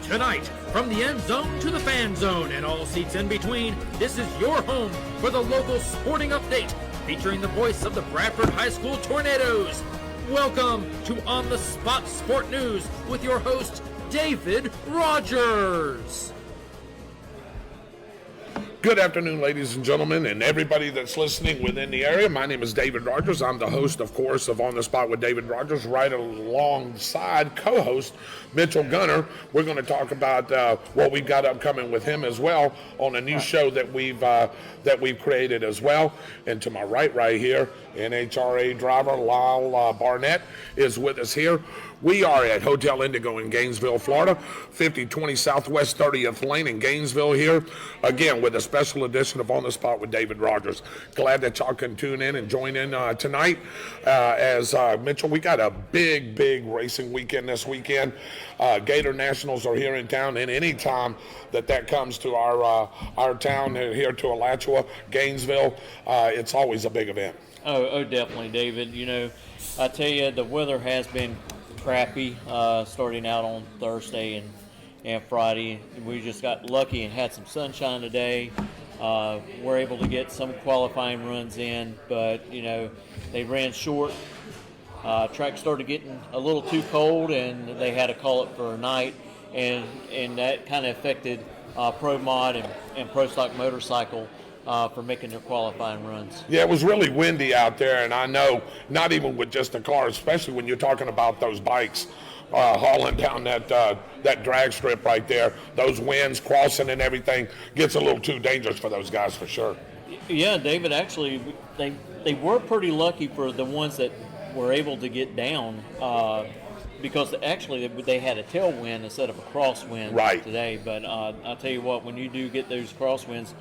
Tonight, from the end zone to the fan zone and all seats in between, this is your home for the local sporting update, featuring the voice of the Bradford High School Tornadoes. Welcome to On the Spot Sport News with your host, David Rodgers. Good afternoon, ladies and gentlemen, and everybody that's listening within the area. My name is David Rodgers. I'm the host, of course, of On the Spot with David Rodgers, right alongside co-host Mitchell Gunner. We're going to talk about what we've got upcoming with him as well on a new show that we've created as well. And to my right here, NHRA driver Lyle Barnett is with us here. We are at Hotel Indigo in Gainesville, Florida, 5020 Southwest 30th Lane in Gainesville here, again with a special edition of On the Spot with David Rodgers. Glad that y'all can tune in and join in tonight. As Mitchell, we got a big racing weekend this weekend. Gator Nationals are here in town, and any time that comes to our town here to Alachua, Gainesville, it's always a big event. Oh, definitely, David. You know, I tell you, the weather has been crappy starting out on Thursday and Friday. We just got lucky and had some sunshine today. We're able to get some qualifying runs in, but you know they ran short. Track started getting a little too cold, and they had to call it for a night, and that kind of affected Pro Mod and Pro Stock Motorcycle for making their qualifying runs. Yeah, it was really windy out there, and I know not even with just the cars, especially when you're talking about those bikes hauling down that drag strip right there. Those winds crossing and everything gets a little too dangerous for those guys for sure. Yeah, David, actually, they were pretty lucky for the ones that were able to get down because actually they had a tailwind instead of a crosswind today. But I'll tell you what, when you do get those crosswinds,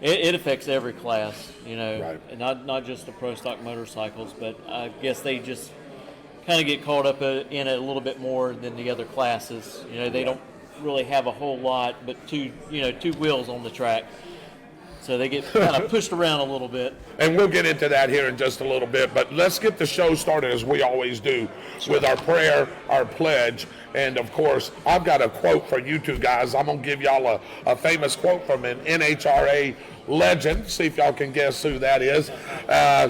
it affects every class, you know, and not just the pro stock motorcycles, but I guess they just kind of get caught up in it a little bit more than the other classes. You know, they don't really have a whole lot, but two wheels on the track. So they get kind of pushed around a little bit. And we'll get into that here in just a little bit. But let's get the show started as we always do with our prayer, our pledge. And, of course, I've got a quote for you two guys. I'm going to give y'all a famous quote from an NHRA legend. See if y'all can guess who that is.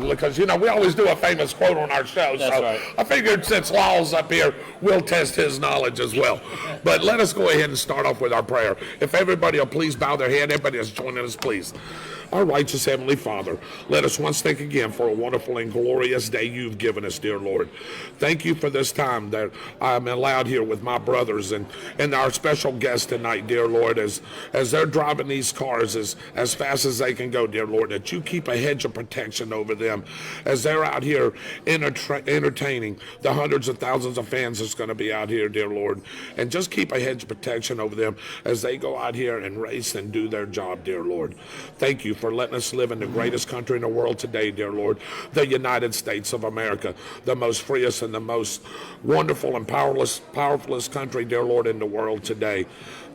Because, you know, we always do a famous quote on our show. That's right. I figured since Lyle's up here, we'll test his knowledge as well. But let us go ahead and start off with our prayer. If everybody will please bow their head. Everybody that's joining us, please. Our righteous Heavenly Father, let us once thank again for a wonderful and glorious day you've given us, dear Lord. Thank you for this time that I'm allowed here with my brothers and our special guest tonight, dear Lord, as they're driving these cars as fast as they can go, dear Lord, that you keep a hedge of protection over them as they're out here entertaining the hundreds of thousands of fans that's going to be out here, dear Lord, and just keep a hedge of protection over them as they go out here and race and do their job, dear Lord. Thank you for letting us live in the greatest country in the world today, dear Lord, the United States of America, the most freest and the most wonderful and powerfulest country, dear Lord, in the world today.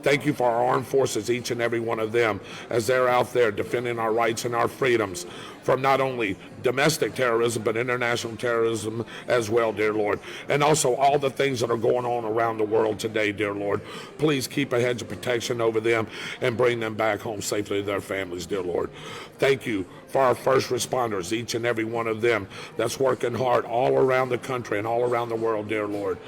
Thank you for our armed forces, each and every one of them, as they're out there defending our rights and our freedoms from not only domestic terrorism, but international terrorism as well, dear Lord. And also all the things that are going on around the world today, dear Lord. Please keep a hedge of protection over them and bring them back home safely to their families, dear Lord. Thank you for our first responders, each and every one of them that's working hard all around the country and all around the world, dear Lord.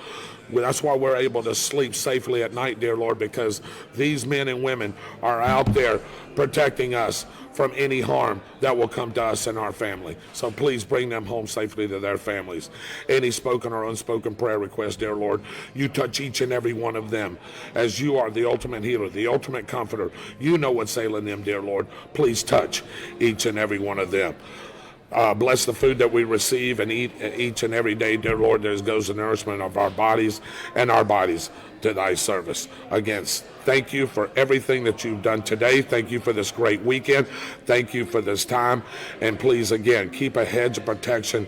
That's why we're able to sleep safely at night, dear Lord, because these men and women are out there protecting us from any harm that will come to us and our family. So please bring them home safely to their families. Any spoken or unspoken prayer request, dear Lord, you touch each and every one of them as you are the ultimate healer, the ultimate comforter. You know what's ailing them, dear Lord. Please touch each and every one of them. Bless the food that we receive and eat each and every day, dear Lord. There goes the nourishment of our bodies and our bodies to thy service. Again, thank you for everything that you've done today. Thank you for this great weekend. Thank you for this time. And please, again, keep a hedge of protection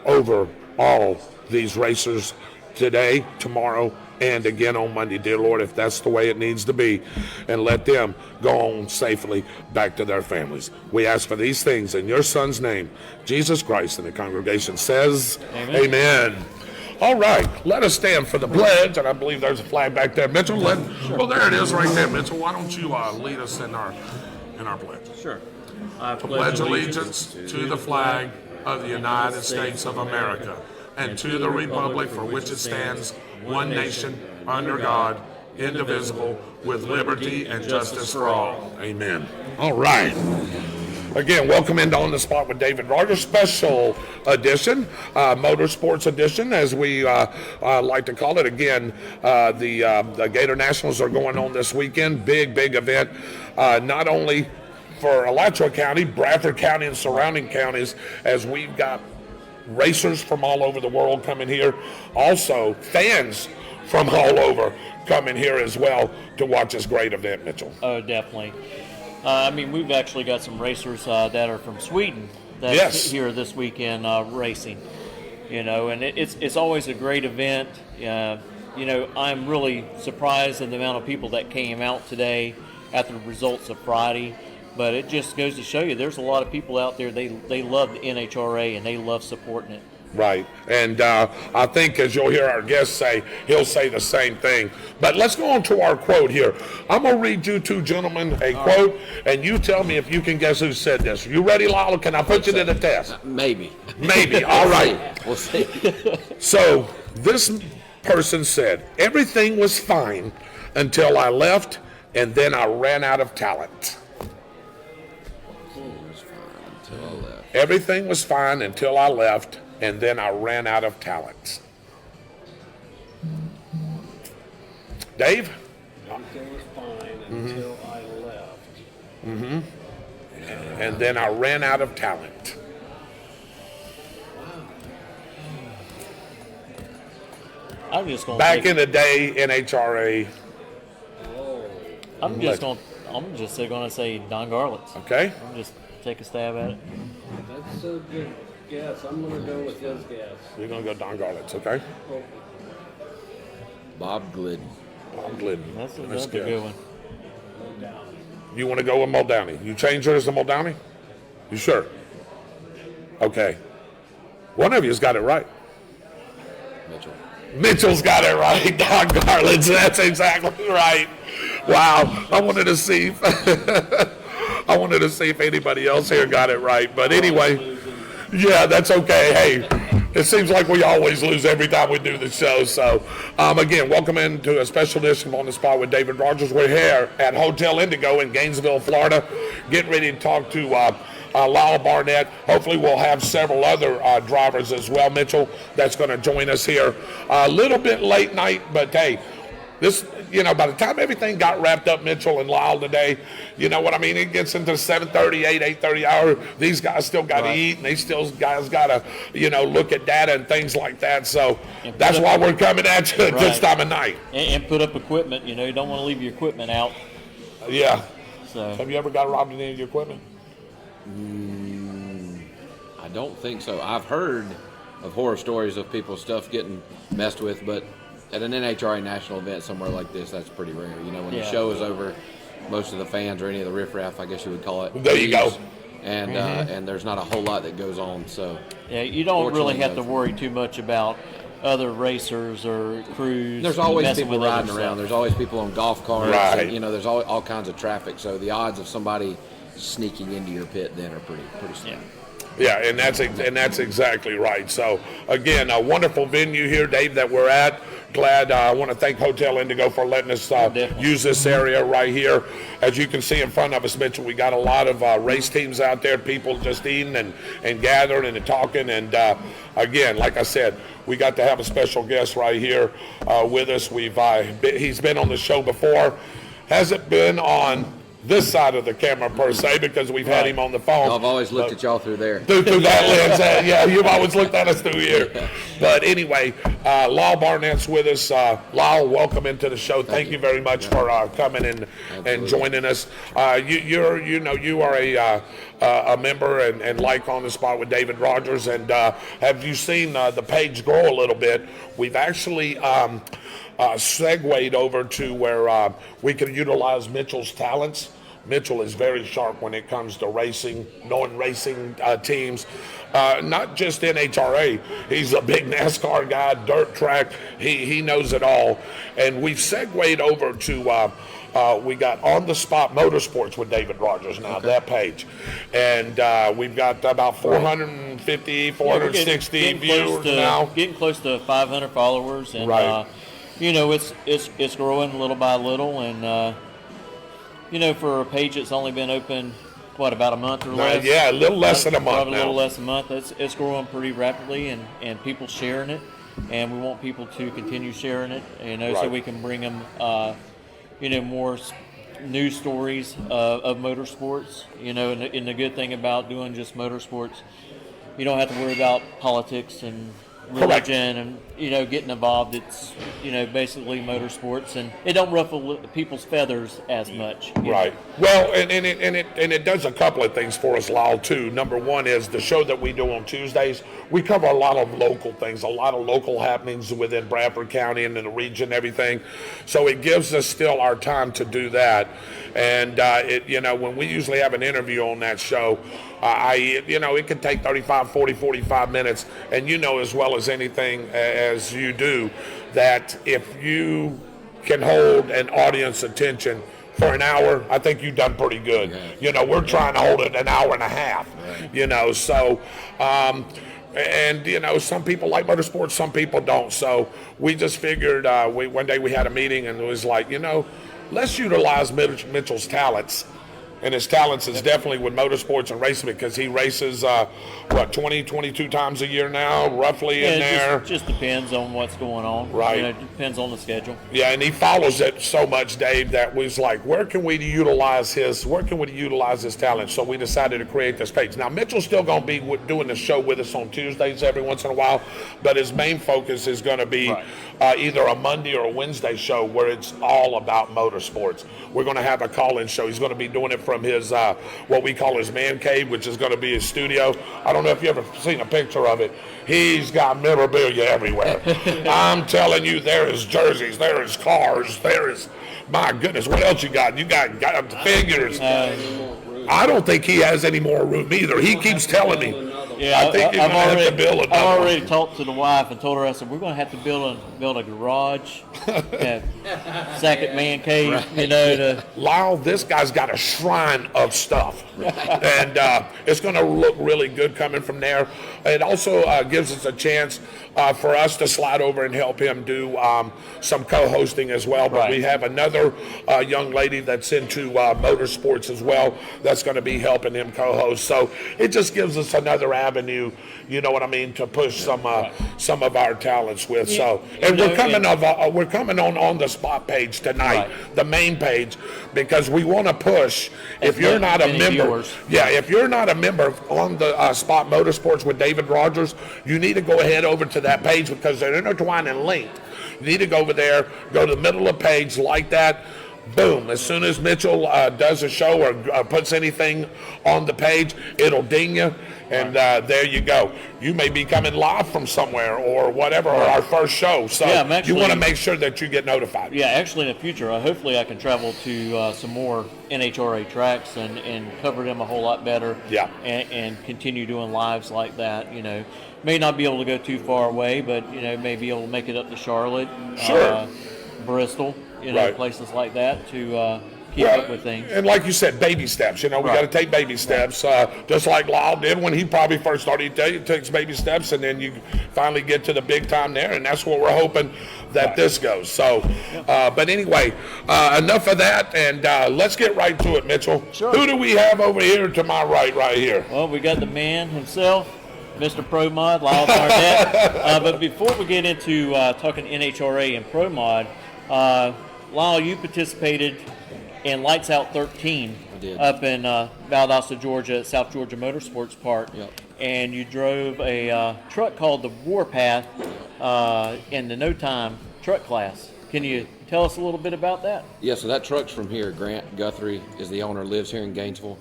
over all these racers today, tomorrow, and again on Monday, dear Lord, if that's the way it needs to be, and let them go on safely back to their families. We ask for these things in your Son's name, Jesus Christ, and the congregation says, Amen. All right, let us stand for the pledge, and I believe there's a flag back there. Mitchell, well, there it is right there, Mitchell. Why don't you lead us in our pledge? Sure. I pledge allegiance to the flag of the United States of America and to the republic for which it stands, one nation, under God, indivisible, with liberty and justice for all. Amen. All right. Again, welcome into On the Spot with David Rodgers, special edition, motorsports edition, as we like to call it. Again, the Gator Nationals are going on this weekend. Big event, not only for Alachua County, Bradford County, and surrounding counties, as we've got racers from all over the world coming here. Also, fans from all over coming here as well to watch this great event, Mitchell. Oh, definitely. I mean, we've actually got some racers that are from Sweden that's here this weekend racing. You know, and it's always a great event. You know, I'm really surprised at the amount of people that came out today after the results of Friday. But it just goes to show you there's a lot of people out there, they love the NHRA and they love supporting it. Right, and I think as you'll hear our guest say, he'll say the same thing. But let's go on to our quote here. I'm going to read you two gentlemen a quote, and you tell me if you can guess who said this. You ready, Lyle? Can I put you to the test? Maybe. Maybe, all right. We'll see. So this person said, everything was fine until I left, and then I ran out of talent. Everything was fine until I left, and then I ran out of talent. Dave? Everything was fine until I left. And then I ran out of talent. I'm just going Back in the day, NHRA. I'm just going to say Don Garlitz. Okay. I'm just take a stab at it. That's a good guess. I'm going to go with his guess. You're going to go Don Garlitz, okay? Bob Glidden. Bob Glidden. That's a good one. You want to go with Muldowney? You change yours to Muldowney? You sure? Okay. One of you's got it right. Mitchell. Mitchell's got it right. Don Garlitz. That's exactly right. Wow. I wanted to see if anybody else here got it right. But anyway, yeah, that's okay. Hey, it seems like we always lose every time we do the show. So, again, welcome into a special edition of On the Spot with David Rodgers. We're here at Hotel Indigo in Gainesville, Florida, getting ready to talk to Lyle Barnett. Hopefully we'll have several other drivers as well, Mitchell, that's going to join us here. A little bit late night, but hey, this, by the time everything got wrapped up, Mitchell and Lyle today, you know what I mean? It gets into 7:30, 8:30 hour. These guys still got to eat, and guys got to, look at data and things like that. So that's why we're coming at you at this time of night. And put up equipment. You don't want to leave your equipment out. Yeah. So have you ever got robbed of any of your equipment? I don't think so. I've heard of horror stories of people's stuff getting messed with, but at an NHRA national event somewhere like this, that's pretty rare. When the show is over, most of the fans or any of the riffraff, I guess you would call it. There you go. And and there's not a whole lot that goes on. So yeah, you don't really have to worry too much about other racers or crews. There's always people riding around. There's always people on golf carts. Right. And, there's all kinds of traffic. So the odds of somebody sneaking into your pit then are pretty slim. Yeah, and that's exactly right. So again, a wonderful venue here, Dave, that we're at. Glad. I want to thank Hotel Indigo for letting us use this area right here. As you can see in front of us, Mitchell, we got a lot of race teams out there, people just eating and gathering and talking. And again, like I said, we got to have a special guest right here with us. He's been on the show before. Hasn't been on this side of the camera per se, because we've had him on the phone. I've always looked at y'all through there. Through that lens, yeah, you've always looked at us through here. But anyway, Lyle Barnett's with us. Lyle, welcome into the show. Thank you very much for coming and joining us. You are a member and like On the Spot with David Rodgers. And have you seen the page grow a little bit? We've actually segued over to where we can utilize Mitchell's talents Mitchell is very sharp when it comes to racing, knowing racing teams. Not just NHRA. He's a big NASCAR guy, dirt track. He knows it all. And we've segued over to we got On the Spot Motorsports with David Rodgers now, that page. And we've got about 450, 460 getting viewers to, now. Getting close to 500 followers. And, Right. it's growing little by little. And, for a page that's only been open, about a month or less? Yeah, a little less than a month Probably now. a little less than a month. It's growing pretty rapidly, and people sharing it. And we want people to continue sharing it, so Right. we can bring them, more news stories of motorsports. And the good thing about doing just motorsports, you don't have to worry about politics and Correct. religion and getting involved. It's basically motorsports, and it don't ruffle people's feathers as much. Right. Well, and it does a couple of things for us, Lyle, too. Number one is the show that we do on Tuesdays. We cover a lot of local things, a lot of local happenings within Bradford County and in the region, everything. So it gives us still our time to do that. And when we usually have an interview on that show, it can take 35, 40, 45 minutes. And as well as anything as you do, that if you can hold an audience attention for an hour, I think you've done pretty good. Yeah. We're trying to hold it an hour and a half, Right. So, some people like motorsports, some people don't. So we just figured, one day we had a meeting and it was like, let's utilize Mitchell's talents. And his talents is definitely with motorsports and racing, because he races, 20, 22 times a year now, roughly in there. It just depends on what's going on. Right. It depends on the schedule. Yeah, and he follows it so much, Dave, that was like, where can we utilize his talent? So we decided to create this page. Now, Mitchell's still going to be doing the show with us on Tuesdays every once in a while, but his main focus is going to be either a Monday or a Wednesday show where it's all about motorsports. We're going to have a call-in show. He's going to be doing it from his what we call his man cave, which is going to be his studio. I don't know if you ever seen a picture of it. He's got memorabilia everywhere. I'm telling you, there is jerseys, there is cars, there is, my goodness, what else you got? You got figures. I don't think he has any more room either. He keeps telling me. Yeah, I think you're going to have to build another I've already one. talked to the wife and told her, I said, we're going to have to build a garage, second man cave, Lyle, this guy's got a shrine of stuff. And it's going to look really good coming from there. It also gives us a chance for us to slide over and help him do some co-hosting as well. But we have another young lady that's into motorsports as well that's going to be helping him co-host. So it just gives us another avenue, to push some of our talents with. So, and we're coming on the spot page tonight, the main page, because we want to push. If you're not a member, if you're not a member on the Spot Motorsports with David Rodgers, you need to go ahead over to that page because they're intertwined and linked. You need to go over there, go to the middle of the page like that. Boom. As soon as Mitchell does a show or puts anything on the page, it'll ding you, and there you go. You may be coming live from somewhere or whatever, or our first show. So you want to make sure that you get notified. Yeah, actually in the future, hopefully I can travel to some more NHRA tracks and cover them a whole lot better. Yeah. And continue doing lives like that. May not be able to go too far away, but may be able to make it up to Charlotte, Bristol. Places like that to keep up with things. And like you said, baby steps. We got to take baby steps. Just like Lyle did when he probably first started. He takes baby steps, and then you finally get to the big time there. And that's what we're hoping that this goes. So, but anyway, enough of that, and let's get right to it, Mitchell. Sure. Who do we have over here to my right here? Well, we got the man himself, Mr. Pro Mod, Lyle Barnett. But before we get into talking NHRA and Pro Mod, Lyle, you participated in Lights Out 13 up in Valdosta, Georgia, at South Georgia Motorsports Park. Yep. And you drove a truck called the Warpath in the No Time truck class. Can you tell us a little bit about that? Yeah, so that truck's from here. Grant Guthrie is the owner, lives here in Gainesville.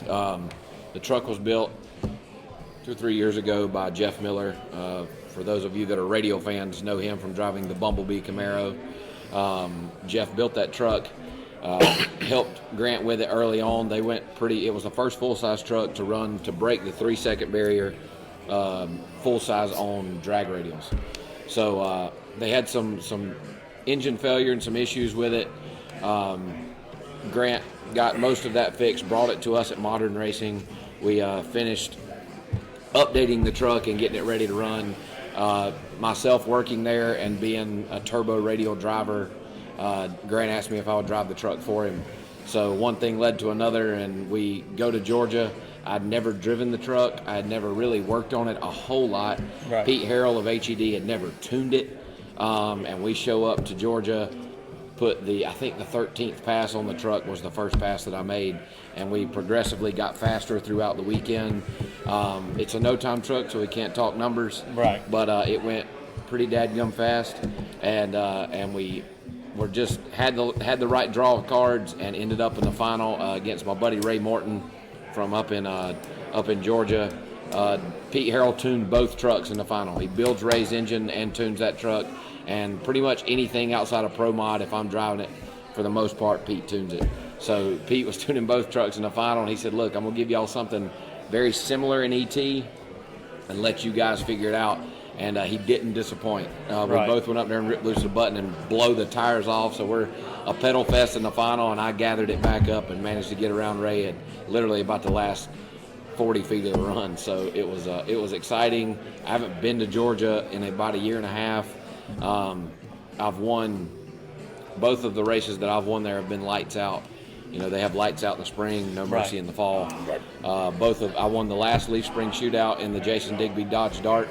The truck was built 2 or 3 years ago by Jeff Miller. For those of you that are radio fans, know him from driving the Bumblebee Camaro. Jeff built that truck Helped Grant with it early on. They went it was the first full-size truck to break the 3-second barrier, full-size on drag radials. So they had some engine failure and some issues with it. Grant got most of that fixed, brought it to us at Modern Racing. We finished updating the truck and getting it ready to run. Myself working there and being a turbo radial driver, Grant asked me if I would drive the truck for him. So one thing led to another, and we go to Georgia. I'd never driven the truck. I had never really worked on it a whole lot. Right. Pete Harrell of HED had never tuned it. And we show up to Georgia, put I think the 13th pass on the truck was the first pass that I made, and we progressively got faster throughout the weekend. It's a no-time truck, so we can't talk numbers. Right. But it went pretty dadgum fast, and we were just had the right draw of cards and ended up in the final against my buddy Ray Morton from up in Georgia. Pete Harrell tuned both trucks in the final. He builds Ray's engine and tunes that truck, and pretty much anything outside of Pro Mod, if I'm driving it, for the most part, Pete tunes it. So Pete was tuning both trucks in the final, and he said, look, I'm going to give y'all something very similar in ET and let you guys figure it out. And he didn't disappoint. We both went up there and ripped loose the button and blow the tires off. So we're a pedal fest in the final, and I gathered it back up and managed to get around Ray at literally about the last 40 feet of the run. So it was exciting. I haven't been to Georgia in about a year and a half. I've won both of the races that I've won there have been lights out. You know, they have lights out in the spring, no mercy in the fall. I won the last Leaf Spring Shootout in the Jason Digby Dodge Dart,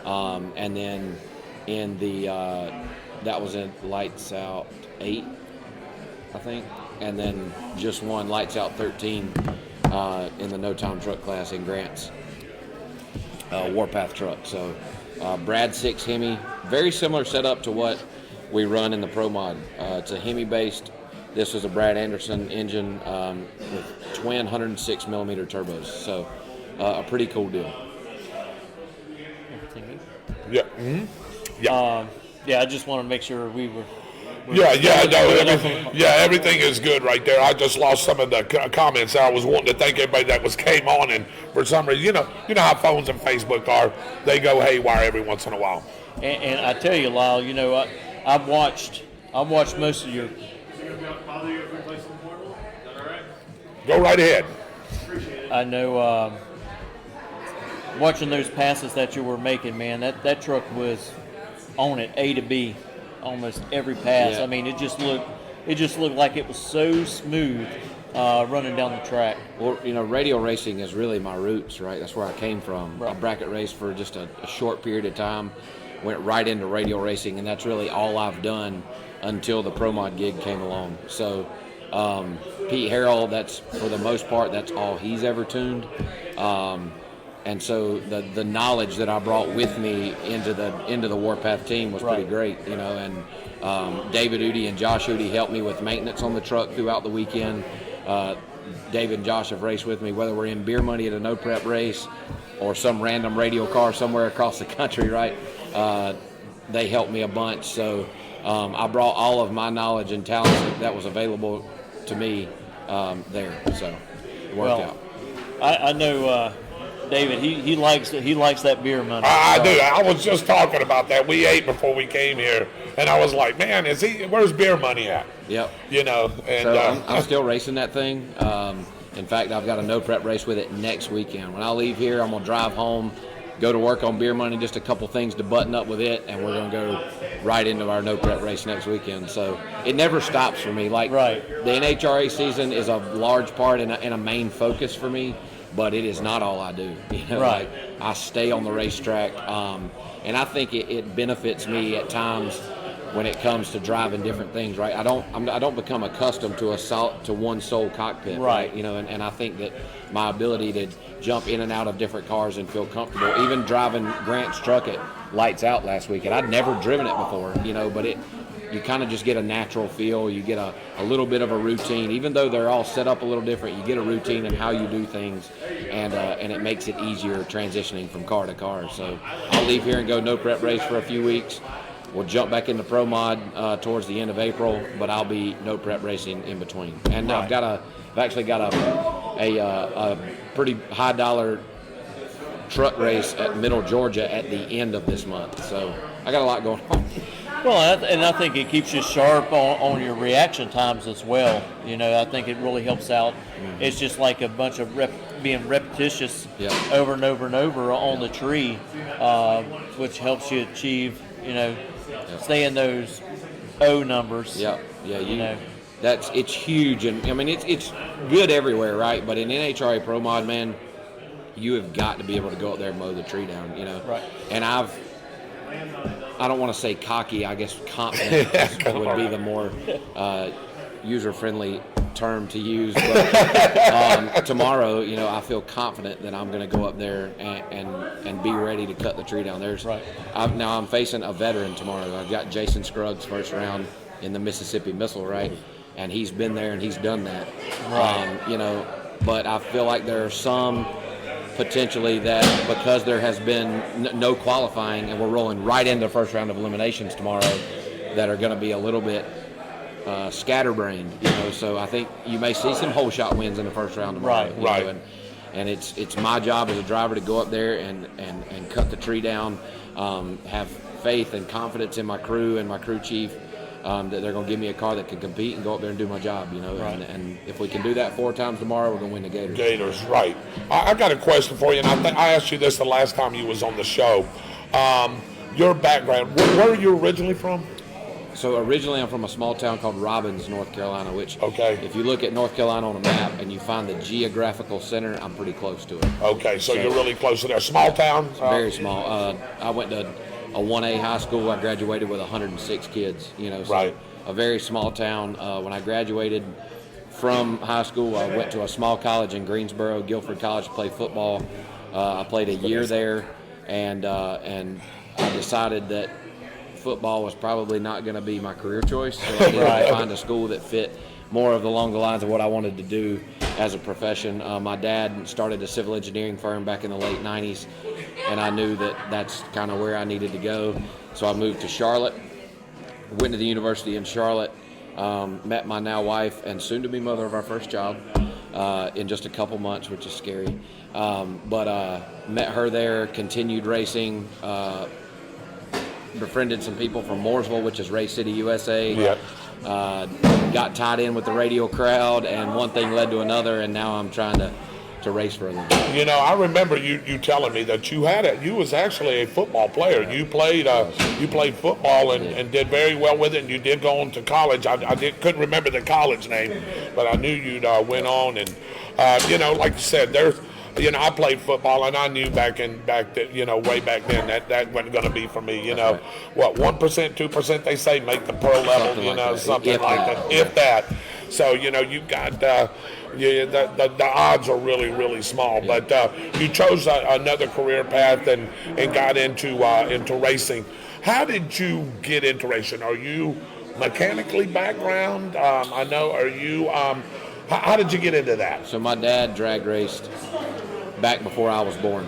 and then in the that was in Lights Out 8, I think, and then just won Lights Out 13 in the No Time Truck class in Grant's Warpath truck. So Brad 6 Hemi, very similar setup to what we run in the Pro Mod. It's a Hemi based. This was a Brad Anderson engine with twin 106 millimeter turbos. So a pretty cool deal. Yeah. Mm-hmm. Yeah. Yeah, I just want to make sure we were. Everything is good right there. I just lost some of the comments there. I was wanting to thank everybody that came on, and for some reason, you know how phones and Facebook are. They go haywire every once in a while. And I tell you, Lyle, you know, I've watched most of your. Go right ahead. I know. Watching those passes that you were making, man, that truck was on it A to B almost every pass. Yeah. I mean, it just looked like it was so smooth running down the track. Well, you know, radial racing is really my roots, right? That's where I came from. Right. I bracket raced for just a short period of time, went right into radial racing, and that's really all I've done until the Pro Mod gig came along. So Pete Harrell, that's for the most part, that's all he's ever tuned. And so the knowledge that I brought with me into the Warpath team was pretty great, you know. And David Udy and Josh Udy helped me with maintenance on the truck throughout the weekend. David and Josh have raced with me, whether we're in beer money at a no prep race or some random radial car somewhere across the country, right? They helped me a bunch. So I brought all of my knowledge and talent that was available to me there. So it worked out. I know. David, he likes that beer money. I do. I was just talking about that. We ate before we came here, and I was like, "Man, where's beer money at?" Yep. You know, and so I'm still racing that thing. In fact, I've got a no prep race with it next weekend. When I leave here, I'm gonna drive home, go to work on beer money, just a couple things to button up with it, and we're gonna go right into our no prep race next weekend. So it never stops for me. Like the NHRA season is a large part and a main focus for me. But it is not all I do. You know, like I stay on the racetrack, and I think it benefits me at times when it comes to driving different things. Right, I don't become accustomed to one sole cockpit. Right, you know, and I think that my ability to jump in and out of different cars and feel comfortable, even driving Grant's truck at Lights Out last weekend, I'd never driven it before. You know, but you kind of just get a natural feel. You get a little bit of a routine. Even though they're all set up a little different, you get a routine in how you do things, and it makes it easier transitioning from car to car. So I'll leave here and go no prep race for a few weeks, We'll jump back into Pro Mod towards the end of April, but I'll be no prep racing in between. And I've actually got a pretty high dollar truck race at Middle Georgia at the end of this month. So I got a lot going on. Well, and I think it keeps you sharp on your reaction times as well. I think it really helps out. Mm-hmm. It's just like a bunch of being repetitious over and over and over on the tree, which helps you achieve, stay in those O numbers. It's huge, and I mean it's good everywhere, right? But in NHRA Pro Mod, man, you have got to be able to go up there and mow the tree down, Right. And I don't want to say cocky, I guess confident would be the more user-friendly term to use. But tomorrow, I feel confident that I'm going to go up there and be ready to cut the tree down. Now I'm facing a veteran tomorrow. I've got Jason Scruggs first round in the Mississippi Missile, right? And he's been there and he's done that. Right. But I feel like there are some potentially that because there has been no qualifying and we're rolling right into the first round of eliminations tomorrow that are going to be a little bit scatterbrained, so I think you may see some hole shot wins in the first round tomorrow. Right. And it's my job as a driver to go up there and cut the tree down, have faith and confidence in my crew and my crew chief, that they're going to give me a car that can compete and go up there and do my job, Right. And if we can do that 4 times tomorrow, we're going to win the Gators. Gators, right. I got a question for you, and I asked you this the last time you was on the show. Your background, where are you originally from? So originally I'm from a small town called Robbins, North Carolina, which if you look at North Carolina on a map and you find the geographical center, I'm pretty close to it. Okay, so you're really close to there. Small town? Very small. I went to a 1A high school. I graduated with 106 kids, so right. A very small town. When I graduated from high school, I went to a small college in Greensboro, Guilford College, to play football. I played a year there, and I decided that football was probably not going to be my career choice. So I needed to find a school that fit more along the lines of what I wanted to do as a profession. My dad started a civil engineering firm back in the late 90s, and I knew that that's kind of where I needed to go. So I moved to Charlotte, went to the university in Charlotte, met my now wife and soon-to-be mother of our first child in just a couple months, which is scary. But met her there, continued racing, befriended some people from Mooresville, which is Race City, USA. Yeah. Got tied in with the radio crowd, and one thing led to another, and now I'm trying to race for a living. I remember you telling me that you was actually a football player. You played football and did very well with it, and you did go on to college. I couldn't remember the college name, but I knew you'd went on, and like you said, there's. I played football, and I knew way back then that wasn't going to be for me. What 1%, 2% they say make the pro level. Something like that, if that. So you got the odds are really, really small. Yeah. But you chose another career path and got into racing. How did you get into racing? Are you mechanically background? I know. Are you? How did you get into that? So my dad drag raced back before I was born.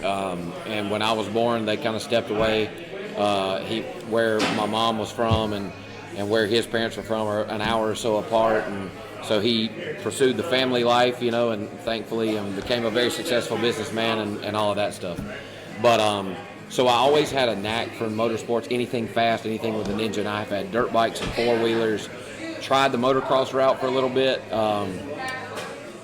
And when I was born, they kind of stepped away. Where my mom was from and where his parents were from are an hour or so apart. And so he pursued the family life, and thankfully became a very successful businessman and all of that stuff. But so I always had a knack for motorsports, anything fast, anything with an engine. I've had dirt bikes and four-wheelers. Tried the motocross route for a little bit.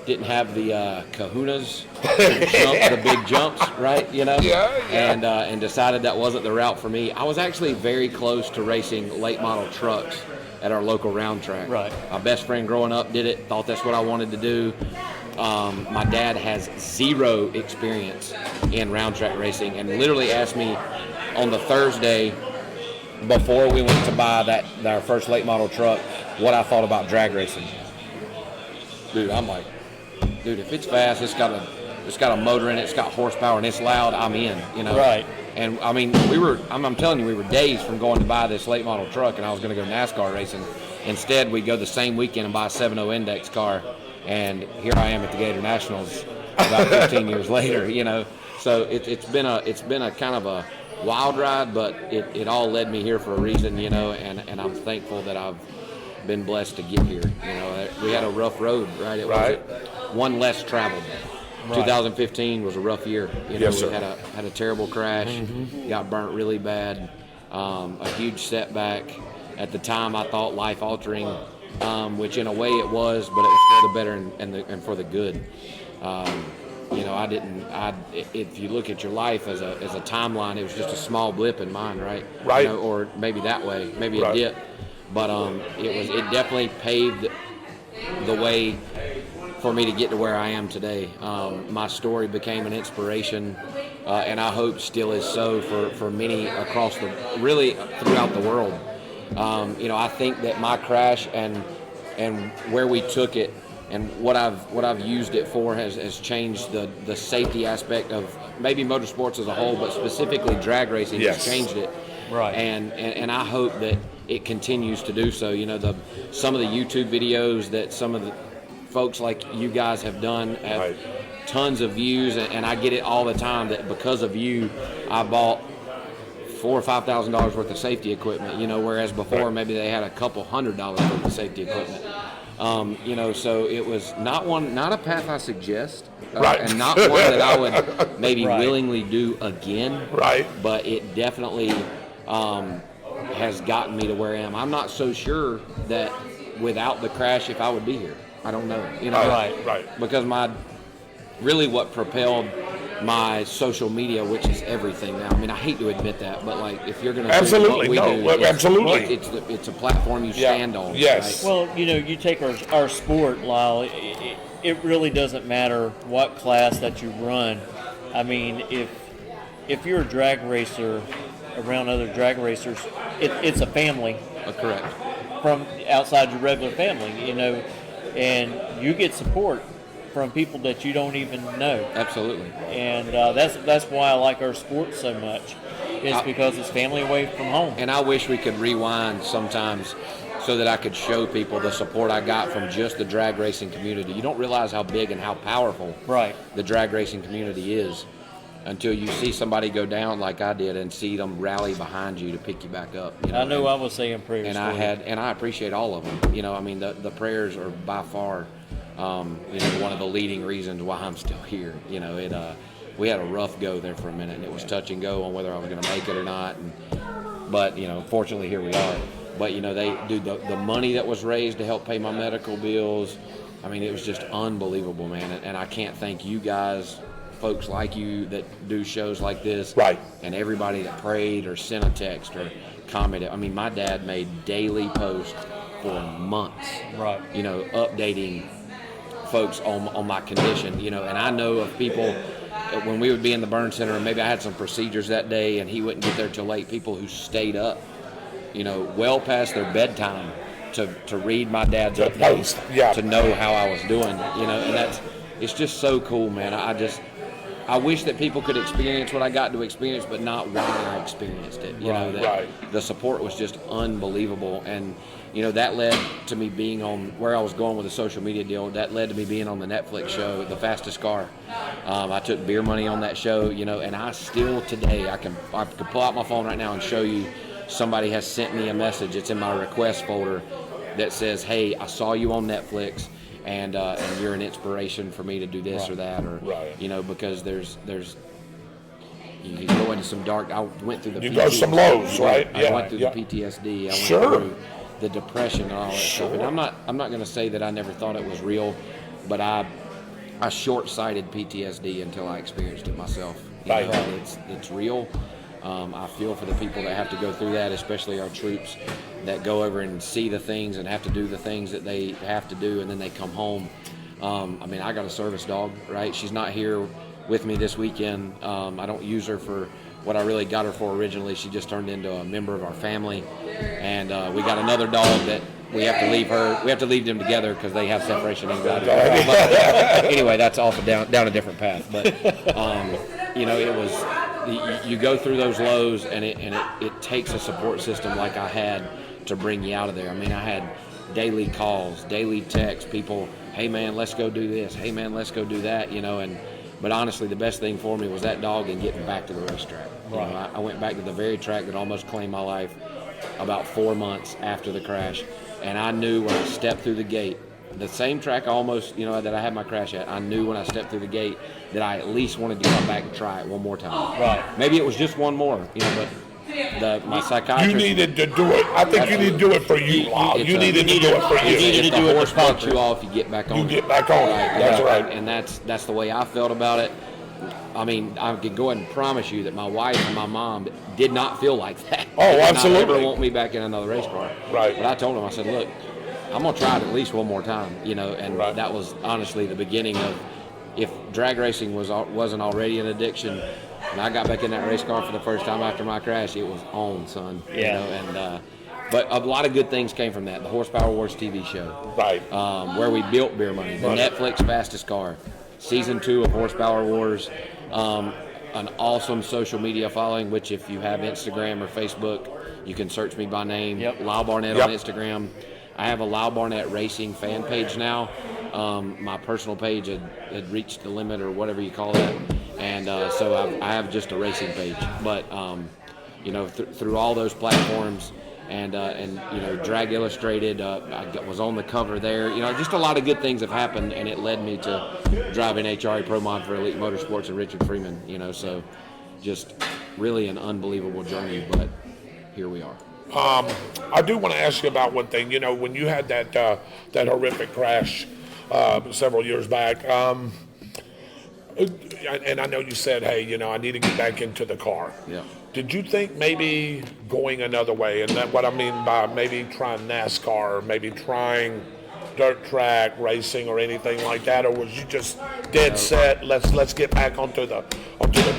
Didn't have the kahunas, the big jumps, right? Yeah. And decided that wasn't the route for me. I was actually very close to racing late model trucks at our local round track. Right. My best friend growing up did it. Thought that's what I wanted to do. My dad has zero experience in round track racing, and literally asked me on the Thursday before we went to buy our first late model truck what I thought about drag racing. Dude, I'm like, if it's fast, it's got a motor in it, it's got horsepower, and it's loud, I'm in, Right. And I mean, I'm telling you, we were days from going to buy this late model truck, and I was going to go NASCAR racing. Instead, we go the same weekend and buy a 7.0 index car, and here I am at the Gator Nationals about 15 years later, So it's been a kind of wild ride, but it all led me here for a reason, you know, and I'm thankful that I've been blessed to get here. You know, we had a rough road, right? It was one less traveled. Right. 2015 was a rough year. You know, we had a terrible crash, got burnt really bad, a huge setback. At the time, I thought life-altering, which in a way it was, but it was for the better and for the good. You know, if you look at your life as a timeline, it was just a small blip in mine, right? Right. You know, or maybe that way, maybe a dip. But it definitely paved the way for me to get to where I am today. My story became an inspiration, and I hope still is so for many across really throughout the world. You know, I think that my crash and where we took it and what I've used it for has changed the safety aspect of maybe motorsports as a whole, but specifically drag racing has changed it. Right. And I hope that it continues to do so. You know, some of the YouTube videos that some of the folks like you guys have done have tons of views, and I get it all the time that because of you, I bought $4,000 or $5,000 worth of safety equipment. You know, whereas before maybe they had a couple $100 worth of safety equipment. You know, so it was not a path I suggest, and not one that I would maybe willingly do again. Right. But it definitely has gotten me to where I am. I'm not so sure that without the crash, if I would be here. I don't know. You know, right. Because what propelled my social media, which is everything now. I mean, I hate to admit that, but like if you're going to absolutely do what we do, absolutely, it's a platform you stand on. Yes. Right? Well, you know, you take our sport, Lyle. It really doesn't matter what class that you run. I mean, if you're a drag racer around other drag racers, it's a family. Correct. From outside your regular family, you know, and you get support from people that you don't even know. Absolutely. And that's why I like our sport so much. It's because it's family away from home. And I wish we could rewind sometimes so that I could show people the support I got from just the drag racing community. You don't realize how big and how powerful the drag racing community is until you see somebody go down like I did and see them rally behind you to pick you back up. You know? I know I was saying prayers. And I appreciate all of them. You know, I mean, the prayers are by far, you know, one of the leading reasons why I'm still here. You know, we had a rough go there for a minute, and it was touch and go on whether I was going to make it or not. But you know, fortunately, here we are. But you know, the money that was raised to help pay my medical bills. I mean, it was just unbelievable, man. And I can't thank you guys, folks like you that do shows like this, and everybody that prayed or sent a text or commented. I mean, my dad made daily posts for months, you know, updating folks on my condition, you know. And I know of people when we would be in the burn center and maybe I had some procedures that day and he wouldn't get there till late, people who stayed up, you know, well past their bedtime to read my dad's updates, to know how I was doing, you know. And it's just so cool, man. I wish that people could experience what I got to experience, but not why I experienced it. You know, that the support was just unbelievable. And, you know, that led to me being on where I was going with the social media deal. That led to me being on the Netflix show, The Fastest Car. I took beer money on that show, you know, and I still today, I could pull out my phone right now and show you somebody has sent me a message. It's in my request folder that says, hey, I saw you on Netflix. And you're an inspiration for me to do this or that, or you know, because there's you can go into some dark. I went through the you go some lows, right? I went through the PTSD. I went through the depression and all that stuff. And I'm not going to say that I never thought it was real, but I short-sighted PTSD until I experienced it myself. You know, it's real. I feel for the people that have to go through that, especially our troops that go over and see the things and have to do the things that they have to do, and then they come home. I mean, I got a service dog, right? She's not here with me this weekend. I don't use her for what I really got her for originally. She just turned into a member of our family, and we got another dog that we have to leave her. We have to leave them together because they have separation anxiety. But anyway, that's off down a different path. But you know, it was. You go through those lows, and it takes a support system like I had to bring you out of there. I mean, I had daily calls, daily texts, people, hey man, let's go do this, hey man, let's go do that, you know. But honestly, the best thing for me was that dog and getting back to the racetrack. You know, I went back to the very track that almost claimed my life about 4 months after the crash. And I knew when I stepped through the gate, the same track almost, that I had my crash at, I knew when I stepped through the gate that I at least wanted to come back and try it one more time. Right. Maybe it was just one more, but my psychiatrist. You needed to do it. I think you need to do it for you, Lyle. You needed to do it for you. If the horse bucks you off, you get back on. You get back on. That's right. And that's the way I felt about it. I mean, I can go ahead and promise you that my wife and my mom did not feel like that. Oh, they did absolutely. not ever want me back in another race car. Right. But I told them, I said, look, I'm going to try it at least one more time, and that was honestly the beginning of, if drag racing wasn't already an addiction, and I got back in that race car for the first time after my crash, it was on, son. Yeah. But a lot of good things came from that. The Horsepower Wars TV show. Right. Where we built Beer Money. The Netflix Fastest Car. Season 2 of Horsepower Wars. An awesome social media following, which if you have Instagram or Facebook, you can search me by name. Yep. Lyle Barnett on Instagram. I have a Lyle Barnett Racing fan page now. My personal page had reached the limit, or whatever you call that. And so I have just a racing page. But, through all those platforms, and Drag Illustrated, I was on the cover there. Just a lot of good things have happened, and it led me to driving HRA Pro Mod for Elite Motorsports and Richard Freeman. So just really an unbelievable journey, but here we are. I do want to ask you about one thing. When you had that horrific crash several years back, and I know you said, hey, I need to get back into the car. Yeah. Did you think maybe going another way, and that what I mean by maybe trying NASCAR, or maybe trying dirt track racing or anything like that, or was you just dead set? Let's get back onto the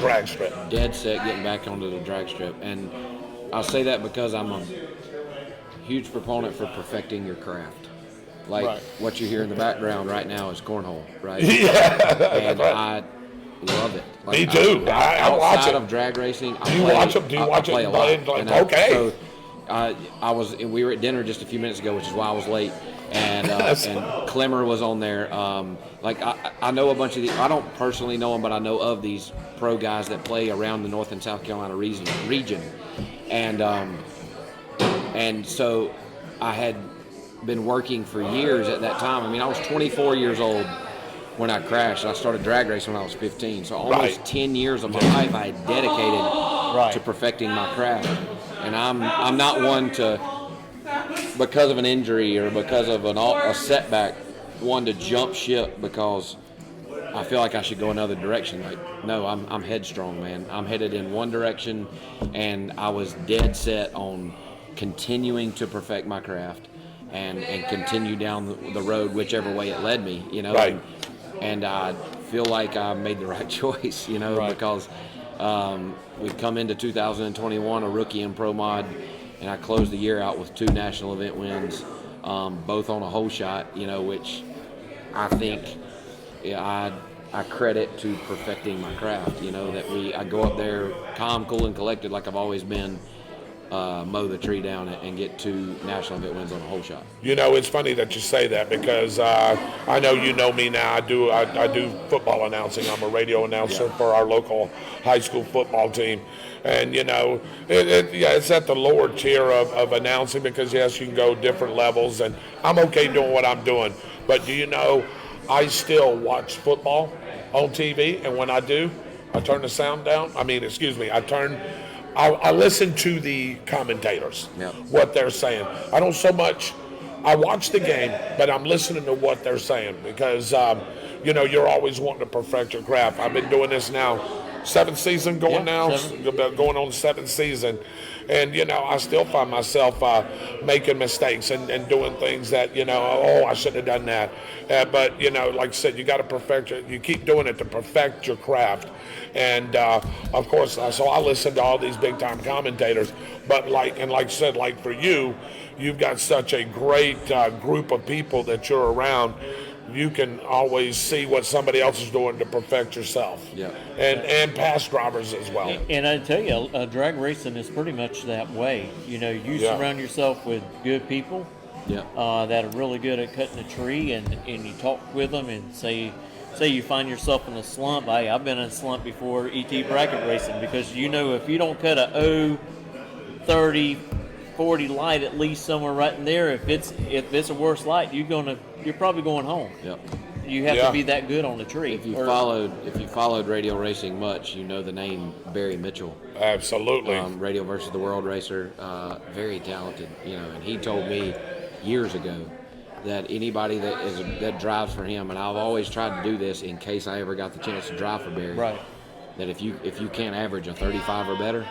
drag strip. Dead set getting back onto the drag strip, and I'll say that because I'm a huge proponent for perfecting your craft. Like what you hear in the background right now is cornhole, right? Yeah, and I love it. Like, me too. I watch outside it. of drag racing, Do you watch them? Do you watch it? play a lot. Okay. So we were at dinner just a few minutes ago, which is why I was late. And Clemmer was on there. I know a bunch of these. I don't personally know them, but I know of these pro guys that play around the North and South Carolina region. And so I had been working for years at that time. I mean, I was 24 years old when I crashed. I started drag racing when I was 15. So almost 10 years of my life I had dedicated to perfecting my craft. And I'm not one to, because of an injury or because of a setback, one to jump ship because I feel like I should go another direction. Like, no, I'm headstrong, man. I'm headed in one direction, and I was dead set on continuing to perfect my craft and continue down the road whichever way it led me, Right. And I feel like I made the right choice, because we've come into 2021 a rookie in Pro Mod, and I closed the year out with 2 national event wins, both on a whole shot, which I think I credit to perfecting my craft, that I go up there calm, cool, and collected like I've always been, mow the tree down and get 2 national event wins on a whole shot. It's funny that you say that because I know you know me now. I do football announcing. I'm a radio announcer for our local high school football team. And, it's at the lower tier of announcing because, yes, you can go different levels. And I'm okay doing what I'm doing. But do you know, I still watch football on TV. And when I do, I turn the sound down. I listen to the commentators, what they're saying. I don't so much, I watch the game, but I'm listening to what they're saying because, you're always wanting to perfect your craft. I've been doing this now, 7th season going on the 7th season. And, I still find myself making mistakes and doing things that, I shouldn't have done that. But, like I said, you got to you keep doing it to perfect your craft. And, of course, so I listen to all these big-time commentators. But, like I said, like for you, you've got such a great group of people that you're around. You can always see what somebody else is doing to perfect yourself. Yeah. And past drivers as well. And I tell you, drag racing is pretty much that way. You surround yourself with good people, that are really good at cutting a tree, and you talk with them and say you find yourself in a slump. Hey, I've been in a slump before ET bracket racing, because if you don't cut a 30, 40 light at least somewhere right in there, if it's a worse light, you're probably going home. Yep. You have to be that good on the tree. If you followed radio racing much, you know the name Barry Mitchell. Absolutely. Radio versus the World racer, very talented. And he told me years ago that anybody that drives for him, and I've always tried to do this in case I ever got the chance to drive for Barry. Right. That if you can't average a 35 or better,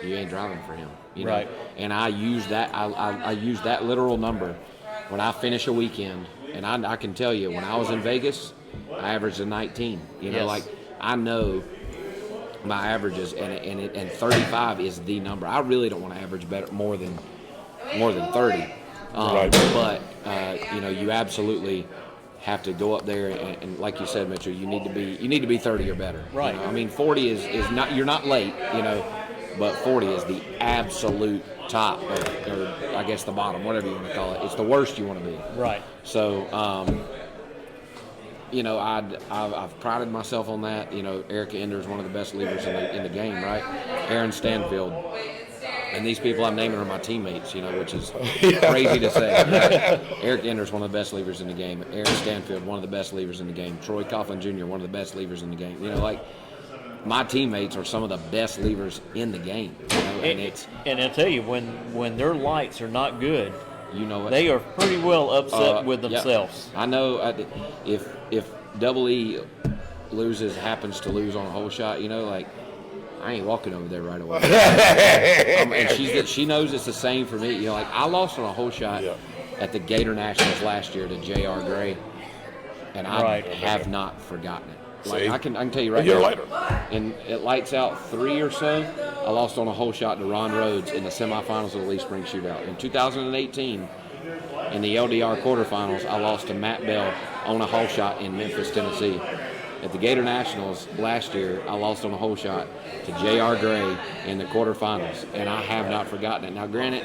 you ain't driving for him. Right. And I use that. I use that literal number when I finish a weekend. And I can tell you, when I was in Vegas, I averaged a 19. I know my averages, and 35 is the number. I really don't want to average more than 30. Right. But you absolutely have to go up there, and like you said, Mitchell, you need to be 30 or better. Right. 40 is not. You're not late. But 40 is the absolute top, or I guess the bottom, whatever you want to call it. It's the worst you want to be. Right. So, I've prided myself on that. Erica Ender is one of the best leaders in the game, right? Aaron Stanfield. And these people I'm naming are my teammates, which is crazy to say. Eric Ender is one of the best levers in the game. Aaron Stanfield, one of the best levers in the game. Troy Coughlin Jr., one of the best levers in the game. My teammates are some of the best levers in the game. And I'll tell you, when their lights are not good, they are pretty well upset with themselves. Yeah. I know if Double E happens to lose on a hole shot, I ain't walking over there right away. And she knows it's the same for me. I lost on a hole shot at the Gator Nationals last year to J.R. Gray, and I have not forgotten it. I can tell you right now. A year later. And it lights out 3 or so. I lost on a hole shot to Ron Rhodes in the semifinals of the Lee Spring Shootout. In 2018, in the LDR quarterfinals, I lost to Matt Bell on a hole shot in Memphis, Tennessee. At the Gator Nationals last year, I lost on a hole shot to J.R. Gray in the quarterfinals, and I have not forgotten it. Now, granted,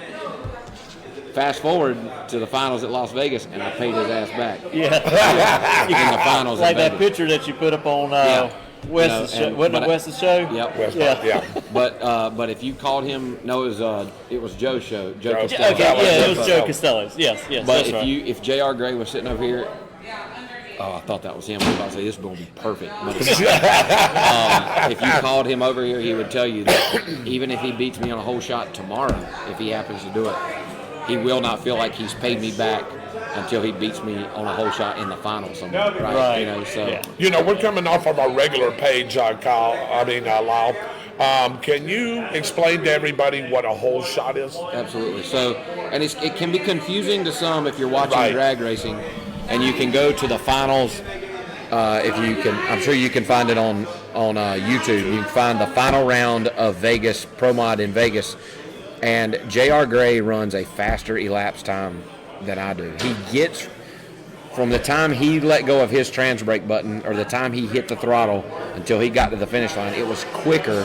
fast forward to the finals at Las Vegas, and I paid his ass back. Yeah. In the finals, like that picture that you put up on Wes's show. Wasn't it Wes's show? Yep. Yeah. But if you called him, no, it was Joe's show. Joe Costello. Okay, yeah, it was Joe Costello's. Yes. But if J.R. Gray was sitting over here, I thought that was him. I was about to say, this is going to be perfect. But if you called him over here, he would tell you that even if he beats me on a hole shot tomorrow, if he happens to do it, he will not feel like he's paid me back until he beats me on a hole shot in the final somewhere. Right. We're coming off of our regular page, Lyle. Can you explain to everybody what a hole shot is? Absolutely. So, and it can be confusing to some if you're watching drag racing. And you can go to the finals if you can. I'm sure you can find it on YouTube. You can find the final round of Vegas Pro Mod in Vegas, and J.R. Gray runs a faster elapsed time than I do. He gets from the time he let go of his trans brake button or the time he hit the throttle until he got to the finish line. It was quicker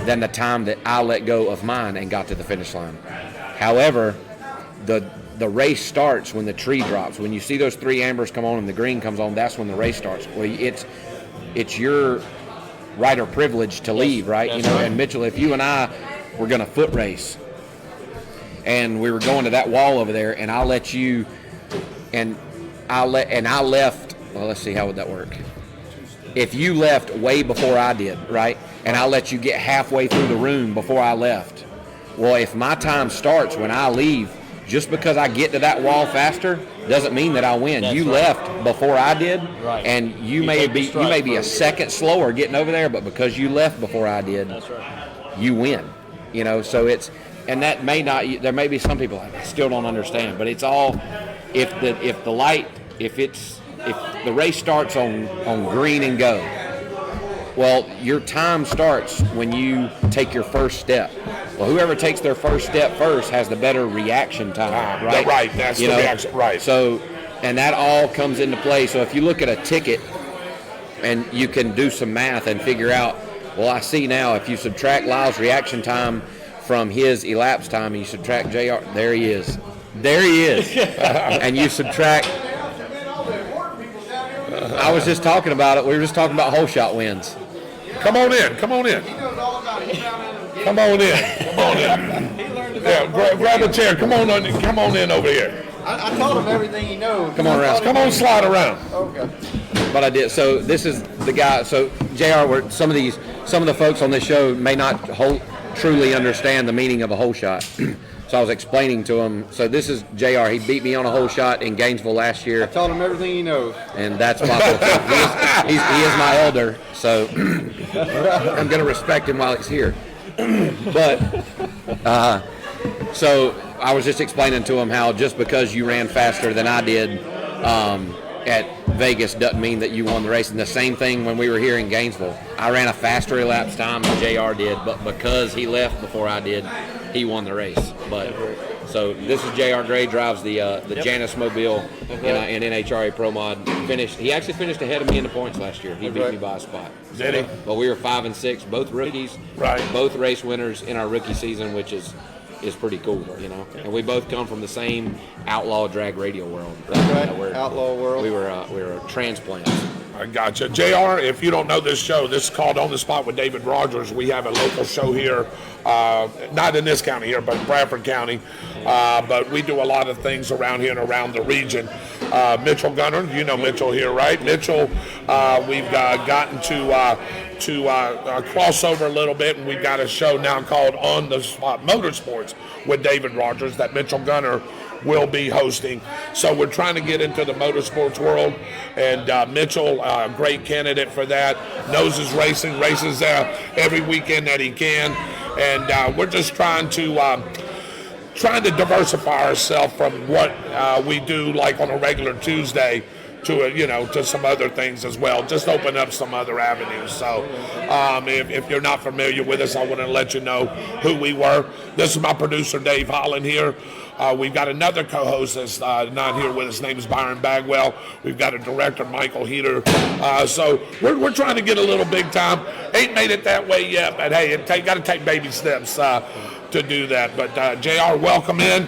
than the time that I let go of mine and got to the finish line. However, the race starts when the tree drops. When you see those 3 ambers come on and the green comes on, that's when the race starts. Well, it's your right or privilege to leave, right? Right. And Mitchell, if you and I were going to foot race and we were going to that wall over there, and I let you, and I left. Well, let's see, how would that work? If you left way before I did, right, and I let you get halfway through the room before I left. Well, if my time starts when I leave, just because I get to that wall faster doesn't mean that I win. You left before I did, and you may be a second slower getting over there, but because you left before I did, you win. So it's, and that may not. There may be some people I still don't understand, but it's all if the race starts on green and go. Well, your time starts when you take your first step. Well, whoever takes their first step first has the better reaction time, right? Right, that's the reaction, right. So, and that all comes into play. So if you look at a ticket and you can do some math and figure out, well, I see now if you subtract Lyle's reaction time from his elapsed time and you subtract JR, there he is. There he is. And you subtract. I was just talking about it. We were just talking about hole shot wins. Come on in. Come on in. Come on in. Come on in. Yeah, grab a chair. Come on in over here. I told him everything he knows. Come on around. Come on, slide around. Okay. But I did. So this is the guy. So JR, where some of the folks on this show may not truly understand the meaning of a hole shot. So I was explaining to him. So this is JR. He beat me on a hole shot in Gainesville last year. I told him everything he knows. And that's my he is my elder. So I'm going to respect him while he's here. But so I was just explaining to him how just because you ran faster than I did at Vegas doesn't mean that you won the race. And the same thing when we were here in Gainesville. I ran a faster elapsed time than JR did, but because he left before I did, he won the race. But so this is JR Gray, drives the Janus Mobile in NHRA Pro Mod. He actually finished ahead of me in the points last year. He beat me by a spot. Did he? But we were 5 and 6, both rookies, right? Both race winners in our rookie season, which is pretty cool, you know. And we both come from the same outlaw drag radio world. Outlaw world. We were transplants. I gotcha. JR, if you don't know this show, this is called On the Spot with David Rodgers. We have a local show here, not in this county here, but Bradford County. But we do a lot of things around here and around the region. Mitchell Gunner, you know Mitchell here, right? Mitchell, we've gotten to cross over a little bit, and we've got a show now called On the Spot Motorsports with David Rodgers that Mitchell Gunner will be hosting. So we're trying to get into the motorsports world, and Mitchell, a great candidate for that, knows his racing, races every weekend that he can, and we're just trying to diversify ourselves from what we do like on a regular Tuesday to some other things as well. Just open up some other avenues. So if you're not familiar with us, I want to let you know who we were. This is my producer, Dave Holland here. We've got another co-host that's not here with us. His name is Byron Bagwell. We've got a director, Michael Heater. So we're trying to get a little big time. Ain't made it that way yet, but hey, got to take baby steps to do that. But JR, welcome in.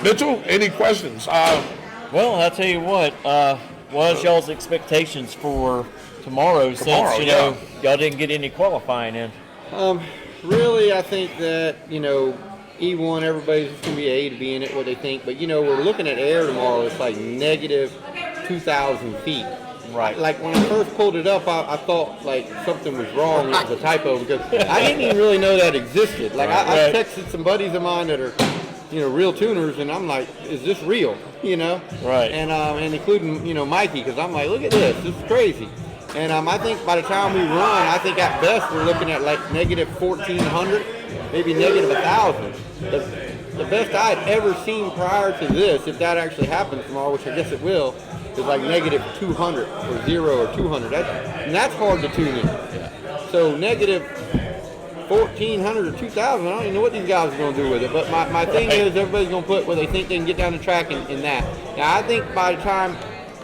Mitchell, any questions? Well, I'll tell you what. What's y'all's expectations for tomorrow? Since y'all didn't get any qualifying in. Really, I think that E1, everybody's just going to be A to be in it, what they think. But, we're looking at air tomorrow. It's like negative 2,000 feet. Right. Like, when I first pulled it up, I thought, like, something was wrong. It was a typo because I didn't even really know that existed. Like, I texted some buddies of mine that are, real tuners, and I'm like, is this real? Right. And including, Mikey, because I'm like, look at this. This is crazy. And I think by the time we run, I think at best we're looking at, like, negative 1,400. Maybe negative 1,000. The best I'd ever seen prior to this, if that actually happens tomorrow, which I guess it will, is like negative 200 or 0 or 200. And that's hard to tune in. So negative 1,400 or 2,000, I don't even know what these guys are going to do with it. But my thing is everybody's going to put what they think they can get down the track in that. Now, I think by the time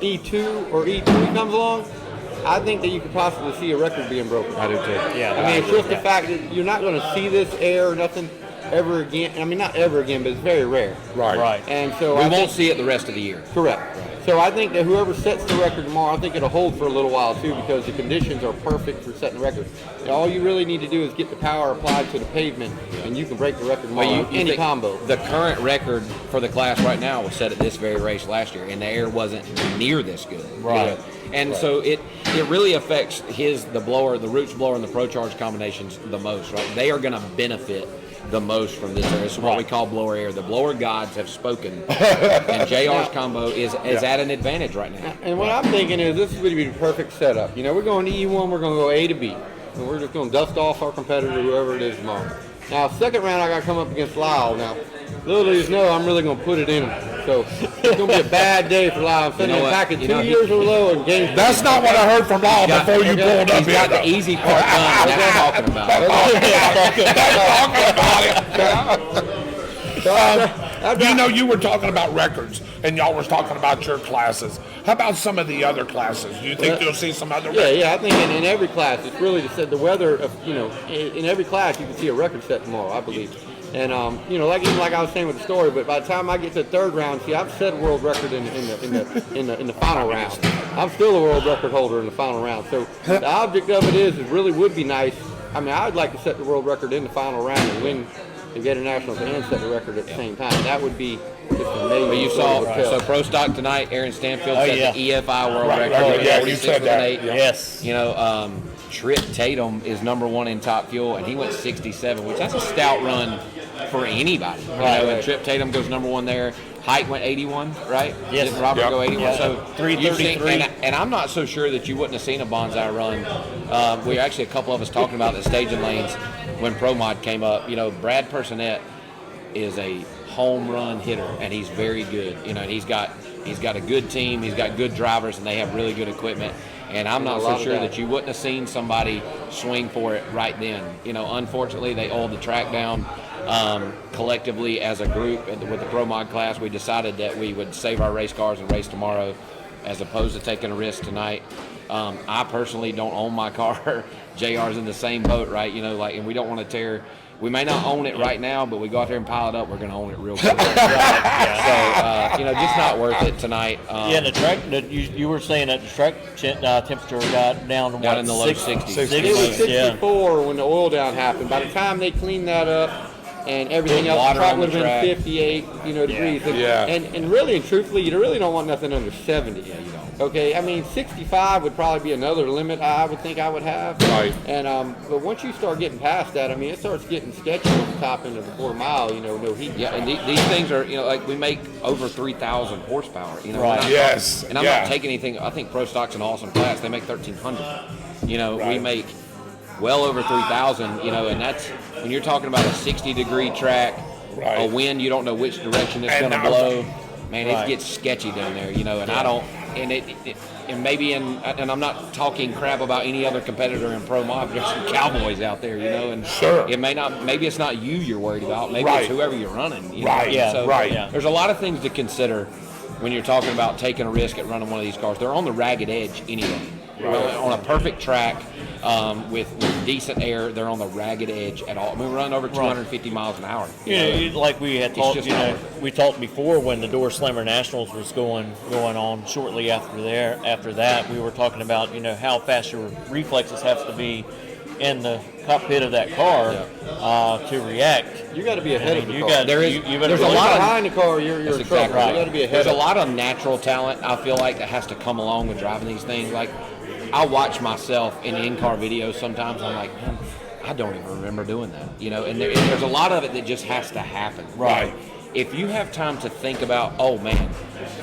E2 or E3 comes along, I think that you could possibly see a record being broken. I do too. Yeah. I mean, it's just the fact that you're not going to see this air or nothing ever again. I mean, not ever again, but it's very rare. Right. And so we won't see it the rest of the year. Correct. Right. So I think that whoever sets the record tomorrow, I think it'll hold for a little while too, because the conditions are perfect for setting the record. And all you really need to do is get the power applied to the pavement, and you can break the record tomorrow. Any combo. The current record for the class right now was set at this very race last year, and the air wasn't near this good. Right. And so it really affects the roots blower and the Pro Charge combinations the most, right? They are going to benefit the most from this air. This is what we call blower air. The blower gods have spoken, and JR's combo is at an advantage right now. And what I'm thinking is this is going to be the perfect setup. We're going to E1, we're going to go A to B, and we're just going to dust off our competitor, whoever it is tomorrow. Now, second round, I got to come up against Lyle. Now, little do you know, I'm really going to put it in him. So it's going to be a bad day for Lyle. I'm sending him back at 2 years or low in games. That's not what I heard from Lyle before you pulled up. He's got the easy part done. That's talking about it. You were talking about records, and y'all was talking about your classes. How about some of the other classes? Do you think you'll see some other records? Yeah, I think in every class, it's really the weather of, in every class you can see a record set tomorrow, I believe. And like I was saying with the story, but by the time I get to the third round, see, I've set a world record in the final round. I'm still a world record holder in the final round. So the object of it is really would be nice. I mean, I'd like to set the world record in the final round and win the Gator Nationals and set the record at the same time. That would be just amazing. But you saw, so Pro Stock tonight, Aaron Stanfield set the EFI world record. Oh, yeah, you said that. Yes. Trip Tatum is #1 in top fuel, and he went 67, which that's a stout run for anybody. And Trip Tatum goes #1 there. Height went 81, right? Yes. Did Robert go 81? Yeah. So 333. And I'm not so sure that you wouldn't have seen a bonsai run. We actually, a couple of us talking about the staging lanes when Pro Mod came up. Brad Personette is a home run hitter, and he's very good. And he's got a good team. He's got good drivers, and they have really good equipment. And I'm not so sure that you wouldn't have seen somebody swing for it right then. Unfortunately, they oiled the track down. Collectively as a group with the Pro Mod class, we decided that we would save our race cars and race tomorrow as opposed to taking a risk tonight. I personally don't own my car. JR's in the same boat, right? And we don't want to tear. We may not own it right now, but we go out there and pile it up, we're going to own it real quick. So, just not worth it tonight. And the track, you were saying that the track temperature got down to in the low 60s. It was 64 when the oil down happened. By the time they cleaned that up and everything else, the track would have been 58 degrees. And really and truthfully, you really don't want nothing under 70. Yeah, you don't. Okay, I mean 65 would probably be another limit I would think I would have. Right. And but once you start getting past that, I mean it starts getting sketchy at the top end of the quarter mile. No heat. Yeah, and these things are we make over 3,000 horsepower. Right. Yes. And I'm not taking anything. I think Pro Stock's an awesome class. They make 1,300. We make well over 3,000. And that's when you're talking about a 60-degree track, a wind you don't know which direction it's going to blow. Man, it gets sketchy down there. And I don't. And and I'm not talking crap about any other competitor in Pro Mod. There's some cowboys out there, and it may not. Maybe it's not you you're worried about. Maybe it's whoever you're running. There's a lot of things to consider when you're talking about taking a risk at running one of these cars. They're on the ragged edge anyway. On a perfect track with decent air, they're on the ragged edge at all. I mean, we run over 250 miles an hour. Like we had talked, we talked before when the Door Slammer Nationals was going on shortly after that, we were talking about how fast your reflexes have to be in the cockpit of that car to react. You got to be ahead of the car. There's a lot behind the car. You're in trouble. Right. You got to be ahead. There's a lot of natural talent I feel like that has to come along with driving these things. Like I watch myself in in-car videos sometimes. I'm like, man, I don't even remember doing that. And there's a lot of it that just has to happen. Right. If you have time to think about, oh man,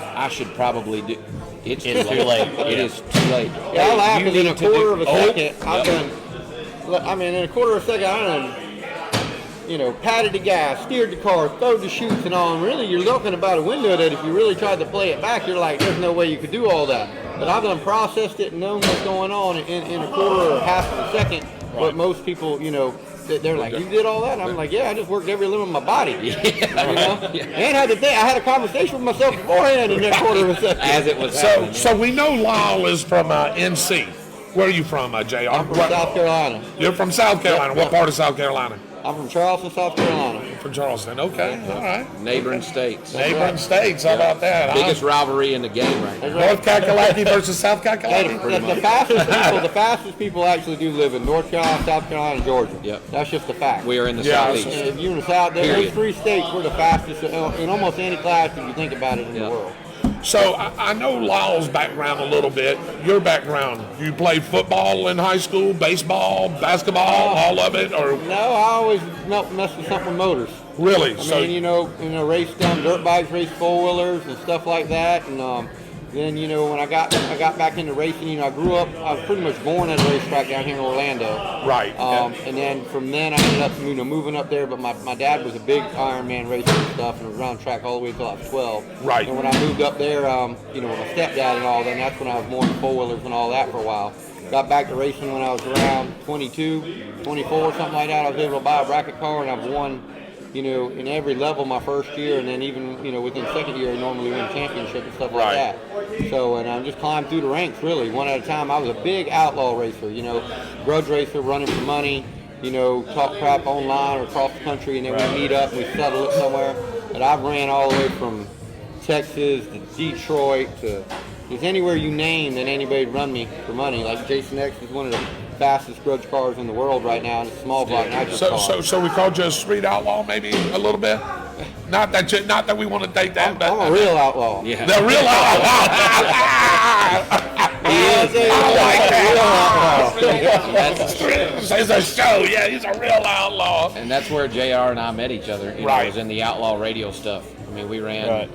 I should probably do. It's too late. It is too late. Yeah, I laugh because in a quarter of a second, I've done. I mean, in a quarter of a second, I done, patted the gas, steered the car, throwed the chutes and all. And really, you're looking about a window that if you really tried to play it back, you're like, there's no way you could do all that. But I've done processed it and known what's going on in a quarter or half of a second. But most people, they're like, you did all that? And I'm like, yeah, I just worked every limb of my body. And had to think. I had a conversation with myself beforehand in that quarter of a second. As it was So we know Lyle is from NC. Where are you from, JR? I'm from South Carolina. You're from South Carolina. What part of South Carolina? I'm from Charleston, South Carolina. From Charleston. Okay. All right. Neighboring states. Neighboring states. How about that? Biggest rivalry in the game right now. North Kakalaki versus South Kakalaki. The fastest people actually do live in North Carolina, South Carolina, and Georgia. Yep. That's just a fact. We are in the southeast. And if you're in the south, those three states, we're the fastest in almost any class if you think about it in the world. So I know Lyle's background a little bit. Your background, you played football in high school, baseball, basketball, all of it, or? No, I always messed with something with motors. Really? I mean, raced dirt bikes, raced four-wheelers and stuff like that. And then, when I got back into racing, I grew up, I was pretty much born at a racetrack down here in Orlando. Right. And then from then I ended up, moving up there. But my dad was a big Ironman racer and stuff, and was around track all the way until I was 12. Right. And when I moved up there, with my stepdad and all, then that's when I was more into four-wheelers and all that for a while. Got back to racing when I was around 22, 24, something like that. I was able to buy a bracket car, and I've won in every level my first year, and then even, within the second year, I normally win championship and stuff like that. So, and I just climbed through the ranks, really, one at a time. I was a big outlaw racer, grudge racer, running for money, talk crap online or across the country, and then we meet up and we settle it somewhere. But I've ran all the way from Texas to Detroit to just anywhere you name that anybody'd run me for money. Like Jason X is one of the fastest grudge cars in the world right now, and it's a small block nitrous car. So we called you a street outlaw, maybe a little bit. Not that we want to take that, but I'm a real outlaw. Yeah. the real outlaw. It's a show. Yeah, he's a real outlaw. And that's where JR and I met each other. It was in the outlaw radio stuff. I mean, we ran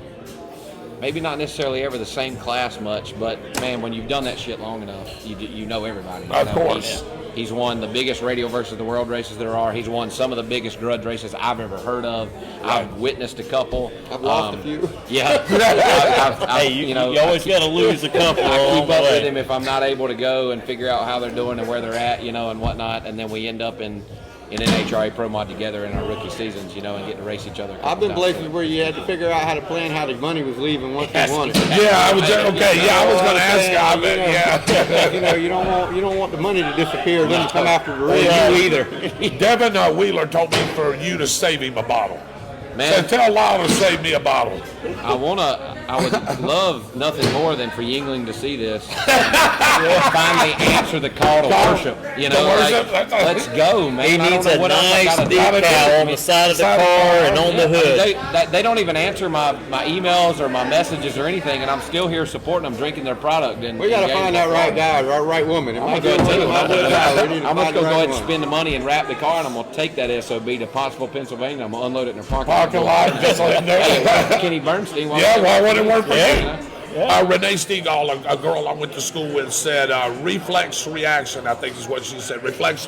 maybe not necessarily ever the same class much, but man, when you've done that shit long enough, you know everybody. Of course. He's won the biggest radio versus the world races there are. He's won some of the biggest grudge races I've ever heard of. I've witnessed a couple. I've lost a few. Yeah. You always got to lose a couple. I keep up with him if I'm not able to go and figure out how they're doing and where they're at, and whatnot. And then we end up in NHRA Pro Mod together in our rookie seasons, and get to race each other. I've been places where you had to figure out how to plan how the money was leaving once you won it. Yeah, I was okay. Yeah, I was going to ask you. I bet. Yeah. You don't want the money to disappear, then to come after the real you either. Devin Wheeler told me for you to save him a bottle. Man, So tell Lyle to save me a bottle. I would love nothing more than for Yingling to see this. Finally answer the call to worship. Let's go, man. He needs a nice decal on the side of the car and on the hood. They don't even answer my emails or my messages or anything, and I'm still here supporting them, drinking their product. And We got to find that right guy, or right woman. I'm going to go ahead and spend the money and wrap the car, and I'm going to take that SOB to Pottsville, Pennsylvania. I'm going to unload it in their parking lot. Just like Kenny Bernstein. why would it work for you? Renee Stegall, a girl I went to school with, said reflex reaction, I think is what she said. Reflex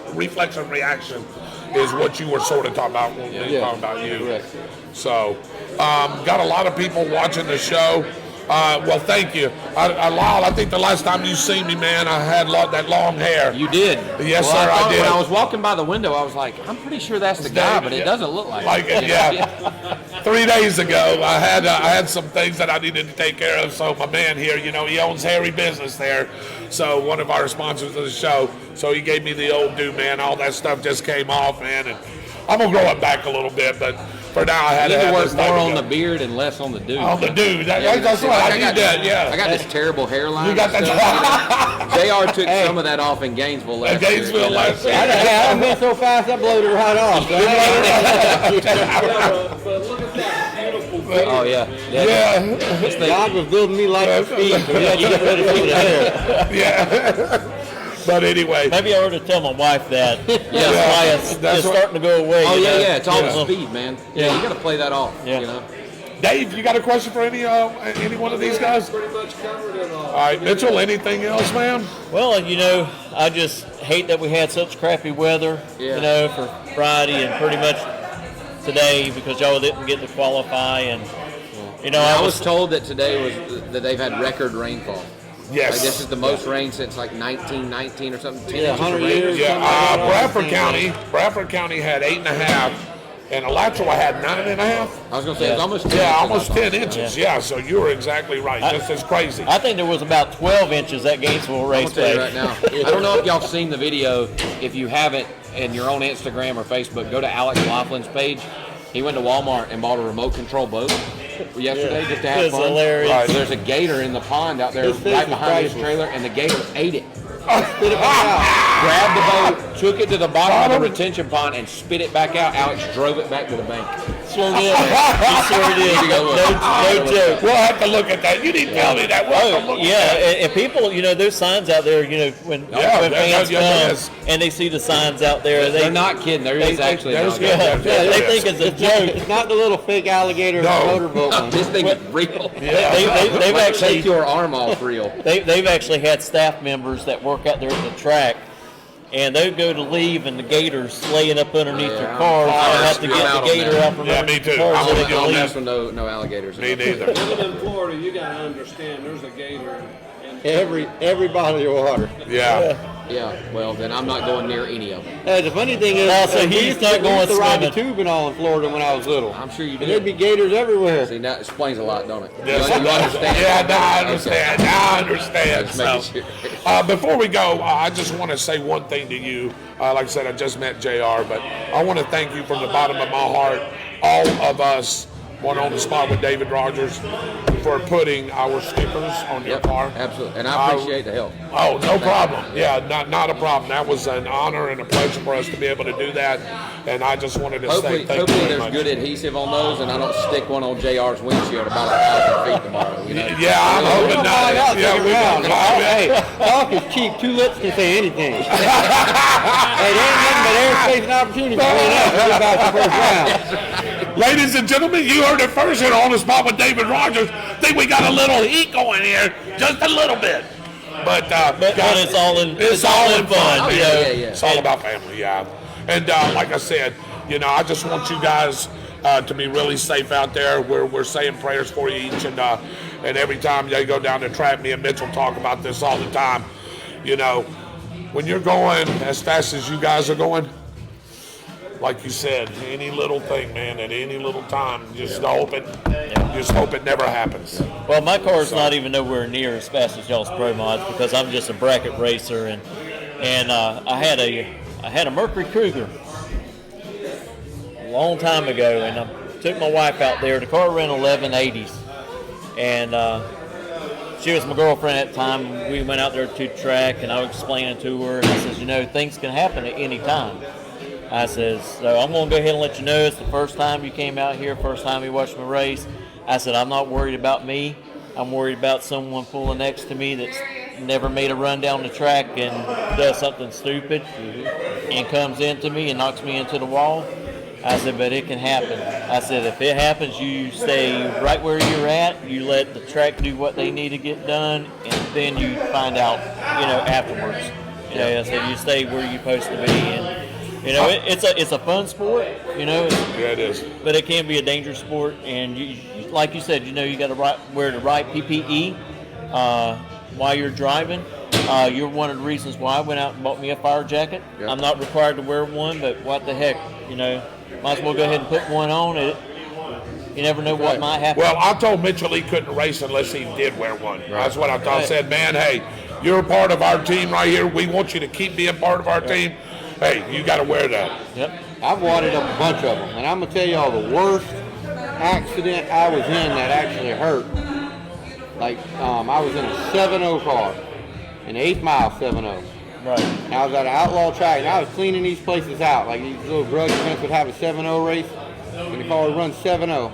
and reaction is what you were sort of talking about when we were talking about you. Correct. So, got a lot of people watching the show. Well, thank you. Lyle, I think the last time you seen me, man, I had that long hair. You did. Yes, sir, I did. When I was walking by the window, I was like, I'm pretty sure that's the guy, but it doesn't look like it. Yeah. 3 days ago, I had some things that I needed to take care of. So my man here, he owns Harry Business there. So one of our sponsors of the show. So he gave me the old do, man. All that stuff just came off, man. And I'm gonna grow it back a little bit, but for now I had to work more on the beard and less on the dude. On the dude, that's right. I need that. Yeah. I got this terrible hairline. You got that. JR took some of that off in Gainesville last year. last year. I went so fast I blowed it right off. But look at that beautiful Oh yeah. God was building me like a speed, so we had to get rid of some of the hair. Yeah. But anyway. Maybe I ought to tell my wife that. It's starting to go away. Oh yeah. It's all the speed, man. Yeah, you got to play that off. Yeah. Dave, you got a question for any one of these guys? pretty much covered it all. All right, Mitchell, anything else, man? Well, I just hate that we had such crappy weather, for Friday and pretty much today because y'all didn't get to qualify. And, I was told that today was that they've had record rainfall. Yes. Like this is the most rain since like 1919 or something. 10 inches 100 of rain. years. Yeah, Bradford County had 8.5, and Alachua had 9.5. I was going to say it was almost 10 Yeah, inches, almost I 10 inches. Yeah, so you were exactly right. This is crazy. I think there was about 12 inches at Gainesville I'll Raceway. tell you right now. I don't know if y'all seen the video. If you haven't, and you're on Instagram or Facebook, go to Alex Laughlin's page. He went to Walmart and bought a remote control boat yesterday just to have It's fun. hilarious. Right. So there's a gator in the pond out there His face right is behind his priceless. trailer, and the gator ate it. Spit it back out. Grabbed the boat, took it to the bottom of the retention pond, and spit it back out. Alex drove it back to the bank. Sure did. He sure did. No joke. We'll have to look at that. You didn't tell me that. We'll have to look at that. And people, there's signs out there, when fans come and they see the signs out there. They're not kidding. There is actually a dog. They think it's a joke. It's not the little fake alligator motorboat one. This thing is real. They've Like, actually take your arm off real. they've actually had staff members that work out there at the track, and they go to leave, and the gator's laying up underneath their car. So I have to get the gator out from Yeah, me underneath the too. car I so they wouldn't can Don't leave. mess with no alligators. Me neither. Living in Florida, you got to understand there's a gator in Every body of water. Yeah. Yeah, well, then I'm not going near any of them. The funny thing is, So he's not going we used to ride the swimming. tube and all in Florida when I was little. I'm sure you And did. there'd be gators everywhere. See, that explains a lot, don't it? Yes, you understand? Yeah, now I understand. Okay. Now I understand. Just So, making sure. before we go, I just want to say one thing to you. Like I said, I just met JR, but I want to thank you from the bottom of my heart, all of us, One on the Spot with David Rodgers, for putting our stickers on your car. Absolutely, and I appreciate the help. Oh, no problem. Yeah, not a problem. That was an honor and a pleasure for us to be able to do that, and I just wanted to say thank you Hopefully very there's much. good adhesive on those, and I don't stick one on JR's windshield about 1,000 feet tomorrow. You know? Yeah, I'm hoping not. I'll Yeah, take we it around. don't. Hey, talk is cheap. 2 lips can say anything. Hey, there ain't nothing but airspace and opportunity for us to get about the first round. Ladies and gentlemen, you heard it first here on the Spot with David Rodgers. Think we got a little heat going here, just a little bit. But it's all in fun. man. Yeah. It's all about family, yeah. And like I said, I just want you guys to be really safe out there. We're saying prayers for you each and every time they go down the track. Me and Mitchell talk about this all the time. When you're going as fast as you guys are going, like you said, any little thing, man, at any little time, just hope it never happens. Well, my car's not even nowhere near as fast as y'all's Pro Mods because I'm just a bracket racer, and I had a Mercury Cougar a long time ago, and I took my wife out there. The car ran 1180s, and she was my girlfriend at the time. We went out there to the track, and I was explaining to her, and I says, things can happen at any time. I says, so I'm going to go ahead and let you know it's the first time you came out here, first time you watched my race. I said, I'm not worried about me. I'm worried about someone pulling next to me that's never made a run down the track and does something stupid and comes into me and knocks me into the wall. I said, but it can happen. I said, if it happens, you stay right where you're at. You let the track do what they need to get done, and then you find out, afterwards. I said, you stay where you're supposed to be. And, it's a fun sport, Yeah, it is. but it can be a dangerous sport. And like you said, you got to wear the right PPE while you're driving. You're one of the reasons why I went out and bought me a fire jacket. Yep. I'm not required to wear one, but what the heck, might as well go ahead and put one on. You never know what might happen. Well, I told Mitchell he couldn't race unless he did wear one. That's what I thought. I said, man, hey, you're a part of our team right here. We want you to keep being part of our team. Hey, you got to wear that. Yep. I've wadded up a bunch of them, and I'm going to tell y'all the worst accident I was in that actually hurt. I was in a 7-0 car, an 8 mile 7-0. Right. And I was at an outlaw track, and I was cleaning these places out. Like these little drug events would have a 7-0 race, and the car would run 7-0.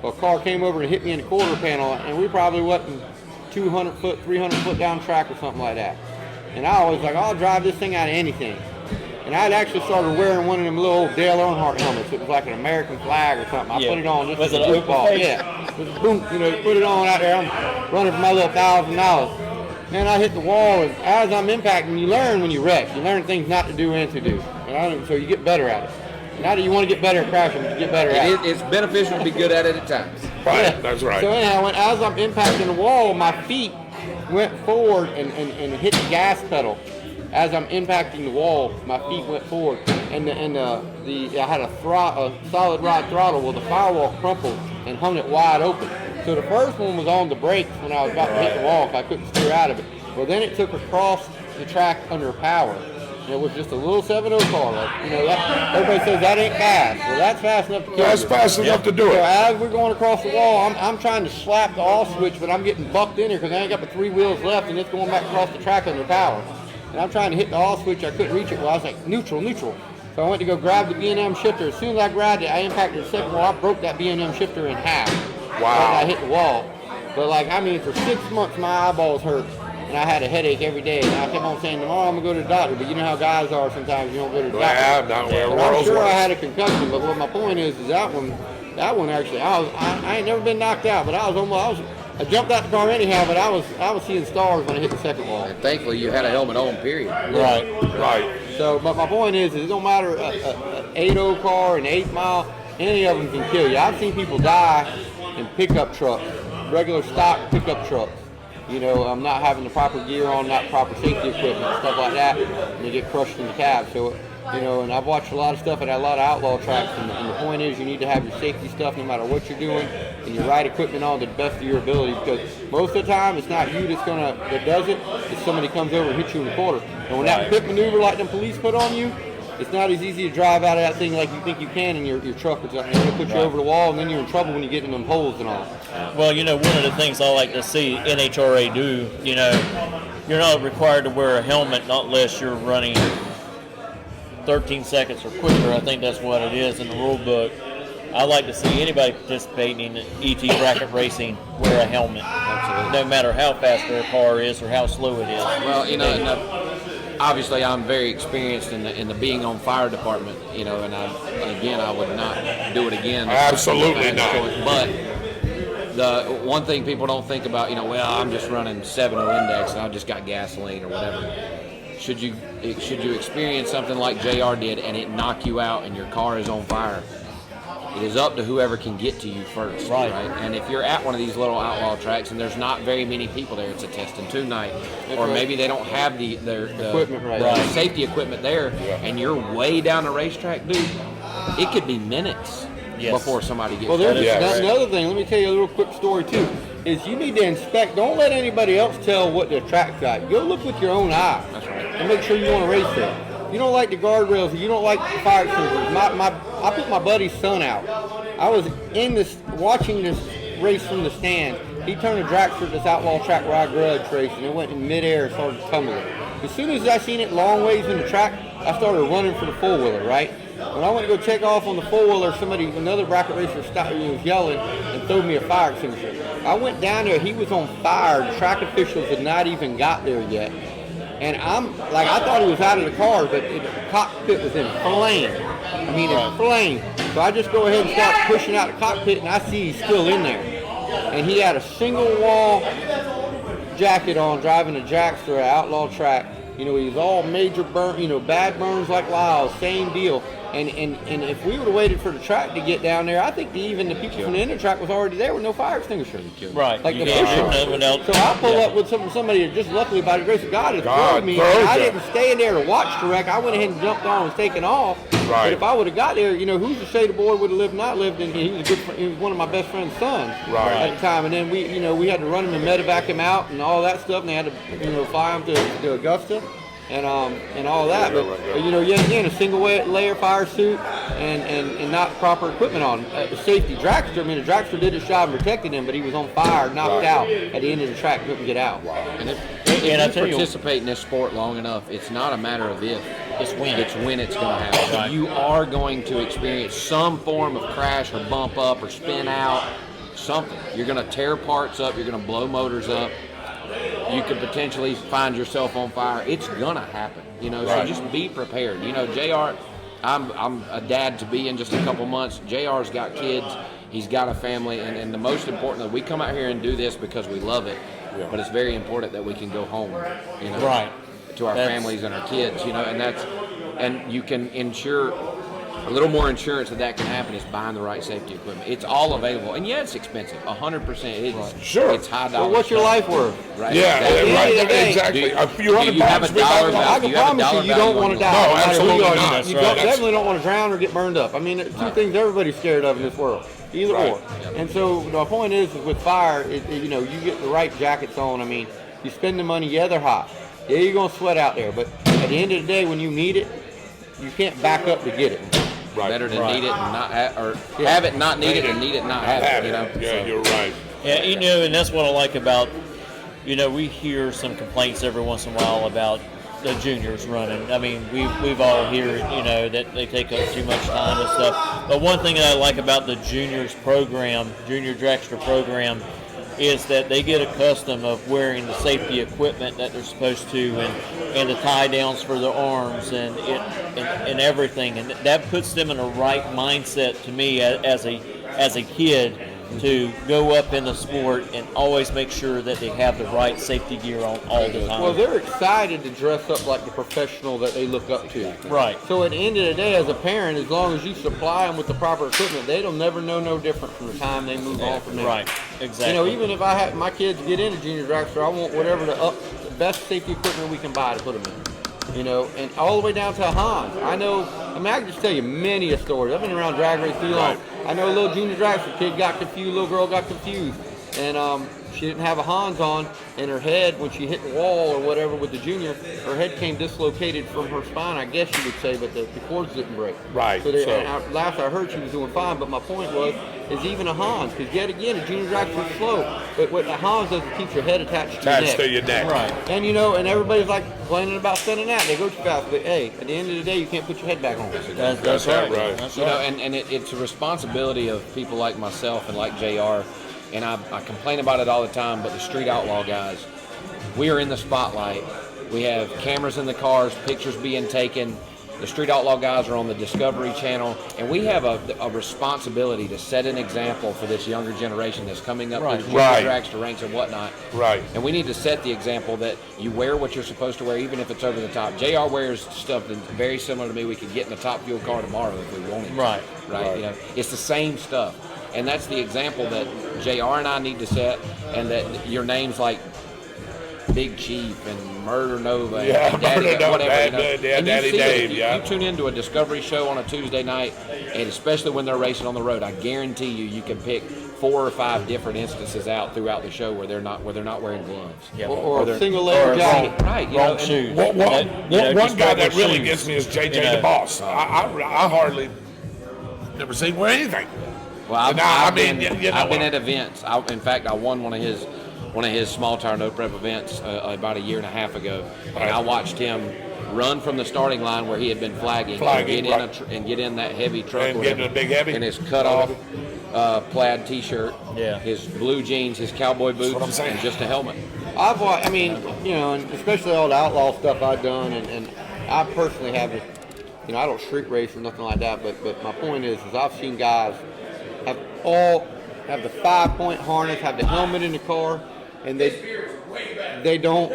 Well, a car came over and hit me in the quarter panel, and we probably wasn't 200 foot, 300 foot down track or something like that. And I was like, I'll drive this thing out of anything. And I'd actually started wearing one of them little old Dale Earnhardt helmets. It was like an American flag or something. I put it on just Was as it a an goofball. open face? Yeah. It was boom, put it on out there. I'm running for my little $1,000. Man, I hit the wall, and as I'm impacting, you learn when you wreck. You learn things not to do and to do. So you get better at it. Not that you want to get better at crashing, but you get better at it. It's beneficial to be good at it at times. Right, that's right. So anyhow, as I'm impacting the wall, my feet went forward and hit the gas pedal. As I'm impacting the wall, my feet went forward, and I had a solid rod throttle. Well, the firewall crumpled and hung it wide open. So the first one was on the brakes when I was about to hit the wall, because I couldn't steer out of it. Well, then it took across the track under power. And it was just a little 7-0 car. Everybody says that ain't fast. Well, that's fast enough to kill That's you. fast enough to do So it. as we're going across the wall, I'm trying to slap the off switch, but I'm getting bucked in here because I ain't got but 3 wheels left, and it's going back across the track under power. And I'm trying to hit the off switch. I couldn't reach it. Well, I was like, neutral. So I went to go grab the B&M shifter. As soon as I grabbed it, I impacted the second wall. I broke that B&M shifter in half. Wow. As I hit the wall. But for 6 months, my eyeballs hurt. And I had a headache every day. And I kept on saying, tomorrow I'm going to go to the doctor. But you know how guys are sometimes. You don't go to the doctor. Yeah, not where But I'm world's sure I worst. had a concussion. But what my point is that one actually, I ain't never been knocked out. But I jumped out the car anyhow, but I was seeing stars when I hit the second wall. And thankfully, you had a helmet on, period. Right. So, but my point is it don't matter an 8-0 car, an 8 mile, any of them can kill you. I've seen people die in pickup trucks, regular stock pickup trucks. not having the proper gear on, not proper safety equipment, stuff like that, and they get crushed in the cab. So, and I've watched a lot of stuff at a lot of outlaw tracks, and the point is you need to have your safety stuff no matter what you're doing, and your ride equipment on to the best of your ability, because most of the time it's not you that does it, it's somebody comes over and hits you in the quarter. And when that pit maneuver like the police put on you, it's not as easy to drive out of that thing like you think you can in your truck. They're going to put you over the wall, and then you're in trouble when you get in them holes and all. Well, one of the things I like to see NHRA do, you're not required to wear a helmet not unless you're running 13 seconds or quicker. I think that's what it is in the rule book. I like to see anybody participating in ET bracket racing wear a helmet. Absolutely. No matter how fast their car is or how slow it is. Well, obviously I'm very experienced in the being on fire department, and I would not do it again. Absolutely not. But the one thing people don't think about, I'm just running 7.0 index and I just got gasoline or whatever. Should you experience something like JR did and it knock you out and your car is on fire, it is up to whoever can get to you first, right? And if you're at one of these little outlaw tracks and there's not very many people there, it's a test and tune night, or maybe they don't have the equipment safety equipment there, and you're way down the racetrack, dude, it could be minutes before somebody gets there. Well, there's another thing. Let me tell you a little quick story too. Is you need to inspect. Don't let anybody else tell what the track's got. Go look with your own eyes. That's right. And make sure you want to race there. You don't like the guardrails, you don't like the fire extinguishers. I put my buddy's son out. I was watching this race from the stand. He turned a dragster at this outlaw track where I grudge race, and it went in midair and started tumbling. As soon as I seen it long ways in the track, I started running for the four-wheeler, right? When I went to go take off on the four-wheeler, another bracket racer stopped me and was yelling and threw me a fire extinguisher. I went down there, he was on fire. The track officials had not even got there yet. And I thought he was out of the car, but the cockpit was in flame. I mean, in flame. So I just go ahead and start pushing out the cockpit, and I see he's still in there. And he had a single wall jacket on, driving a Jackster, an outlaw track. He was all major burn, bad burns like Lyle's, same deal. And if we would have waited for the track to get down there, I think even the people from the inner track was already there with no fire extinguisher. Right. Like the officials. So I pull up with somebody that just luckily by the grace of God has thrown me. And I didn't stay in there to watch the wreck. I went ahead and jumped on and was taken off. Right. But if I would have got there, who's to say the boy would have lived, not lived? And he was a good friend. He was one of my best friend's sons at the time. And then we had to run him and medevac him out and all that stuff. And they had to fly him to Augusta. And all that, but yet again, a single layer fire suit and not proper equipment on. Safety dragster. The dragster did his job and protected him, but he was on fire, knocked out at the end of the track, couldn't get out. And if you participate in this sport long enough, it's not a matter of if, it's when. It's when it's going to happen. Right. You are going to experience some form of crash or bump up or spin out, something. You're going to tear parts up. You're going to blow motors up. You could potentially find yourself on fire. It's gonna happen, So just be prepared. JR, I'm a dad to be in just a couple months. JR's got kids. He's got a family, and the most important that we come out here and do this because we love it. Yeah. But it's very important that we can go home, to our families and our kids, and you can insure. A little more insurance that can happen is buying the right safety equipment. It's all available, and it's expensive, 100%. Sure, it's high dollar. Well, what's your life worth? Right. Yeah, right. Exactly. Do you have a dollar value? I can promise you don't want to die. No, absolutely not. You definitely don't want to drown or get burned up. Two things everybody's scared of in this world. Either or. And so the point is with fire, you get the right jackets on. You spend the money. Yeah, they're hot. Yeah, you're gonna sweat out there. But at the end of the day, when you need it, you can't back up to get it. Right. Better to need it and not have it, not need it, and need it, not have it. Yeah, you're right. Yeah, and that's what I like about. We hear some complaints every once in a while about the juniors running. We've all heard, that they take up too much time and stuff. But one thing that I like about the juniors program, junior dragster program, is that they get accustomed of wearing the safety equipment that they're supposed to, and the tie downs for their arms and everything, and that puts them in a right mindset to me as a kid to go up in the sport and always make sure that they have the right safety gear on all the time. Well, they're excited to dress up like the professional that they look up to. Right. So at the end of the day, as a parent, as long as you supply them with the proper equipment, they'll never know no different from the time they move on from there. Right. Exactly. Even if I have my kids get into junior dragster, I want whatever the best safety equipment we can buy to put them in. And all the way down to Hans. I can just tell you many a story. I've been around drag race too long. I know a little junior dragster kid got confused, little girl got confused, and she didn't have a Hans on, and her head, when she hit the wall or whatever with the junior, her head came dislocated from her spine, I guess you would say, but the cords didn't break. Right. So last I heard she was doing fine, but my point is even a Hans, because yet again, a junior dragster is slow, but what the Hans does is keep your head attached to your neck. Right. And and everybody's like complaining about sending that. They go too fast. But hey, at the end of the day, you can't put your head back on. That's right. That's right. And it's a responsibility of people like myself and like JR, and I complain about it all the time, but the street outlaw guys, we are in the spotlight. We have cameras in the cars, pictures being taken. The street outlaw guys are on the Discovery Channel, and we have a responsibility to set an example for this younger generation that's coming up with junior dragster ranks and whatnot. Right. And we need to set the example that you wear what you're supposed to wear, even if it's over the top. JR wears stuff that's very similar to me. We could get in the top fuel car tomorrow if we wanted to. Right. Right. It's the same stuff. And that's the example that JR and I need to set, and that your names like Big Chief and Murder Nova and Daddy, whatever. Daddy Dave, you tune into a Discovery show on a Tuesday night, and especially when they're racing on the road, I guarantee you can pick 4 or 5 different instances out throughout the show where they're not wearing gloves. Yeah. Or a single leg jacket. Right. Wrong shoes. One guy that really gets me is JJ the Boss. I hardly never seen him wear anything. Well, I've been at events. In fact, I won one of his small tire no prep events about a year and a half ago, and I watched him run from the starting line where he had been flagging and get in that heavy truck and get in a big heavy in his cut off plaid T-shirt, his blue jeans, his cowboy boots, and just a helmet. And especially all the outlaw stuff I've done, and I personally haven't. I don't street race or nothing like that, but my point is I've seen guys have the 5-point harness, have the helmet in the car, and they don't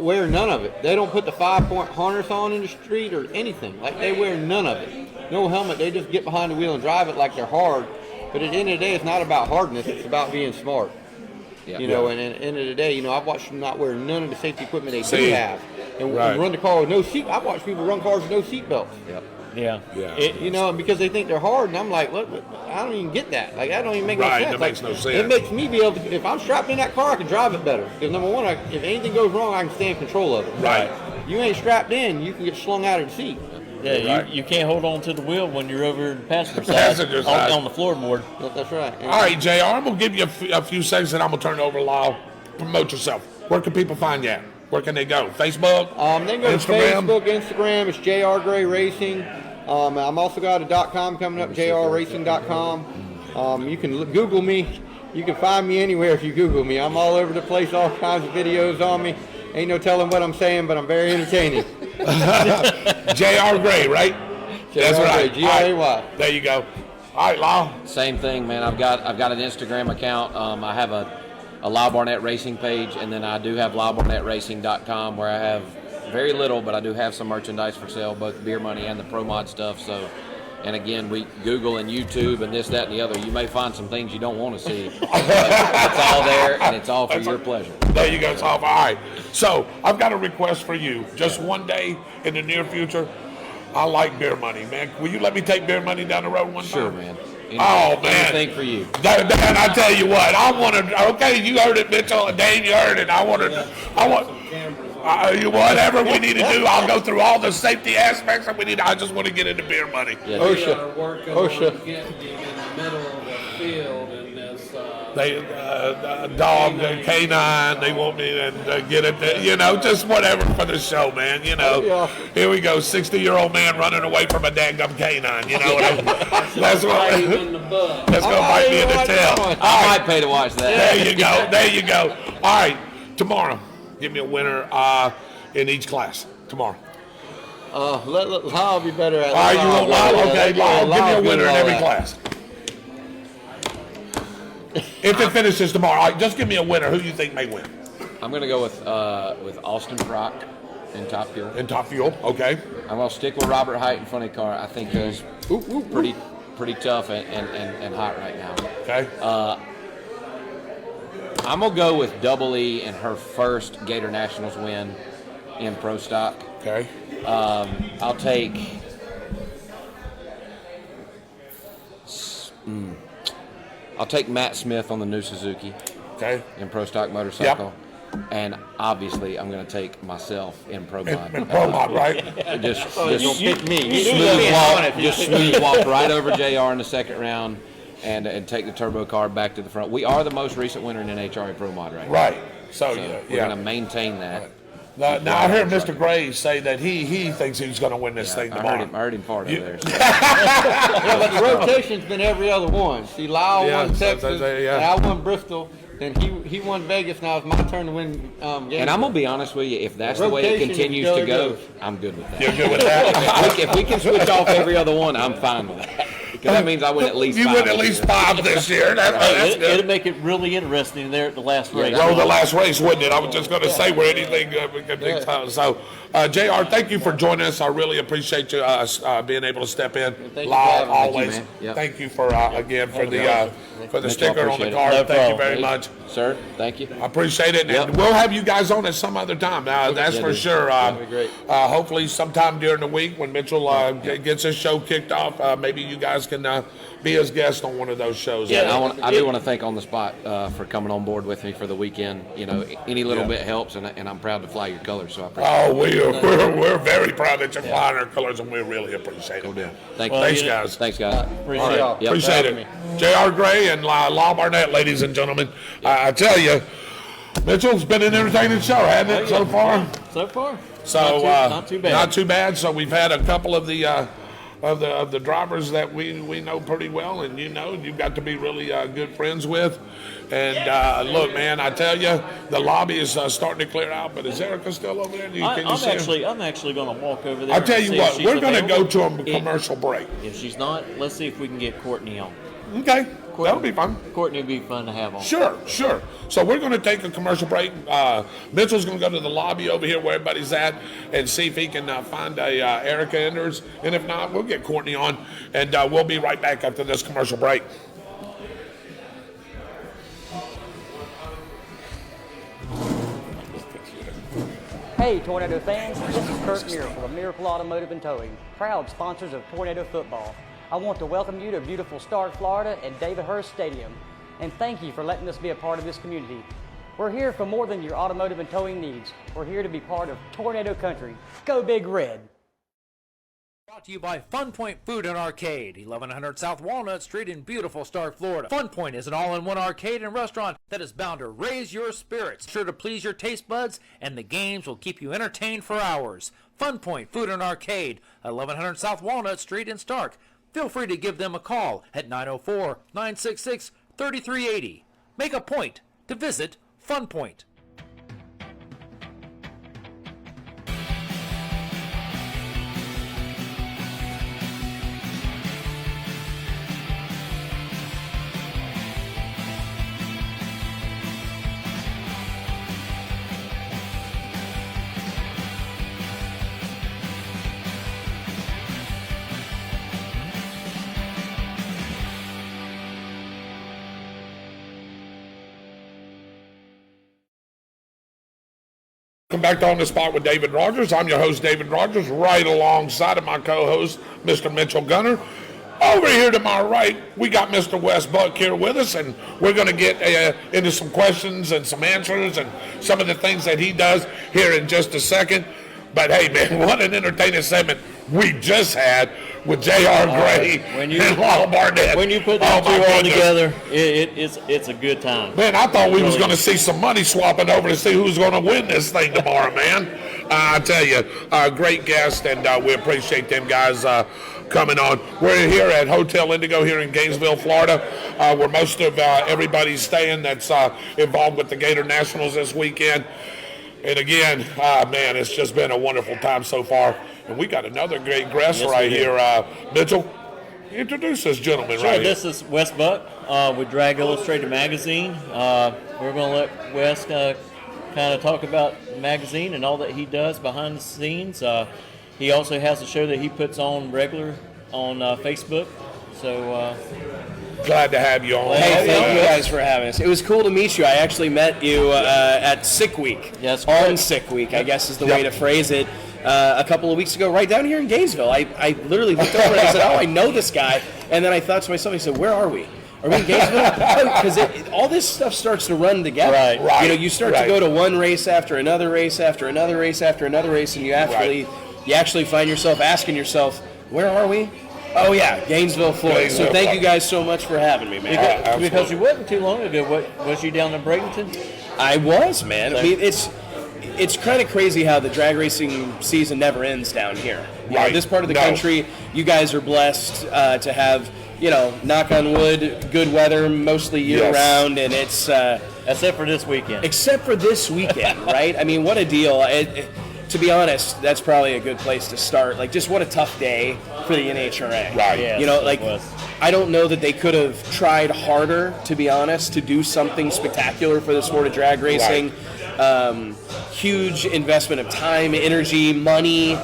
wear none of it. They don't put the 5-point harness on in the street or anything. Like, they wear none of it. No helmet. They just get behind the wheel and drive it like they're hard. But at the end of the day, it's not about hardness. It's about being smart. And at the end of the day, I've watched them not wear none of the safety equipment they do have, and run the car with no seat. I've watched people run cars with no seat belts. Yep. Yeah. Because they think they're hard, and I'm like, what? I don't even get that. Like, that don't even make no sense. That makes no sense. It makes me be able to, if I'm strapped in that car, I can drive it better. Because number one, if anything goes wrong, I can stay in control of it. Right. You ain't strapped in, you can get slung out of the seat. Yeah, you can't hold on to the wheel when you're over in the passenger side on the floorboard. That's right. All right, JR, I'm going to give you a few seconds, and I'm going to turn it over to Lyle. Promote yourself. Where can people find you at? Where can they go? Facebook? They can go Instagram? to Facebook, Instagram. It's JR Gray Racing. I'm also got a .com coming up, jrracing.com. You can Google me. You can find me anywhere if you Google me. I'm all over the place, all kinds of videos on me. Ain't no telling what I'm saying, but I'm very entertaining. JR Gray, right? That's right. Gray, Gray. There you go. All right, Lyle. Same thing, man. I've got an Instagram account. I have a Lyle Barnett Racing page, and then I do have LyleBarnettRacing.com where I have very little, but I do have some merchandise for sale, both beer money and the Pro Mod stuff. So, and again, we Google and YouTube and this, that, and the other. You may find some things you don't want to see. It's all there, and it's all for your pleasure. There you go. It's all right. So I've got a request for you. Just one day in the near future, I like beer money, man. Will you let me take beer money down the road one time? Sure, man. Man. Anything for you. Dan, I tell you what, I want to. Okay, you heard it, Mitchell. Dane, you heard it. I want. Whatever we need to do, I'll go through all the safety aspects that we need. I just want to get into beer money. Yeah, OSHA. Getting in the middle of the field and this. Dog, canine. They want me to get it. Just whatever for the show, man. Here we go. 60-year-old man running away from a dangum canine. That's what. That's gonna bite me in the tail. I might pay to watch that. There you go. All right, tomorrow. Give me a winner in each class tomorrow. Let Lyle be better at it. All right, you want Lyle? Okay, Lyle, give me a winner in every class. If it finishes tomorrow, all right, just give me a winner. Who you think may win? I'm going to go with Austin Brock in top fuel. In top fuel, okay. I'm going to stick with Robert Height in funny car. I think he's pretty tough and hot right now. Okay. I'm going to go with Double E in her first Gator Nationals win in pro stock. Okay. I'll take Matt Smith on the new Suzuki. Okay. In pro stock motorcycle. Yep. And obviously, I'm going to take myself in pro mod. In pro mod, right? Just pick me. smooth walk right over JR in the second round, and take the turbo car back to the front. We are the most recent winner in NHRA pro mod right now. Right. So we're going to maintain that. Right. Now I heard Mr. Gray say that he thinks he's going to win this thing tomorrow. I heard him fart over there. So. Yeah, but the rotation's been every other one. See, Lyle won Texas, and I won Bristol, and he won Vegas. Now it's my turn to win. And I'm going to be honest with you, if that's the way it continues to go, I'm good with that. You're good with that? If we can switch off every other one, I'm fine with that. Because that means I win at least 5. You win at least 5 this year. That's good. It'll make it really interesting there at the last race. Well, the last race, wouldn't it? I was just going to say where anything could be. So, JR, thank you for joining us. I really appreciate you being able to step in live always. Thank you for again for the sticker on the car. Thank you very much, sir. Thank you. I appreciate it, and we'll have you guys on at some other time. That's for sure. That'd be great. Hopefully, sometime during the week when Mitchell gets his show kicked off, maybe you guys can be his guest on one of those shows. Yeah, I do want to thank On the Spot for coming on board with me for the weekend. You know, any little bit helps, and I'm proud to fly your colors. So I appreciate it. We're very proud that you're flying our colors, and we really appreciate it. Thanks, guys. Thanks, guys. Appreciate it. J.R. Gray and Lyle Barnett, ladies and gentlemen. I tell you, Mitchell's been an entertaining show, hasn't it, so far? So far. So not too bad. Not too bad. So we've had a couple of the drivers that we know pretty well, and you've got to be really good friends with. And look, man, I tell you, the lobby is starting to clear out. But is Erica still over there? I'm actually going to walk over there. I'll tell you what, we're going to go to a commercial break. If she's not, let's see if we can get Courtney on. Okay, that'll be fun. Courtney would be fun to have on. Sure. So we're going to take a commercial break. Mitchell's going to go to the lobby over here where everybody's at and see if he can find a Erica Enders. And if not, we'll get Courtney on, and we'll be right back after this commercial break. Hey, Tornado fans, this is Kurt Miracle of Miracle Automotive and Towing, proud sponsors of Tornado Football. I want to welcome you to beautiful Stark, Florida at David Hurst Stadium, and thank you for letting us be a part of this community. We're here for more than your automotive and towing needs. We're here to be part of Tornado Country. Go Big Red! Brought to you by Fun Point Food and Arcade, 1100 South Walnut Street in beautiful Stark, Florida. Fun Point is an all-in-one arcade and restaurant that is bound to raise your spirits, sure to please your taste buds, and the games will keep you entertained for hours. Fun Point Food and Arcade, 1100 South Walnut Street in Stark. Feel free to give them a call at 904-966-3380. Make a point to visit Fun Point. Welcome back to On the Spot with David Rodgers. I'm your host, David Rodgers, right alongside of my co-host, Mr. Mitchell Gunner. Over here to my right, we got Mr. Wes Buck here with us, and we're going to get into some questions and some answers and some of the things that he does here in just a second. But hey, man, what an entertaining segment we just had with J.R. Gray and Lyle Barnett. When you put that two all together, it's a good time. Man, I thought we was going to see some money swapping over to see who's going to win this thing tomorrow, man. I tell you, great guest, and we appreciate them guys coming on. We're here at Hotel Indigo here in Gainesville, Florida, where most of everybody's staying that's involved with the Gator Nationals this weekend. And again, man, it's just been a wonderful time so far. And we got another great guest here, Mitchell. Introduce this gentleman Sure, right here. this is Wes Buck with Drag Illustrated Magazine. We're going to let Wes kind of talk about the magazine and all that he does behind the scenes. He also has a show that he puts on regular on Facebook. So Glad to have you on. Hey, thank you guys for having us. It was cool to meet you. I actually met you at Sick Week. Yes, on correct. Sick Week, I guess is the way to phrase it. A couple of weeks ago, right down here in Gainesville. I literally looked over and I said, oh, I know this guy. And then I thought to myself, I said, where are we? Are we in Gainesville? Because all this stuff starts to run together. Right. You know, you start to go to one race after another race after another race after another race, and you actually find yourself asking yourself, where are we? Oh yeah, Gainesville, Florida. So thank you guys so much for having me, man. because you wasn't too long ago. Was you down in Bradenton? I was, man. I mean, it's kind of crazy how the drag racing season never ends down here. You know, this part of the country, you guys are blessed to have, you know, knock on wood, good weather mostly year round, and it's except for this weekend. Except for this weekend, right? I mean, what a deal. To be honest, that's probably a good place to start. Like, just what a tough day for the NHRA. Right. Yes, you know, like, I don't know that they could have tried harder, to be honest, to do something spectacular for the sport of drag racing. Huge investment of time, energy, money,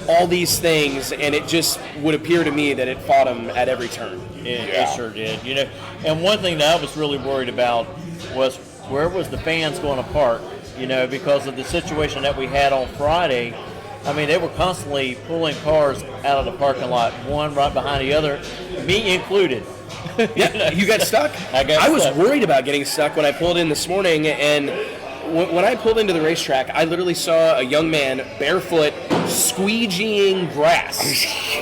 all these things, and it just would appear to me that it fought them at every turn. It sure did. You know, and one thing that I was really worried about was where was the fans going to park? You know, because of the situation that we had on Friday. I mean, they were constantly pulling cars out of the parking lot, one right behind the other, me included. Yeah, you got stuck? I was worried about getting stuck when I pulled in this morning, and when I pulled into the racetrack, I literally saw a young man barefoot squeegeeing grass.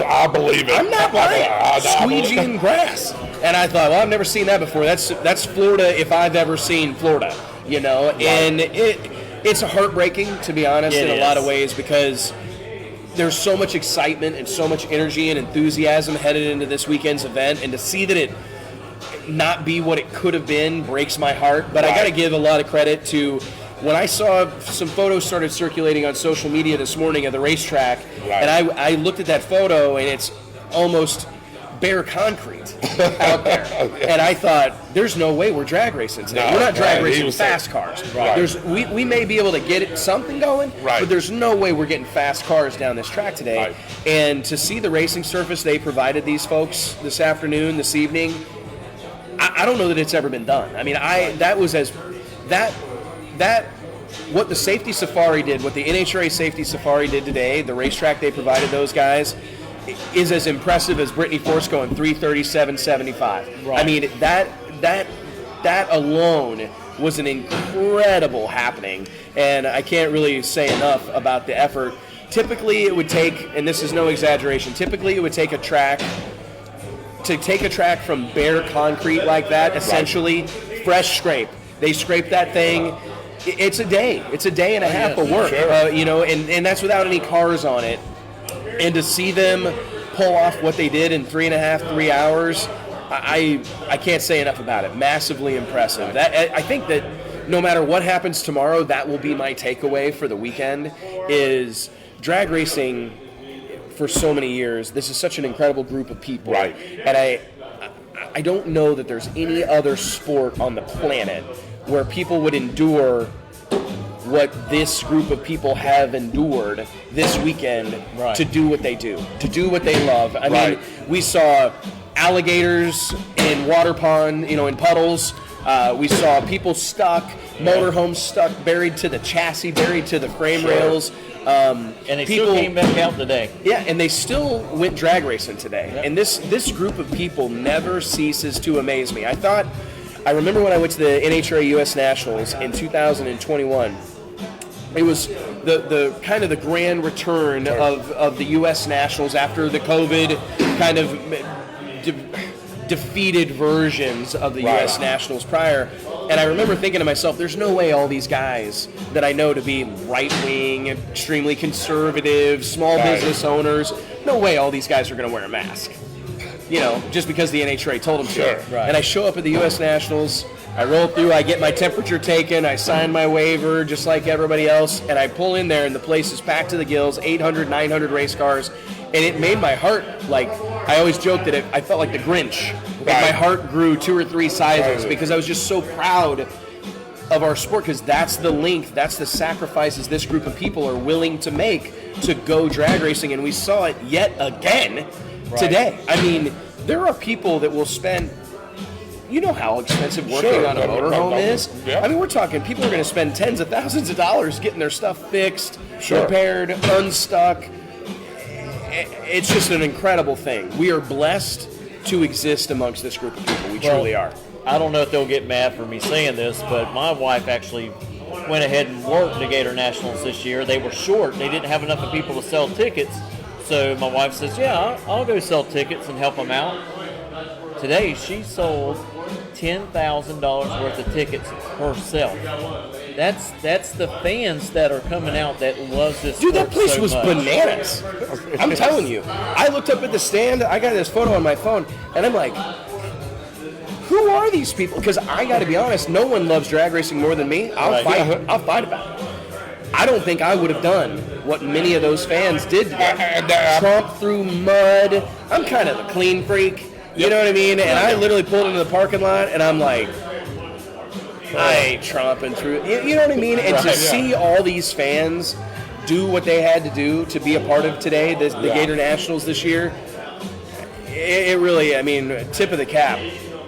I believe it. I'm not lying. Squeegeeing grass. And I thought, well, I've never seen that before. That's Florida if I've ever seen Florida, you know. And it's heartbreaking, to be honest, in a lot of ways, because there's so much excitement and so much energy and enthusiasm headed into this weekend's event, and to see that it not be what it could have been breaks my heart. But I got to give a lot of credit to when I saw some photos started circulating on social media this morning of the racetrack, and I looked at that photo, and it's almost bare concrete out there. And I thought, there's no way we're drag racing today. We're not drag racing fast cars. We may be able to get something going, but there's no way we're getting fast cars down this track today. And to see the racing surface they provided these folks this afternoon, this evening, I don't know that it's ever been done. I mean, what the safety safari did, what the NHRA safety safari did today, the racetrack they provided those guys, is as impressive as Brittany Force going 3:37.75. I mean, that alone was an incredible happening, and I can't really say enough about the effort. Typically, it would take, and this is no exaggeration, typically it would take a track from bare concrete like that, essentially, fresh scrape. They scrape that thing. It's a day. It's a day and a half of work, you know, and that's without any cars on it. And to see them pull off what they did in 3 hours, I can't say enough about it. Massively impressive. I think that no matter what happens tomorrow, that will be my takeaway for the weekend, is drag racing for so many years. This is such an incredible group of people. And I don't know that there's any other sport on the planet where people would endure what this group of people have endured this weekend to do what they do, to do what they love. I mean, we saw alligators in water pond, you know, in puddles. We saw people stuck, motorhomes stuck, buried to the chassis, buried to the frame rails. And they still came back out today. Yeah, and they still went drag racing today. And this group of people never ceases to amaze me. I remember when I went to the NHRA US Nationals in 2021. It was the kind of the grand return of the U.S. Nationals after the COVID kind of defeated versions of the U.S. Nationals prior. And I remember thinking to myself, there's no way all these guys that I know to be right-wing, extremely conservative, small business owners, no way all these guys are going to wear a mask. You know, just because the NHRA told them to. And I show up at the U.S. Nationals, I roll through, I get my temperature taken, I sign my waiver just like everybody else, and I pull in there and the place is packed to the gills, 800, 900 race cars, and it made my heart, like, I always joke that I felt like the Grinch. Like my heart grew 2 or 3 sizes because I was just so proud of our sport, because that's the length, that's the sacrifices this group of people are willing to make to go drag racing, and we saw it yet again today. I mean, there are people that will spend, you know how expensive working on a motorhome is? I mean, we're talking people are going to spend tens of thousands of dollars getting their stuff fixed, repaired, unstuck. It's just an incredible thing. We are blessed to exist amongst this group of people. We truly are. I don't know if they'll get mad for me saying this, but my wife actually went ahead and worked the Gator Nationals this year. They were short. They didn't have enough of people to sell tickets. So my wife says, yeah, I'll go sell tickets and help them out. Today, she sold $10,000 worth of tickets herself. That's the fans that are coming out that loves this Dude, that sport place so was much. bananas. I'm telling you. I looked up at the stand. I got this photo on my phone, and I'm like, who are these people? Because I got to be honest, no one loves drag racing more than me. I'll fight about it. I don't think I would have done what many of those fans did today. Tromp through mud. I'm kind of a clean freak. You know what I mean? And I literally pulled into the parking lot, and I'm like, I ain't tromping through. You know what I mean? And to see all these fans do what they had to do to be a part of today, the Gator Nationals this year, it really, I mean, tip of the cap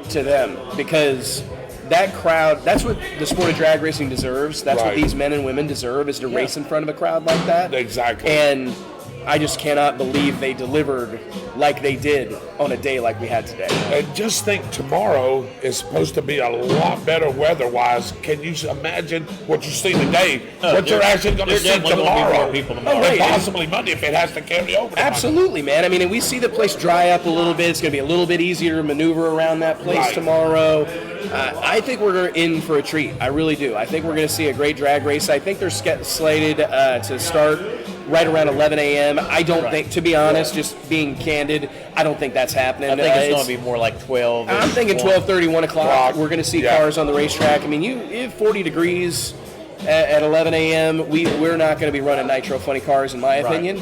to them, because that crowd, that's what the sport of drag racing deserves. That's what these men and women deserve, is to race in front of a crowd like that. Exactly. And I just cannot believe they delivered like they did on a day like we had today. And just think, tomorrow is supposed to be a lot better weather-wise. Can you imagine what you see today? What you're actually going to see tomorrow? And possibly Monday if it has to carry over. Absolutely, man. I mean, and we see the place dry up a little bit. It's going to be a little bit easier to maneuver around that place tomorrow. I think we're in for a treat. I really do. I think we're going to see a great drag race. I think they're slated to start right around 11 a.m. I don't think, to be honest, just being candid, I don't think that's happening. I think it's going to be more like 12. I'm thinking 12:30, 1 o'clock. We're going to see cars on the racetrack. I mean, you have 40 degrees at 11 a.m. We're not going to be running nitro funny cars, in my opinion,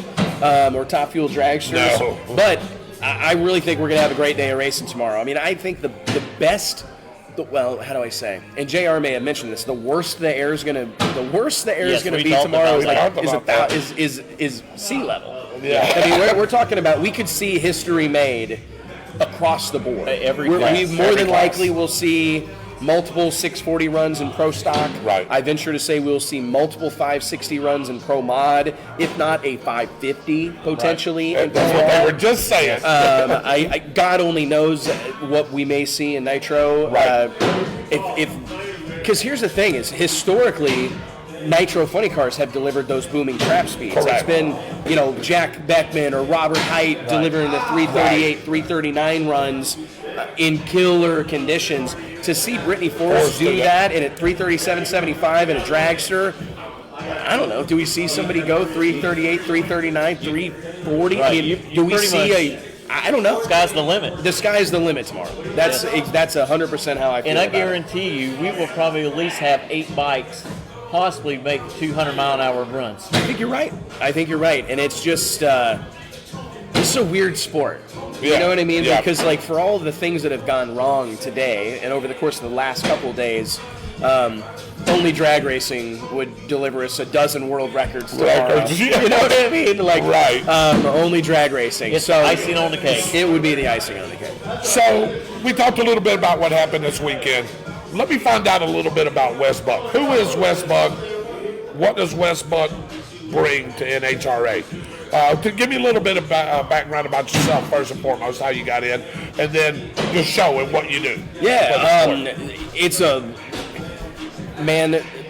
or top fuel dragsters. No. But I really think we're going to have a great day of racing tomorrow. I mean, I think the best. Well, how do I say? And JR may have mentioned this. The worst the air is going to be tomorrow is sea level. Yeah. I mean, we're talking about, we could see history made across the board. We more than likely will see multiple 640 runs in pro stock. Right. I venture to say we'll see multiple 560 runs in pro mod, if not a 550 potentially. Right. That's what they were just saying. God only knows what we may see in nitro. Right. Because here's the thing: is historically, nitro funny cars have delivered those booming trap speeds. Correct. It's been, Jack Beckman or Robert Height delivering the 338, 339 runs in killer conditions. To see Brittany Forrest do that in a 337.75 in a dragster, I don't know. Do we see somebody go 338, 339, 340? Right. I mean, do we see I don't know. The sky's the limit. The sky's the limit tomorrow. That's 100% how I feel. And I about guarantee you, we will probably at least have 8 bikes possibly make 200-mile-an-hour runs. I think you're right. And it's just, it's a weird sport. You know what I mean? Because, for all the things that have gone wrong today and over the course of the last couple of days, only drag racing would deliver us a dozen world records tomorrow. You know what I mean? Only drag racing. It's icing on the cake. It would be the icing on the cake. So we talked a little bit about what happened this weekend. Let me find out a little bit about Westbuck. Who is Westbuck? What does Westbuck bring to NHRA? To give me a little bit of background about yourself, first and foremost, how you got in, and then your show and what you do. It's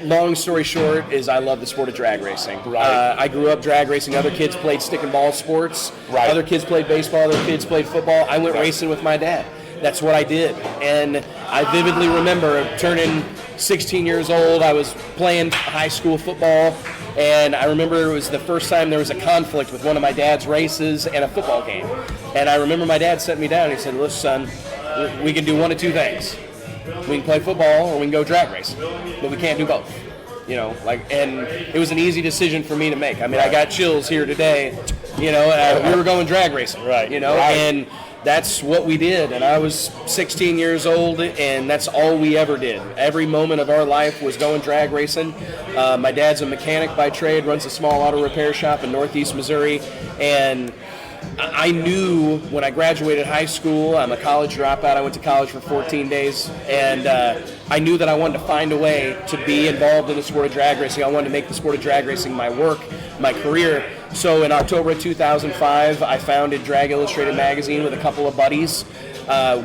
long story short is I love the sport of drag racing. Right. I grew up drag racing. Other kids played stick and ball sports. Right. Other kids played baseball. Other kids played football. I went racing with my dad. That's what I did. And I vividly remember turning 16 years old. I was playing high school football. And I remember it was the first time there was a conflict with one of my dad's races and a football game. And I remember my dad sat me down and he said, listen, son, we can do one of two things. We can play football or we can go drag racing, but we can't do both. And it was an easy decision for me to make. I mean, I got chills here today, we were going drag racing, and that's what we did. And I was 16 years old, and that's all we ever did. Every moment of our life was going drag racing. My dad's a mechanic by trade, runs a small auto repair shop in Northeast Missouri, and I knew when I graduated high school, I'm a college dropout. I went to college for 14 days, and I knew that I wanted to find a way to be involved in the sport of drag racing. I wanted to make the sport of drag racing my work, my career. So in October of 2005, I founded Drag Illustrated magazine with a couple of buddies.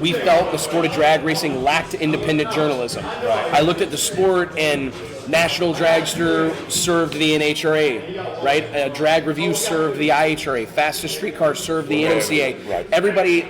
We felt the sport of drag racing lacked independent journalism. I looked at the sport, and National Dragster served the NHRA, right? Drag Review served the IHRA. Fastest Streetcar served the NMCA. Everybody,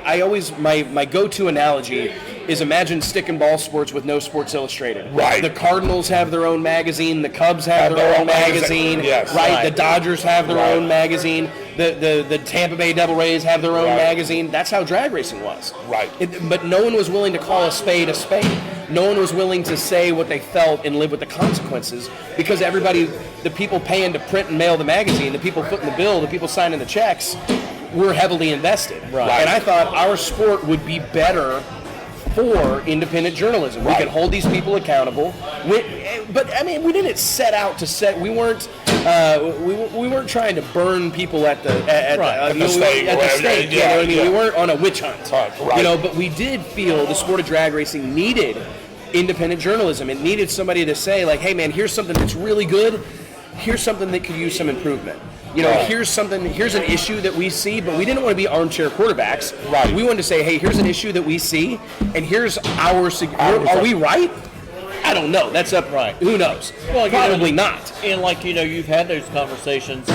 my go-to analogy is imagine stick and ball sports with no Sports Illustrated. Right. The Cardinals have their own magazine. The Cubs have their own magazine. Yes. Right. The Dodgers have their own magazine. The Tampa Bay Devil Rays have their own magazine. That's how drag racing was. Right. But no one was willing to call a spade a spade. No one was willing to say what they felt and live with the consequences, because everybody, the people paying to print and mail the magazine, the people footing the bill, the people signing the checks, were heavily invested. Right. And I thought our sport would be better for independent journalism. We could hold these people accountable. But I mean, we didn't set out to set. We weren't trying to burn people at the stake. We weren't on a witch hunt. But we did feel the sport of drag racing needed independent journalism. It needed somebody to say, like, hey man, here's something that's really good. Here's something that could use some improvement. Here's an issue that we see, but we didn't want to be armchair quarterbacks. Right. We wanted to say, hey, here's an issue that we see, and here's our. Are we right? I don't know. That's up. Right. Who knows? Well, probably not. And you've had those conversations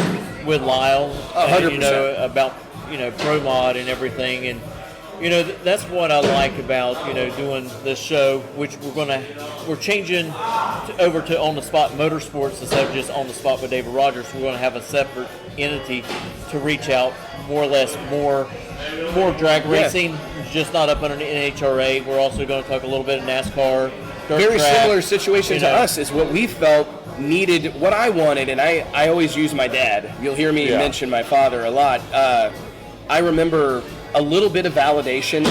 with Lyle, 100%. about pro mod and everything, and that's what I like about doing this show, which we're changing over to On the Spot Motorsports instead of just On the Spot with David Rodgers. We're going to have a separate entity to reach out more drag racing, just not up under the NHRA. We're also going to talk a little bit of NASCAR. Very similar situation to us is what we felt needed, what I wanted, and I always use my dad. You'll hear me mention my father a lot. I remember a little bit of validation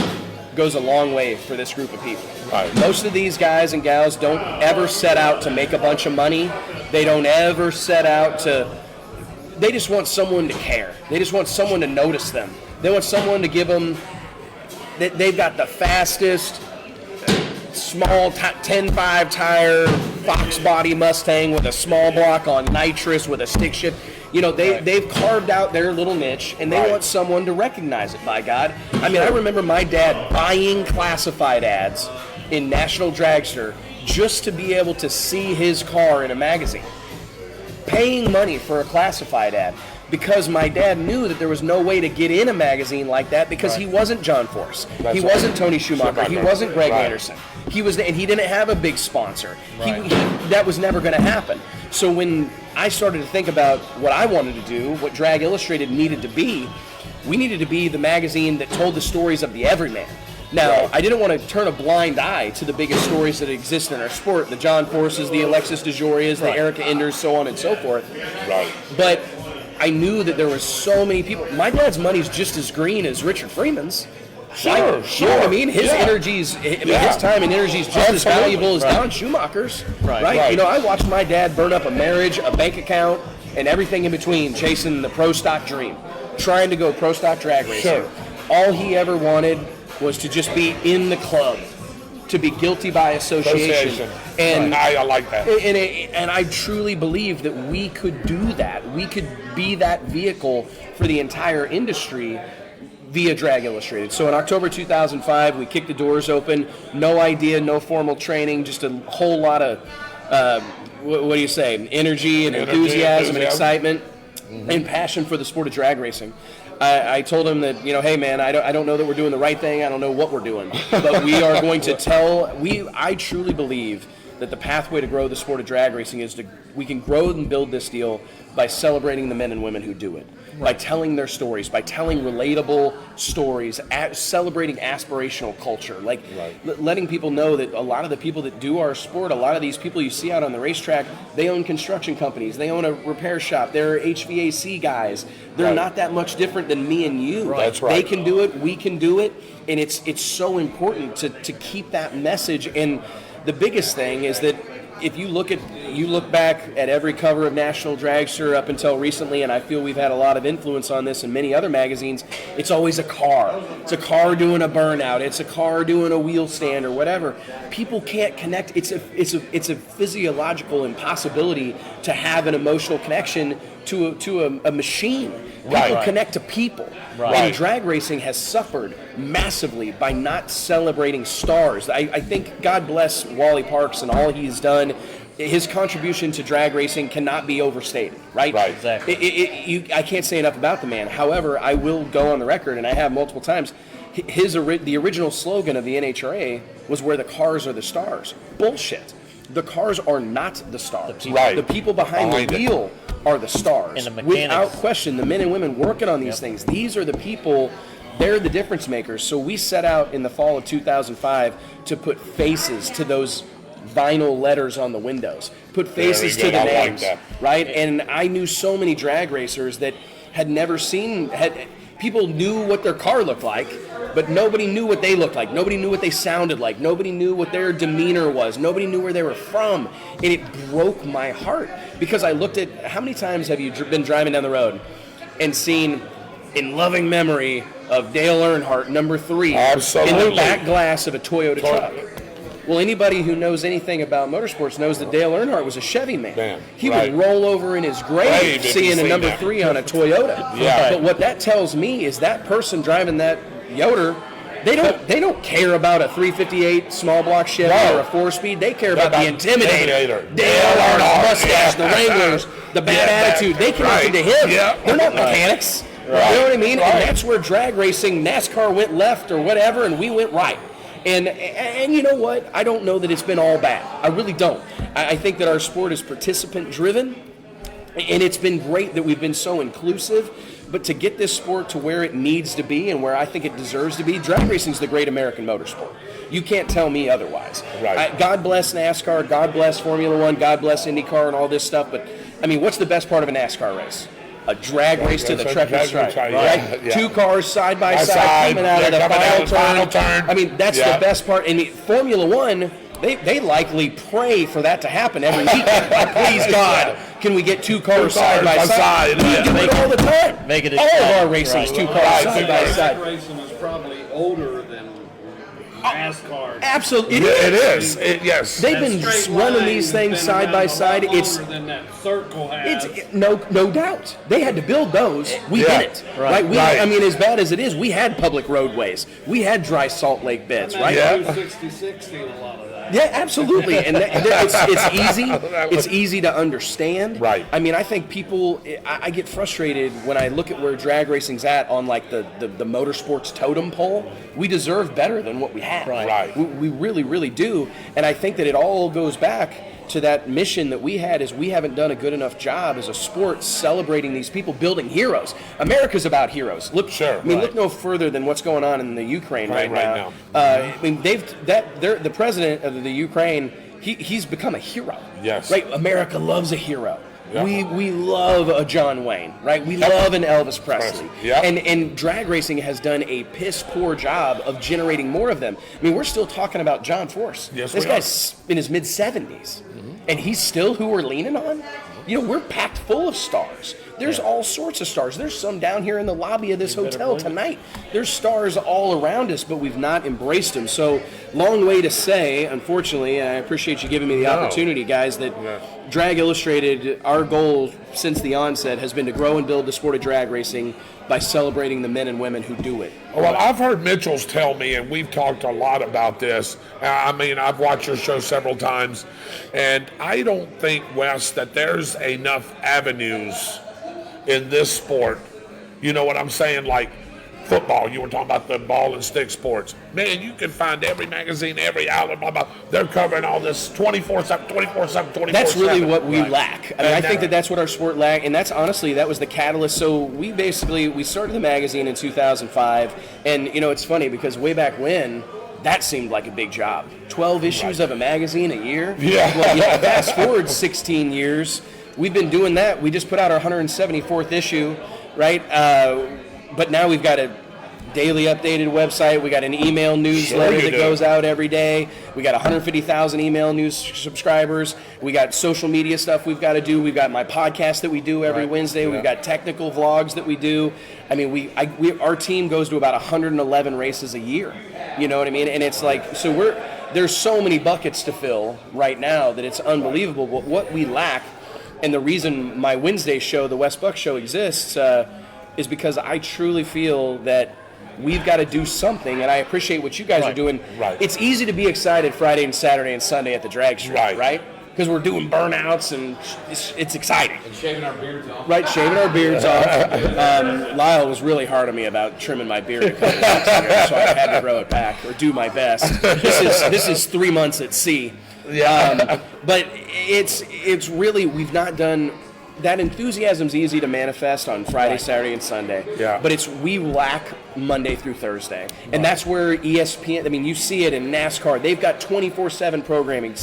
goes a long way for this group of people. Right. Most of these guys and gals don't ever set out to make a bunch of money. They don't ever set out to... They just want someone to care. They just want someone to notice them. They want someone to give them... They've got the fastest, small 10.5 tire Fox body Mustang with a small block on nitrous with a stick shift. They've carved out their little niche, and they want someone to recognize it, by God. I mean, I remember my dad buying classified ads in National Dragster just to be able to see his car in a magazine. Paying money for a classified ad because my dad knew that there was no way to get in a magazine like that because he wasn't John Force. He wasn't Tony Schumacher. He wasn't Greg Anderson. He didn't have a big sponsor. That was never going to happen. So when I started to think about what I wanted to do, what Drag Illustrated needed to be, we needed to be the magazine that told the stories of the everyman. Now, I didn't want to turn a blind eye to the biggest stories that exist in our sport, the John Forces, the Alexis DeJorias, the Erica Enders, so on and so forth. Right. But I knew that there was so many people. My dad's money's just as green as Richard Freeman's. Sure. You know what I mean? His energy's, his time and energy is just as valuable as Don Schumacher's. Right. I watched my dad burn up a marriage, a bank account, and everything in between, chasing the pro stock dream, trying to go pro stock drag racing. Sure. All he ever wanted was to just be in the club, to be guilty by association. And I like that. And I truly believe that we could do that. We could be that vehicle for the entire industry via Drag Illustrated. So in October 2005, we kicked the doors open. No idea, no formal training, just a whole lot of, what do you say, energy and enthusiasm and excitement and passion for the sport of drag racing. I told him that, hey man, I don't know that we're doing the right thing. I don't know what we're doing, but we are going to I truly believe that the pathway to grow the sport of drag racing is we can grow and build this deal by celebrating the men and women who do it, by telling their stories, by telling relatable stories, celebrating aspirational culture, like letting people know that a lot of the people that do our sport, a lot of these people you see out on the racetrack, they own construction companies, they own a repair shop, they're HVAC guys. They're not that much different than me and you. That's right. They can do it, we can do it, and it's so important to keep that message. And the biggest thing is that if you look back at every cover of National Dragster up until recently, and I feel we've had a lot of influence on this in many other magazines, it's always a car. It's a car doing a burnout. It's a car doing a wheel stand or whatever. People can't connect. It's a physiological impossibility to have an emotional connection to a machine. People connect to people. And drag racing has suffered massively by not celebrating stars. I think God bless Wally Parks and all he's done. His contribution to drag racing cannot be overstated, right? Right. Exactly. I can't say enough about the man. However, I will go on the record, and I have multiple times, the original slogan of the NHRA was "Where the cars are the stars." Bullshit. The cars are not the stars. The people behind the wheel are the stars. And the mechanics. Without question, the men and women working on these things, these are the people, they're the difference makers. So we set out in the fall of 2005 to put faces to those vinyl letters on the windows, put faces to the names, right? And I knew so many drag racers that had never seen, people knew what their car looked like, but nobody knew what they looked like. Nobody knew what they sounded like. Nobody knew what their demeanor was. Nobody knew where they were from. And it broke my heart because I looked at, how many times have you been driving down the road and seen in loving memory of Dale Earnhardt, number 3, in the back glass of a Toyota truck? Well, anybody who knows anything about motorsports knows that Dale Earnhardt was a Chevy man. He would roll over in his grave seeing a number 3 on a Toyota. But what that tells me is that person driving that Yoder, they don't care about a 358 small block Chevy or a 4-speed. They care about the Intimidator. Dale Earnhardt, mustache, the Wranglers, the bad attitude. They connected to him. They're not mechanics. You know what I mean? And that's where drag racing, NASCAR went left or whatever, and we went right. And you know what? I don't know that it's been all bad. I really don't. I think that our sport is participant driven, and it's been great that we've been so inclusive. But to get this sport to where it needs to be and where I think it deserves to be, drag racing is the great American motorsport. You can't tell me otherwise. God bless NASCAR, God bless Formula One, God bless IndyCar and all this stuff. But I mean, what's the best part of a NASCAR race? A drag race to the checkered stripe, right? 2 cars side by side coming out of the final turn. I mean, that's the best part. And Formula One, they likely pray for that to happen every week. Please, God, can we get 2 cars side by side? We do it all the time. Make it all of our racing is 2 cars side by side. Racing is probably older than NASCAR. Absolutely, it is. Yes, they've been running these things side by side. It's than that circle has. It's no doubt. They had to build those. We did it, right? I mean, as bad as it is, we had public roadways. We had dry salt lake beds, right? 60-60 a lot of that. Yeah, absolutely, and it's easy. It's easy to understand. Right. I mean, I think people. I get frustrated when I look at where drag racing's at on like the motorsports totem pole. We deserve better than what we have. Right. We really, really do, and I think that it all goes back to that mission that we had. Is we haven't done a good enough job as a sport celebrating these people, building heroes. America's about heroes. Look, look no further than what's going on in the Ukraine right now. I mean, the president of the Ukraine, he's become a hero. Yes. Right. America loves a hero. Yep. We love a John Wayne, right? We love an Elvis Presley. Yep. And drag racing has done a piss poor job of generating more of them. I mean, we're still talking about John Force. Yes, this guy's in his mid-70s, and he's still who we're leaning on. You know, we're packed full of stars. There's all sorts of stars. There's some down here in the lobby of this hotel tonight. There's stars all around us, but we've not embraced them. So, long way to say, unfortunately, and I appreciate you giving me the opportunity, guys, that Drag Illustrated, our goal since the onset has been to grow and build the sport of drag racing by celebrating the men and women who do it. Well, I've heard Mitchell's tell me, and we've talked a lot about this. I mean, I've watched your show several times, and I don't think, Wes, that there's enough avenues in this sport, you know what I'm saying, like football. You were talking about the ball and stick sports. Man, you can find every magazine, every outlet, blah, blah. They're covering all this 24/7, 24/7, 24/7. That's really what we lack. I mean, I think that's what our sport lacked, and that's honestly, that was the catalyst. So we started the magazine in 2005, and it's funny because way back when, that seemed like a big job. 12 issues of a magazine a year? Yeah. Well, fast forward 16 years, we've been doing that. We just put out our 174th issue, right? But now we've got a daily updated website. We got an email newsletter that goes out every day. We got 150,000 email news subscribers. We got social media stuff we've got to do. We've got my podcast that we do every Wednesday. We've got technical vlogs that we do. I mean, our team goes to about 111 races a year. You know what I mean? And it's like, so there's so many buckets to fill right now that it's unbelievable. But what we lack, and the reason my Wednesday show, the West Buck Show, exists, is because I truly feel that we've got to do something, and I appreciate what you guys are doing. Right. It's easy to be excited Friday and Saturday and Sunday at the drag strip, right? Because we're doing burnouts, and it's exciting. And shaving our beards off. Right, shaving our beards off. Lyle was really hard on me about trimming my beard a couple of weeks ago, so I had to grow it back, or do my best. This is 3 months at sea. But it's really, we've not done... That enthusiasm's easy to manifest on Friday, Saturday, and Sunday. Yeah. But we lack Monday through Thursday. And that's where ESPN, I mean, you see it in NASCAR. They've got 24/7 programming.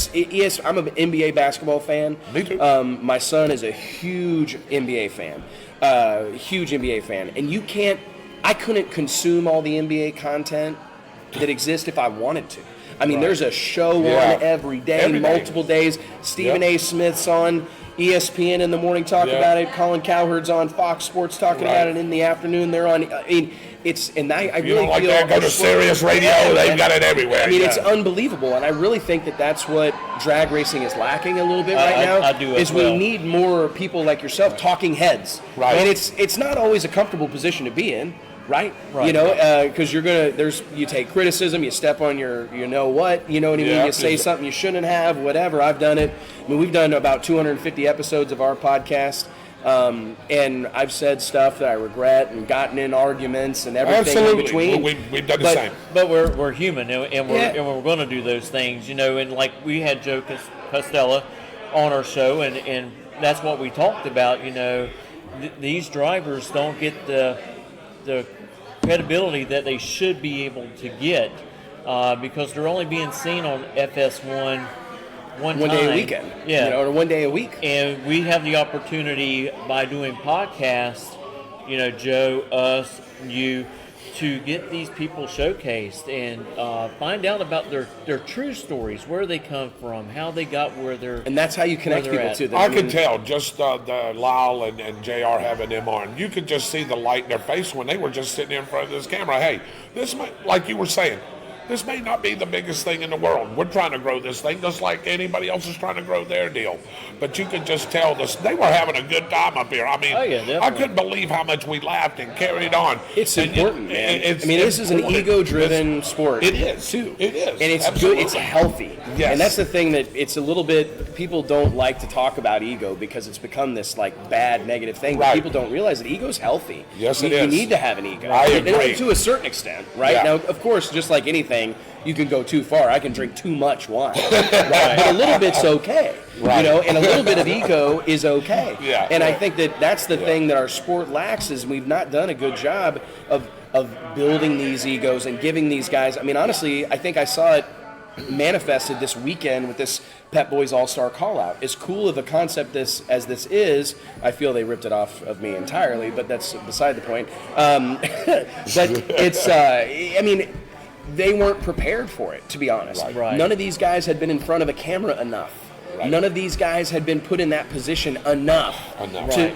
I'm an NBA basketball fan. Me too. My son is a huge NBA fan. And I couldn't consume all the NBA content that exists if I wanted to. I mean, there's a show on every day, multiple days. Stephen A. Smith's on ESPN in the morning talking about it. Colin Cowherd's on Fox Sports talking about it in the afternoon. They're on. I mean, I really don't like feel that, go to Sirius Radio. They've got it everywhere. I mean, it's unbelievable, and I really think that's what drag racing is lacking a little bit right now. I do as well. We need more people like yourself, talking heads. Right. And it's not always a comfortable position to be in. Right. Because you take criticism, you step on you know what I mean? You say something you shouldn't have, whatever. I've done it. I mean, we've done about 250 episodes of our podcast, and I've said stuff that I regret and gotten in arguments and everything in between. We've done the same. But we're human, and we're going to do those things, and like we had Joe Costella on our show, and that's what we talked about. These drivers don't get the credibility that they should be able to get because they're only being seen on FS1 one day a weekend, or 1 day a week. And we have the opportunity by doing podcasts, Joe, us, you, to get these people showcased and find out about their true stories, where they come from, how they got where they're. And that's how you connect people to them. I can tell just the Lyle and JR having them on. You could just see the light in their face when they were just sitting in front of this camera. Hey, this might, like you were saying, this may not be the biggest thing in the world. We're trying to grow this thing just like anybody else is trying to grow their deal. But you could just tell they were having a good time up here. I mean, I couldn't believe how much we laughed and carried on. It's important, man. This is an ego-driven sport. It is, too. It is. And it's good. It's healthy. Yes. And that's the thing that it's a little bit, people don't like to talk about ego because it's become this like bad, negative thing. But people don't realize that ego's healthy. Yes, it is. You need to have an ego. I agree. And to a certain extent, right? Yeah. Now, of course, just like anything, you can go too far. I can drink too much wine, but a little bit's okay, and a little bit of ego is okay. Yeah. And I think that's the thing that our sport lacks is we've not done a good job of building these egos and giving these guys. I mean, honestly, I think I saw it manifested this weekend with this Pep Boys All-Star call-out. As cool of a concept as this is, I feel they ripped it off of me entirely, but that's beside the point. But it's, I mean, they weren't prepared for it, to be honest. Right. None of these guys had been in front of a camera enough. Right. None of these guys had been put in that position enough.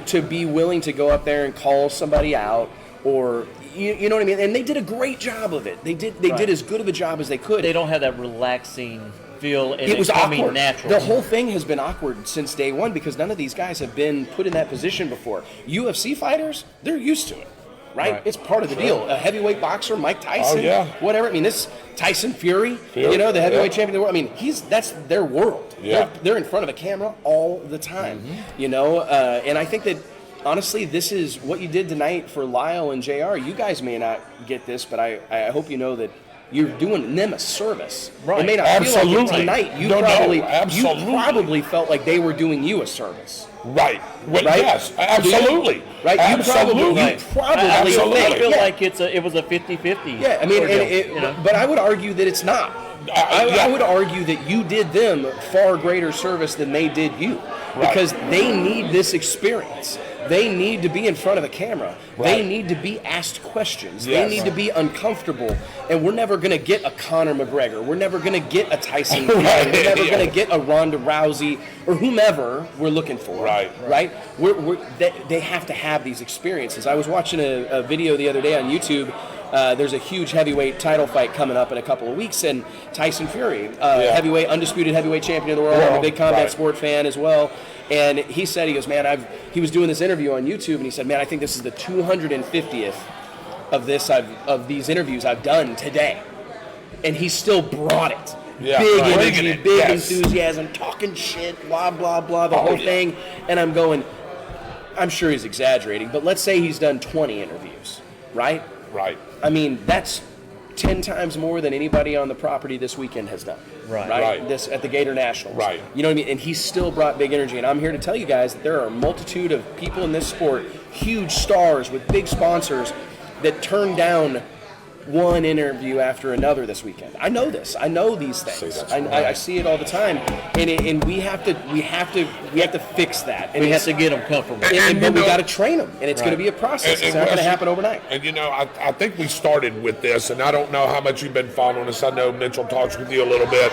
To be willing to go up there and call somebody out, or you know what I mean. And they did a great job of it. They did as good of a job as they could. They don't have that relaxing feel. And it was awkward. Natural. The whole thing has been awkward since day one because none of these guys have been put in that position before. UFC fighters, they're used to it. Right? It's part of the deal. A heavyweight boxer, Mike Tyson, whatever. I mean, this Tyson Fury, the heavyweight champion of the world. I mean, that's their world. Yeah. They're in front of a camera all the time, and I think that honestly, this is what you did tonight for Lyle and JR. You guys may not get this, but I hope you know that you're doing them a service. Right. It may not Absolutely. feel like it tonight. You probably felt like they were doing you a service. Right. Well, Right? Yes, absolutely. Right? Absolutely. You probably Absolutely. I feel yeah. like it was a 50-50. Yeah, I mean, ordeal, but I would argue that it's not. I would argue that you did them far greater service than they did you, because they need this experience. They need to be in front of the camera. They need to be asked questions. Yes. They need to be uncomfortable. And we're never going to get a Conor McGregor. We're never going to get a Tyson Fury. We're never going to get a Ronda Rousey or whomever we're looking for. Right. They have to have these experiences. I was watching a video the other day on YouTube. There's a huge heavyweight title fight coming up in a couple of weeks, and Tyson Fury, undisputed heavyweight champion of the world. I'm a big combat sport fan as well. And he said, he goes, man, he was doing this interview on YouTube, and he said, man, I think this is the 250th of these interviews I've done today. And he still brought it. Big energy, big enthusiasm, talking shit, blah, blah, blah, the whole thing. And I'm going, I'm sure he's exaggerating, but let's say he's done 20 interviews, right? Right. I mean, that's 10 times more than anybody on the property this weekend has done. Right. This at the Gator Nationals. Right. You know what I mean? And he still brought big energy. And I'm here to tell you guys that there are a multitude of people in this sport, huge stars with big sponsors, that turn down one interview after another this weekend. I know this. I know these things. I see it all the time, and we have to fix that. And we have to get them comfortable. But we got to train them, and it's going to be a process. It's not going to happen overnight. And I think we started with this, and I don't know how much you've been following us. I know Mitchell talks with you a little bit,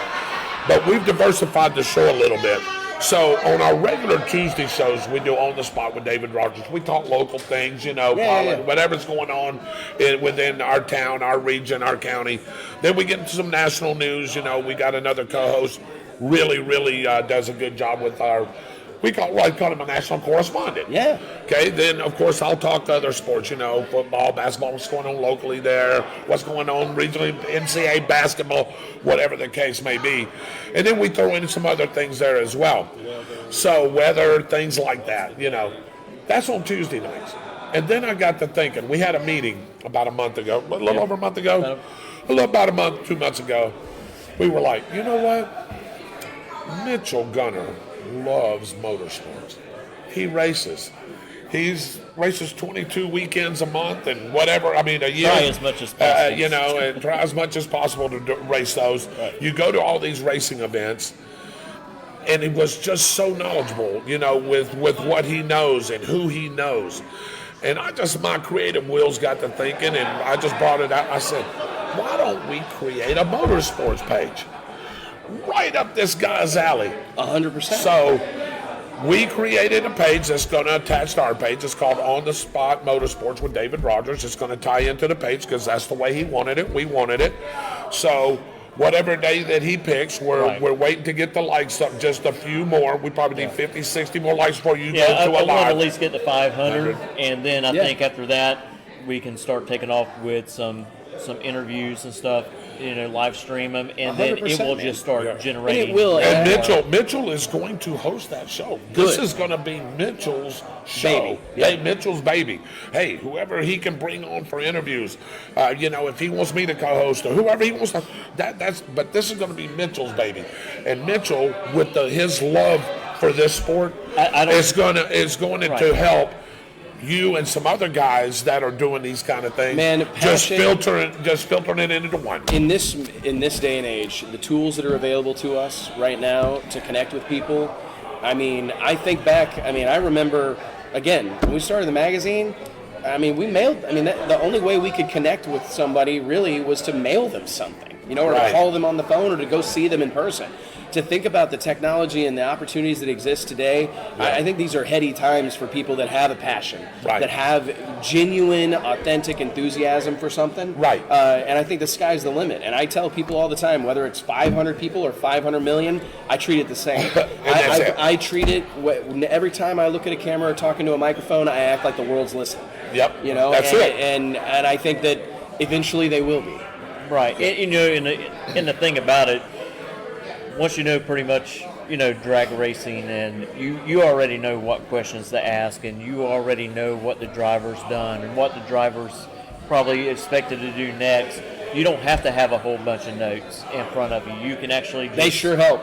but we've diversified the show a little bit. So on our regular Tuesday shows, we do On the Spot with David Rodgers. We talk local things, whatever's going on within our town, our region, our county. Then we get into some national news. We got another co-host, really does a good job with I call him a national correspondent. Yeah. Okay, then of course I'll talk other sports, football, basketball, what's going on locally there, what's going on regionally, NCAA basketball, whatever the case may be. And then we throw in some other things there as well. So weather, things like that, that's on Tuesday nights. And then I got to thinking, we had a meeting about a month ago, a little over a month ago, about a month, 2 months ago. We were like, you know what? Mitchell Gunner loves motorsports. He races. He races 22 weekends a month and whatever. I mean, a year. Try as much as possible. And try as much as possible to race those. Right. You go to all these racing events, and he was just so knowledgeable, with what he knows and who he knows. And my creative wheels got to thinking, and I just brought it out. I said, why don't we create a motorsports page? Right up this guy's alley. 100%. So we created a page that's going to attach to our page. It's called On the Spot Motorsports with David Rodgers. It's going to tie into the page because that's the way he wanted it. We wanted it. So whatever day that he picks, we're waiting to get the likes up, just a few more. We probably need 50, 60 more likes before you go to a live. I want to at least get to 500, and then I think after that we can start taking off with some interviews and stuff, live stream them, and then it will just start generating. And it will. And Mitchell is going to host that show. Good. This is going to be Mitchell's show. Baby. Hey, Mitchell's baby. Hey, whoever he can bring on for interviews, if he wants me to co-host or whoever he wants to, but this is going to be Mitchell's baby. And Mitchell, with his love for this sport, is going to help you and some other guys that are doing these kind of things, just filtering it into one. In this day and age, the tools that are available to us right now to connect with people, I think back, I remember, again, when we started the magazine, we mailed, the only way we could connect with somebody really was to mail them something, or to call them on the phone or to go see them in person. To think about the technology and the opportunities that exist today, I think these are heady times for people that have a passion, that have genuine, authentic enthusiasm for something. Right. And I think the sky's the limit. And I tell people all the time, whether it's 500 people or 500 million, I treat it the same. I treat it, every time I look at a camera or talking to a microphone, I act like the world's listening. Yep. That's it. And I think that eventually they will be. Right. And the thing about it, once you know pretty much drag racing, and you already know what questions to ask, and you already know what the driver's done and what the driver's probably expected to do next. You don't have to have a whole bunch of notes in front of you. You can actually They sure help.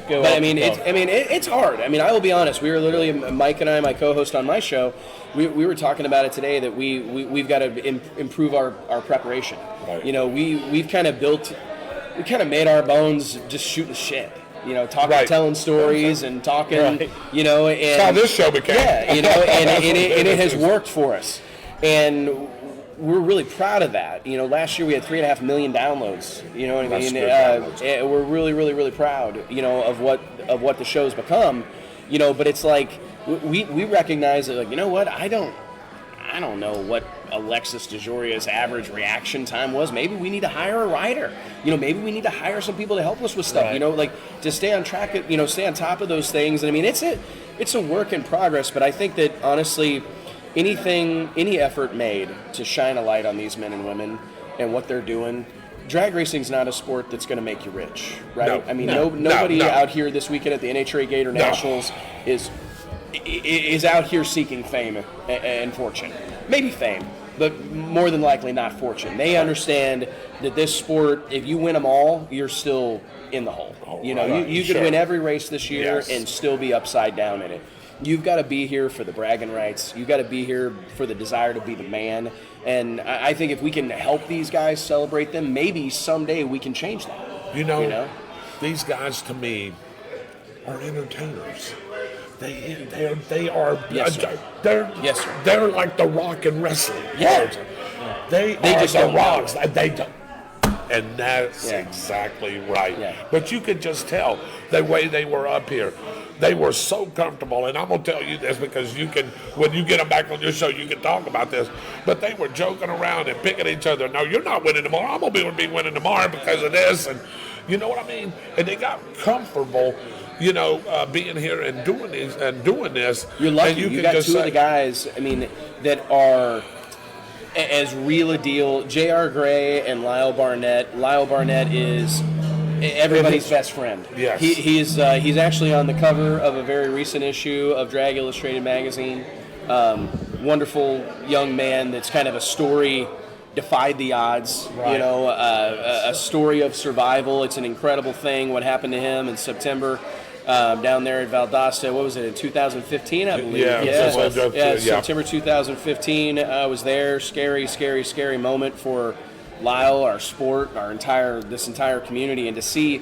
go. But it's hard. I mean, I will be honest. We were literally, Mike and I, my co-host on my show, we were talking about it today that we've got to improve our preparation. Right. We've kind of made our bones just shooting shit. Talking, telling stories and talking. Right. And that's how this show became. Yeah, and it has worked for us, and we're really proud of that. Last year we had 3.5 million downloads. You know what I mean? And we're really, really, really proud. Of what the show's become. But it's like we recognize that. Like, you know what? I don't know what Alexis DeJoria's average reaction time was. Maybe we need to hire a writer. Maybe we need to hire some people to help us with stuff. Right. To stay on track. Stay on top of those things. And I mean, it's a work in progress. But I think that honestly, any effort made to shine a light on these men and women and what they're doing. Drag racing's not a sport that's going to make you rich, right? No, I mean, nobody out here this weekend at the NHRA Gator Nationals is out here seeking fame and fortune. Maybe fame, but more than likely not fortune. They understand that this sport, if you win them all, you're still in the hole. You could win every race this year and still be upside down in it. You've got to be here for the bragging rights. You've got to be here for the desire to be the man. And I think if we can help these guys celebrate them, maybe someday we can change that. These guys to me are entertainers. They are. Yes, sir. They're like the Rock in wrestling. Yeah. They are just the don't Rocks. know it. They don't. And that's exactly right. Yeah. But you could just tell the way they were up here. They were so comfortable, and I'm going to tell you this because when you get them back on your show, you can talk about this. But they were joking around and picking each other. No, you're not winning tomorrow. I'm going to be winning tomorrow because of this. And you know what I mean? And they got comfortable, being here and doing this. You're lucky. You got two of the guys, that are as real a deal. J.R. Gray and Lyle Barnett. Lyle Barnett is everybody's best friend. Yes. He's actually on the cover of a very recent issue of Drag Illustrated magazine. Wonderful young man that's kind of a story defied the odds, right. A story of survival. It's an incredible thing what happened to him in September down there at Valdosta. What was it, in 2015, I believe? September 2015. I was there. Scary, scary, scary moment for Lyle, our sport, this entire community, and to see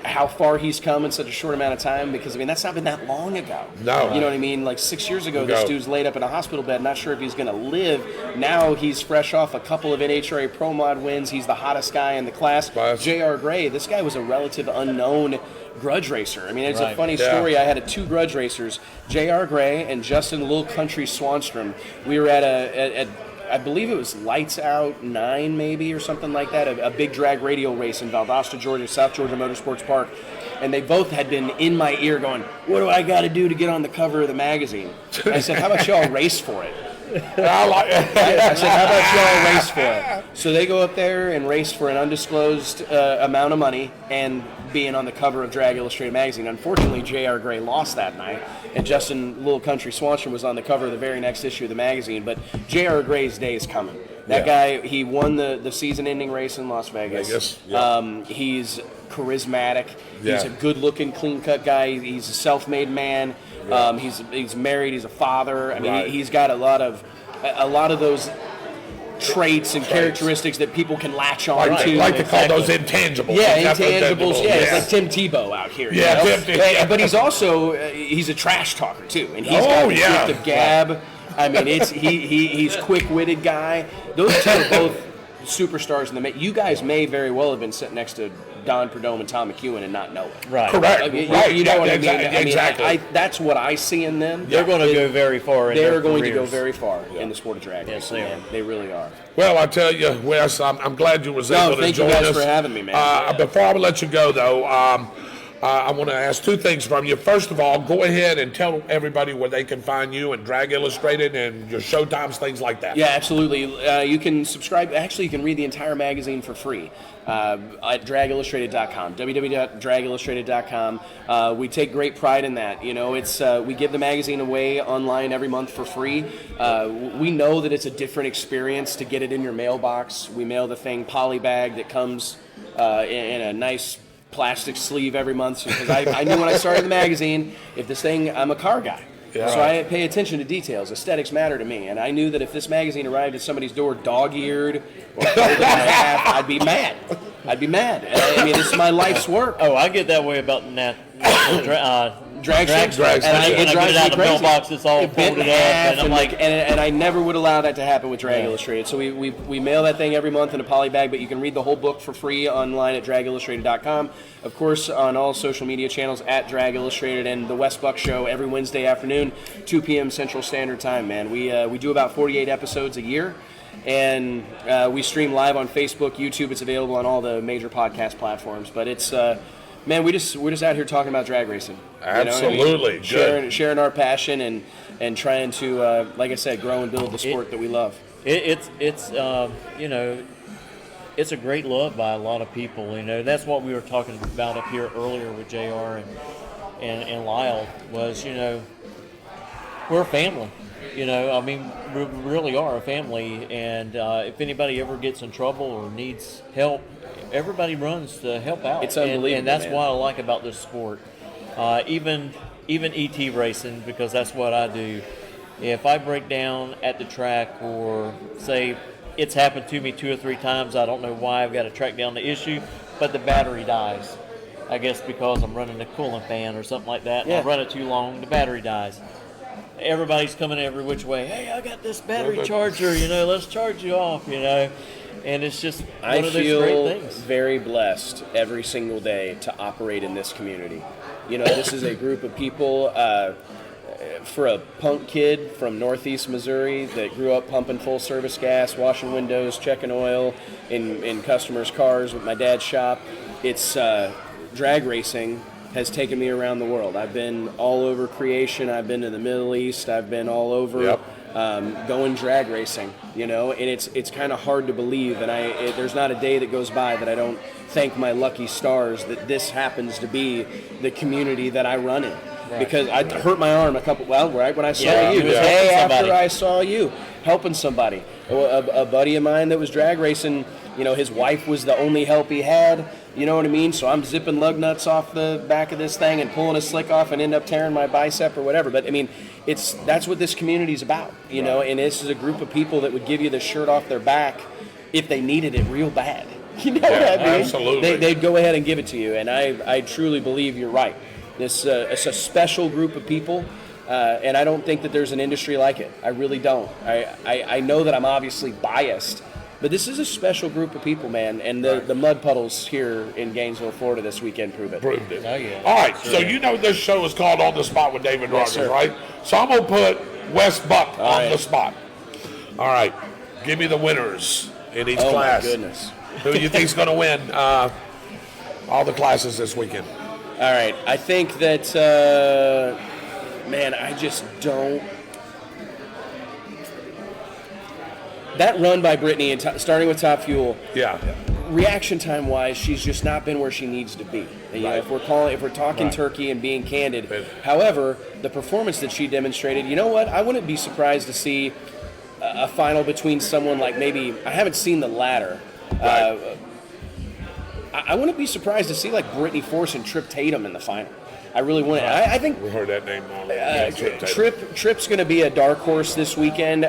how far he's come in such a short amount of time, because that's not been that long ago. No. You know what I mean? Like 6 years ago, this dude's laid up in a hospital bed, not sure if he's going to live. Now he's fresh off a couple of NHRA Pro Mod wins. He's the hottest guy in the class. J.R. Gray, this guy was a relative unknown grudge racer. It's a funny story. I had two grudge racers, J.R. Gray and Justin Little Country Swanstrom. We were at I believe it was Lights Out 9 maybe or something like that, a big drag radial race in Valdosta, Georgia, South Georgia Motorsports Park. And they both had been in my ear going, what do I got to do to get on the cover of the magazine? And I said, how about y'all race for it? I said, how about y'all race for it? So they go up there and race for an undisclosed amount of money and being on the cover of Drag Illustrated magazine. Unfortunately, J.R. Gray lost that night, and Justin Little Country Swanstrom was on the cover of the very next issue of the magazine. But J.R. Gray's day is coming. That guy, he won the season-ending race in Las Vegas. He's charismatic. He's a good-looking, clean-cut guy. He's a self-made man. He's married. He's a father. He's got a lot of those traits and characteristics that people can latch on to. Like to call those intangibles. Yeah, intangibles. Yeah, it's like Tim Tebow out here. Yeah, but he's also he's a trash talker too, and he's got the gift of gab. He's quick-witted guy. Those two are both superstars in the. You guys may very well have been sitting next to Don Perdome and Tom McEwen and not know it. Right. Correct. You know what I mean? Exactly. That's what I see in them. They're going to go very far in their They're going to careers. go very far in the sport of drag racing. Yes, they are. They really are. Well, I tell you, Wes, I'm glad you was able to join us. Thank you guys for having me, man. Before I let you go, though, I want to ask two things from you. First of all, go ahead and tell everybody where they can find you and Drag Illustrated and your showtimes, things like that. Yeah, absolutely. You can subscribe. Actually, you can read the entire magazine for free at dragillustrated.com, www.dragillustrated.com. We take great pride in that. You know, it's we give the magazine away online every month for free. We know that it's a different experience to get it in your mailbox. We mail the thing poly bag that comes in a nice plastic sleeve every month, because I knew when I started the magazine, if this thing, I'm a car guy. Yeah. So I pay attention to details. Aesthetics matter to me. And I knew that if this magazine arrived at somebody's door dog-eared or folded in half, I'd be mad. I mean, this is my life's work. Oh, I get that way about drag strips. And it drives me crazy. Mailbox, it's all folded up, and I'm like, and I never would allow that to happen with Drag Illustrated. So we mail that thing every month in a poly bag, but you can read the whole book for free online at dragillustrated.com. Of course, on all social media channels at Drag Illustrated, and the Wes Buck Show every Wednesday afternoon, 2 p.m. Central Standard Time. Man, we do about 48 episodes a year. And we stream live on Facebook, YouTube. It's available on all the major podcast platforms. But it's man, we're just out here talking about drag racing. Absolutely, you know what I mean? sharing our passion and trying to, like I said, grow and build the sport that we love. It's you know, it's a great love by a lot of people. You know, that's what we were talking about up here earlier with JR and Lyle. Was, you know, we're a family. You know, I mean, we really are a family, and if anybody ever gets in trouble or needs help, everybody runs to help out. It's unbelievable, and that's man. what I like about this sport. Even ET racing, because that's what I do. If I break down at the track, or say it's happened to me 2 or 3 times, I don't know why, I've got to track down the issue, but the battery dies. I guess because I'm running a coolant fan or something like that, and I run it too long, the battery dies. Everybody's coming every which way. Hey, I got this battery charger, you know, let's charge you off, you know. And it's just one of those great things. I feel very blessed every single day to operate in this community. You know, this is a group of people, for a punk kid from Northeast Missouri that grew up pumping full-service gas, washing windows, checking oil in customers' cars with my dad's shop. It's drag racing has taken me around the world. I've been all over creation. I've been to the Middle East. I've been all over going drag racing, you know, and it's kind of hard to believe. And there's not a day that goes by that I don't thank my lucky stars that this happens to be the community that I run in. Right. Because I hurt my arm right when I saw you. The day after I saw you, helping somebody. A buddy of mine that was drag racing, you know, his wife was the only help he had. You know what I mean? So I'm zipping lug nuts off the back of this thing and pulling a slick off and end up tearing my bicep or whatever. But I mean, that's what this community's about, you know. And this is a group of people that would give you the shirt off their back if they needed it real bad. You know what I mean? Absolutely. They'd go ahead and give it to you. And I truly believe you're right. It's a special group of people. And I don't think that there's an industry like it. I really don't. I know that I'm obviously biased. But this is a special group of people, man, and the mud puddles here in Gainesville, Florida this weekend prove it. Oh, yeah. All right, so you know this show is called On the Spot with David Rodgers, right? So I'm going to put Wes Buck on the spot. All right, give me the winners in each class. Oh, my goodness. Who do you think's going to win all the classes this weekend? All right, I think that, man, I just don't. That run by Brittany, starting with Top Fuel, reaction time wise, she's just not been where she needs to be. You know, if we're talking turkey and being candid. However, the performance that she demonstrated, you know what? I wouldn't be surprised to see a final between someone like maybe, I haven't seen the ladder. I wouldn't be surprised to see like Brittany Force and Trip Tatum in the final. I really wouldn't. I think we heard that name already. Trip's going to be a dark horse this weekend.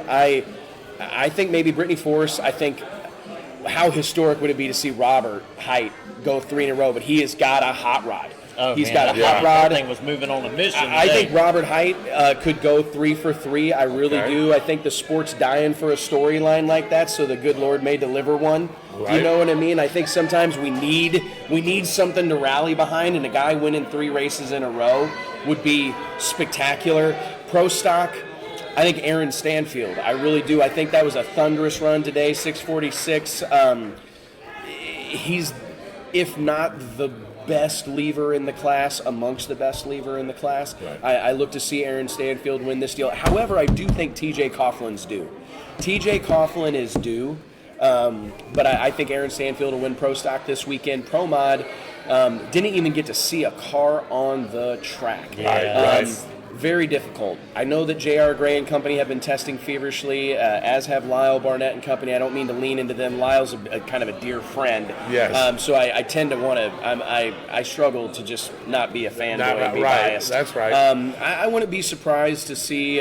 I think maybe Brittany Force. I think how historic would it be to see Robert Height go 3 in a row? But he has got a hot rod. He's got a hot rod. That thing was moving on a mission. I think Robert Height could go 3 for 3. I really do. I think the sport's dying for a storyline like that, so the good Lord may deliver one. Right. You know what I mean? I think sometimes we need something to rally behind, and a guy winning 3 races in a row would be spectacular. Pro stock, I think Aaron Stanfield. I really do. I think that was a thunderous run today, 6:46. He's, if not the best lever in the class, amongst the best lever in the class. Right. I look to see Aaron Stanfield win this deal. However, I do think TJ Coughlin's due. TJ Coughlin is due, but I think Aaron Stanfield will win Pro Stock this weekend. Pro Mod didn't even get to see a car on the track. Right. Very difficult. I know that J.R. Gray and company have been testing feverishly, as have Lyle Barnett and company. I don't mean to lean into them. Lyle's a kind of a dear friend. Yes. So I tend to want to. I struggle to just not be a fanboy and be right. biased. That's right. I wouldn't be surprised to see.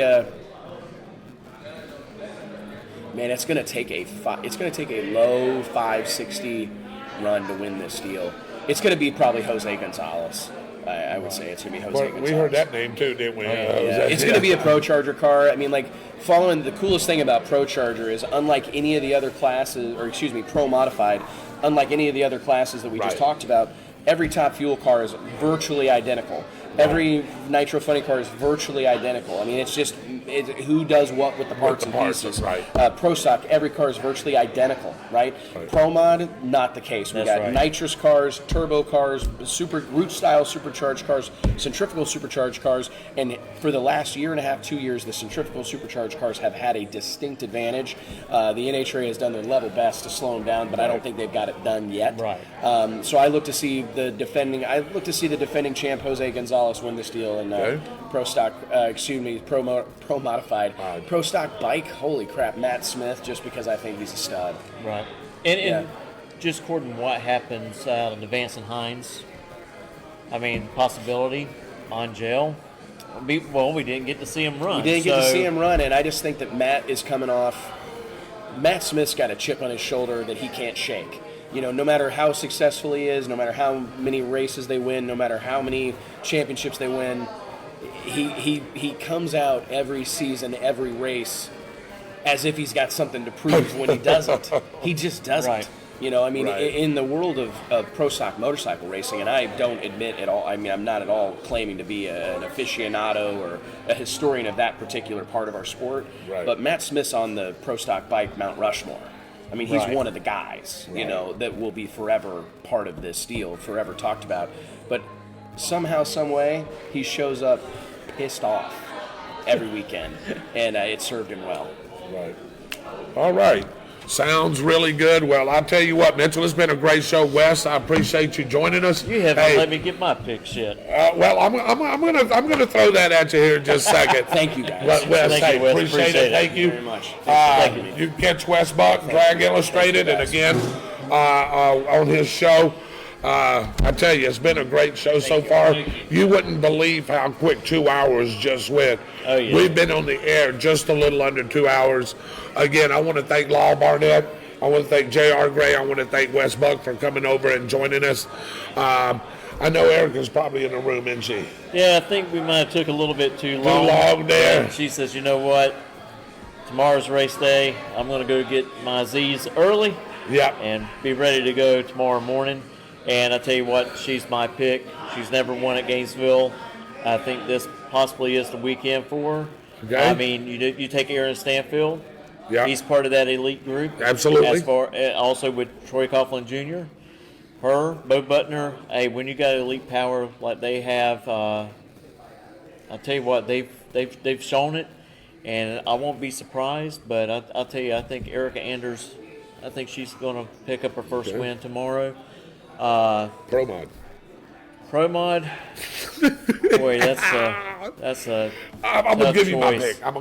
Man, it's going to take a low 560 run to win this deal. It's going to be probably Jose Gonzalez. I would say it's going to be Jose Gonzalez. We heard that name too, didn't we? It's going to be a Pro Charger car. I mean, like, following the coolest thing about Pro Charger is unlike any of the other classes, or excuse me, Pro Modified, unlike any of the other classes that we just talked about, every Top Fuel car is virtually identical. Every Nitro Funny car is virtually identical. I mean, it's just who does what with the parts and pieces. Right. Pro Stock, every car is virtually identical, right? Pro Mod, not the case. We got nitrous cars, turbo cars, root style supercharged cars, centrifugal supercharged cars, and for the last year and a half, 2 years, the centrifugal supercharged cars have had a distinct advantage. The NHRA has done their level best to slow them down, but I don't think they've got it done yet. Right. So I look to see the defending champ Jose Gonzalez win this deal in Pro Stock, Pro Modified. Pro Stock Bike, holy crap, Matt Smith, just because I think he's a stud. Right. And just according to what happens out in Advance and Hines, I mean, possibility on jail. Well, we didn't get to see him run. We didn't get to see him run, and I just think that Matt is coming off. Matt Smith's got a chip on his shoulder that he can't shake. You know, no matter how successful he is, no matter how many races they win, no matter how many championships they win, he comes out every season, every race, as if he's got something to prove when he doesn't. He just doesn't. Right. You know, I mean, in the world of pro stock motorcycle racing, and I don't admit at all, I mean, I'm not at all claiming to be an aficionado or a historian of that particular part of our sport, but Matt Smith's on the pro stock bike Mount Rushmore. I mean, he's one of the guys, you know, that will be forever part of this deal, forever talked about. But somehow, some way, he shows up pissed off every weekend, and it served him well. Right. All right. Sounds really good. Well, I'll tell you what, Mitchell, it's been a great show. Wes, I appreciate you joining us. You haven't let me get my picks yet. Well, I'm gonna throw that at you here in just a second. Thank you, guys. Wes, Thank you, Wes. appreciate it. Thank you very much. You can catch Wes Buck, Drag Illustrated, and again on his show. I tell you, it's been a great show so far. You wouldn't believe how quick 2 hours just went. Oh, yeah. We've been on the air just a little under 2 hours. Again, I want to thank Lyle Barnett. I want to thank J.R. Gray. I want to thank Wes Buck for coming over and joining us. I know Erica's probably in the room, isn't she? Yeah, I think we might have took a little bit too long. Too long there. And she says, you know what? Tomorrow's race day. I'm going to go get my Z's early. Yep. And be ready to go tomorrow morning. And I tell you what, she's my pick. She's never won at Gainesville. I think this possibly is the weekend for her. Okay. I mean, you take Aaron Stanfield. Yeah. He's part of that elite group. Absolutely. As far also with Troy Coughlin Jr., her, Bo Butner. Hey, when you got elite power like they have, I tell you what, they've shown it, and I won't be surprised. But I'll tell you, I think Erica Anders, I think she's going to pick up her first win tomorrow. Pro Mod. Pro Mod. Boy, that's a. I'm gonna give you my choice. pick. I'm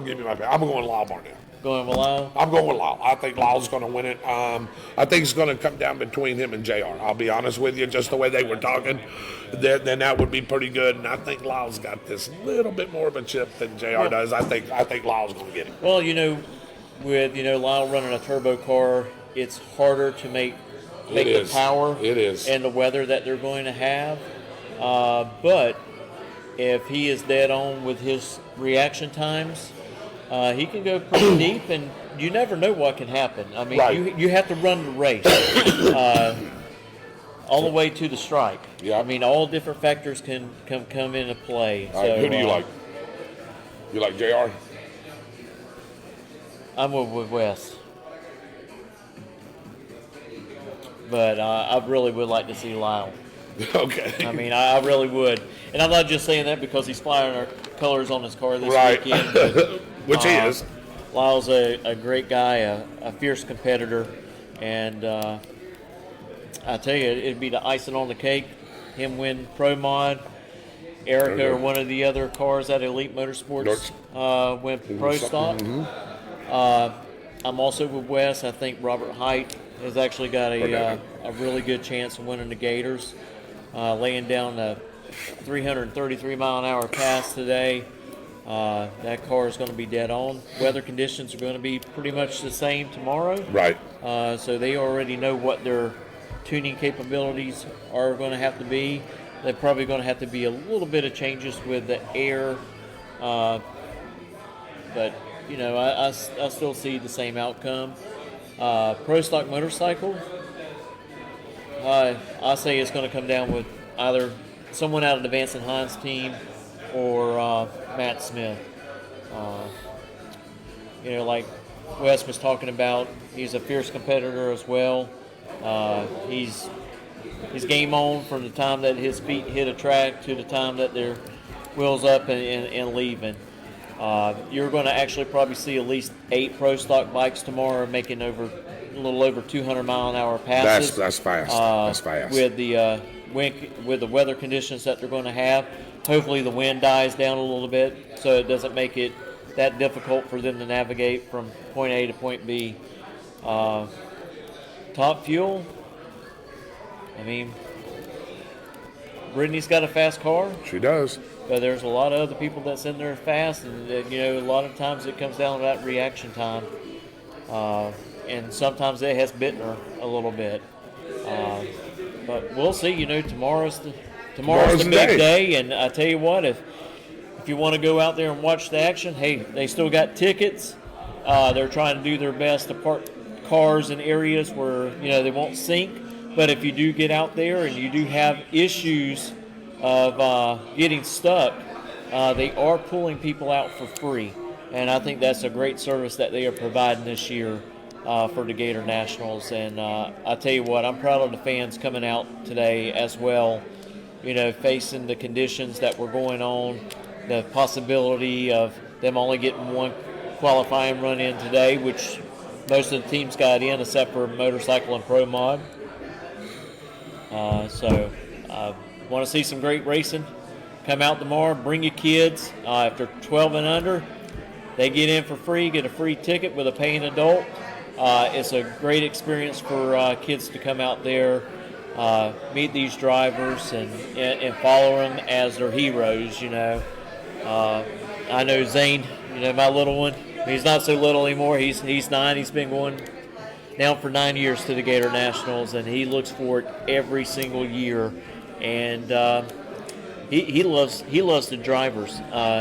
going Lyle Barnett. Going with Lyle? I'm going with Lyle. I think Lyle's going to win it. I think it's going to come down between him and JR. I'll be honest with you, just the way they were talking, then that would be pretty good. And I think Lyle's got this little bit more of a chip than JR does. I think Lyle's going to get it. Well, with Lyle running a turbo car, it's harder to make the power and the weather that they're going to have. But if he is dead on with his reaction times, he can go pretty deep, and you never know what can happen. I mean, you have to run the race all the way to the stripe. Yeah. I mean, all different factors can come into play. All right, who do you like? You like JR? I'm with Wes. But I really would like to see Lyle. Okay. I mean, I really would. And I'm not just saying that because he's flying our colors on his car this Right. weekend. But, Which he is. Lyle's a great guy, a fierce competitor. And I tell you, it'd be the icing on the cake. Him win Pro Mod. Erica or one of the other cars at Elite Motorsports win Pro Stock. I'm also with Wes. I think Robert Height has actually got a really good chance of winning the Gators. Laying down a 333 mile an hour pass today. That car is going to be dead on. Weather conditions are going to be pretty much the same tomorrow. Right. So they already know what their tuning capabilities are going to have to be. They're probably going to have to be a little bit of changes with the air. But, you know, I still see the same outcome. Pro Stock Motorcycle, I say it's going to come down with either someone out of the Vance and Hines team or Matt Smith. You know, like Wes was talking about, he's a fierce competitor as well. He's game on from the time that his feet hit a track to the time that their wheels up and leaving. You're going to actually probably see at least 8 Pro Stock bikes tomorrow making a little over 200 mile an hour passes. That's fast. That's fast. With the weather conditions that they're going to have. Hopefully the wind dies down a little bit so it doesn't make it that difficult for them to navigate from point A to point B. Top Fuel, I mean, Brittany's got a fast car. She does. But there's a lot of other people that's in there fast, and you know, a lot of times it comes down to that reaction time, and sometimes it has bitten her a little bit. But we'll see. You know, tomorrow's the big day, and I tell you what, if you want to go out there and watch the action, hey, they still got tickets. They're trying to do their best to park cars in areas where, you know, they won't sink. But if you do get out there and you do have issues of getting stuck, they are pulling people out for free. And I think that's a great service that they are providing this year for the Gator Nationals. And I tell you what, I'm proud of the fans coming out today as well, you know, facing the conditions that were going on, the possibility of them only getting one qualifying run in today, which most of the teams got in except for Motorcycle and Pro Mod. So want to see some great racing. Come out tomorrow, bring your kids. If they're 12 and under, they get in for free, get a free ticket with a paying adult. It's a great experience for kids to come out there, meet these drivers, and follow them as their heroes, you know. I know Zane, you know, my little one, he's not so little anymore. He's 9. He's been going now for 9 years to the Gator Nationals, and he looks forward every single year. And he loves the drivers.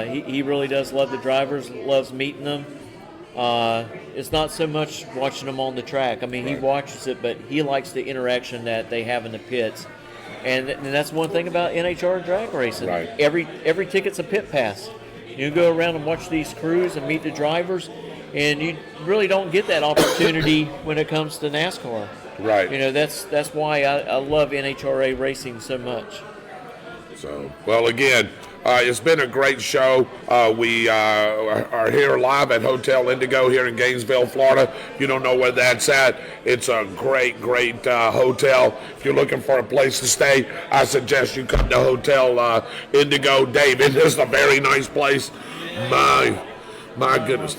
He really does love the drivers. Loves meeting them. It's not so much watching them on the track. I mean, he watches it, but he likes the interaction that they have in the pits. And that's one thing about NHR drag racing. Right. Every ticket's a pit pass. You go around and watch these crews and meet the drivers, and you really don't get that opportunity when it comes to NASCAR. Right. You know, that's why I love NHRA racing so much. So, well, again, it's been a great show. We are here live at Hotel Indigo here in Gainesville, Florida. If you don't know where that's at, it's a great hotel. If you're looking for a place to stay, I suggest you come to Hotel Indigo. Dave, it is a very nice place. My goodness.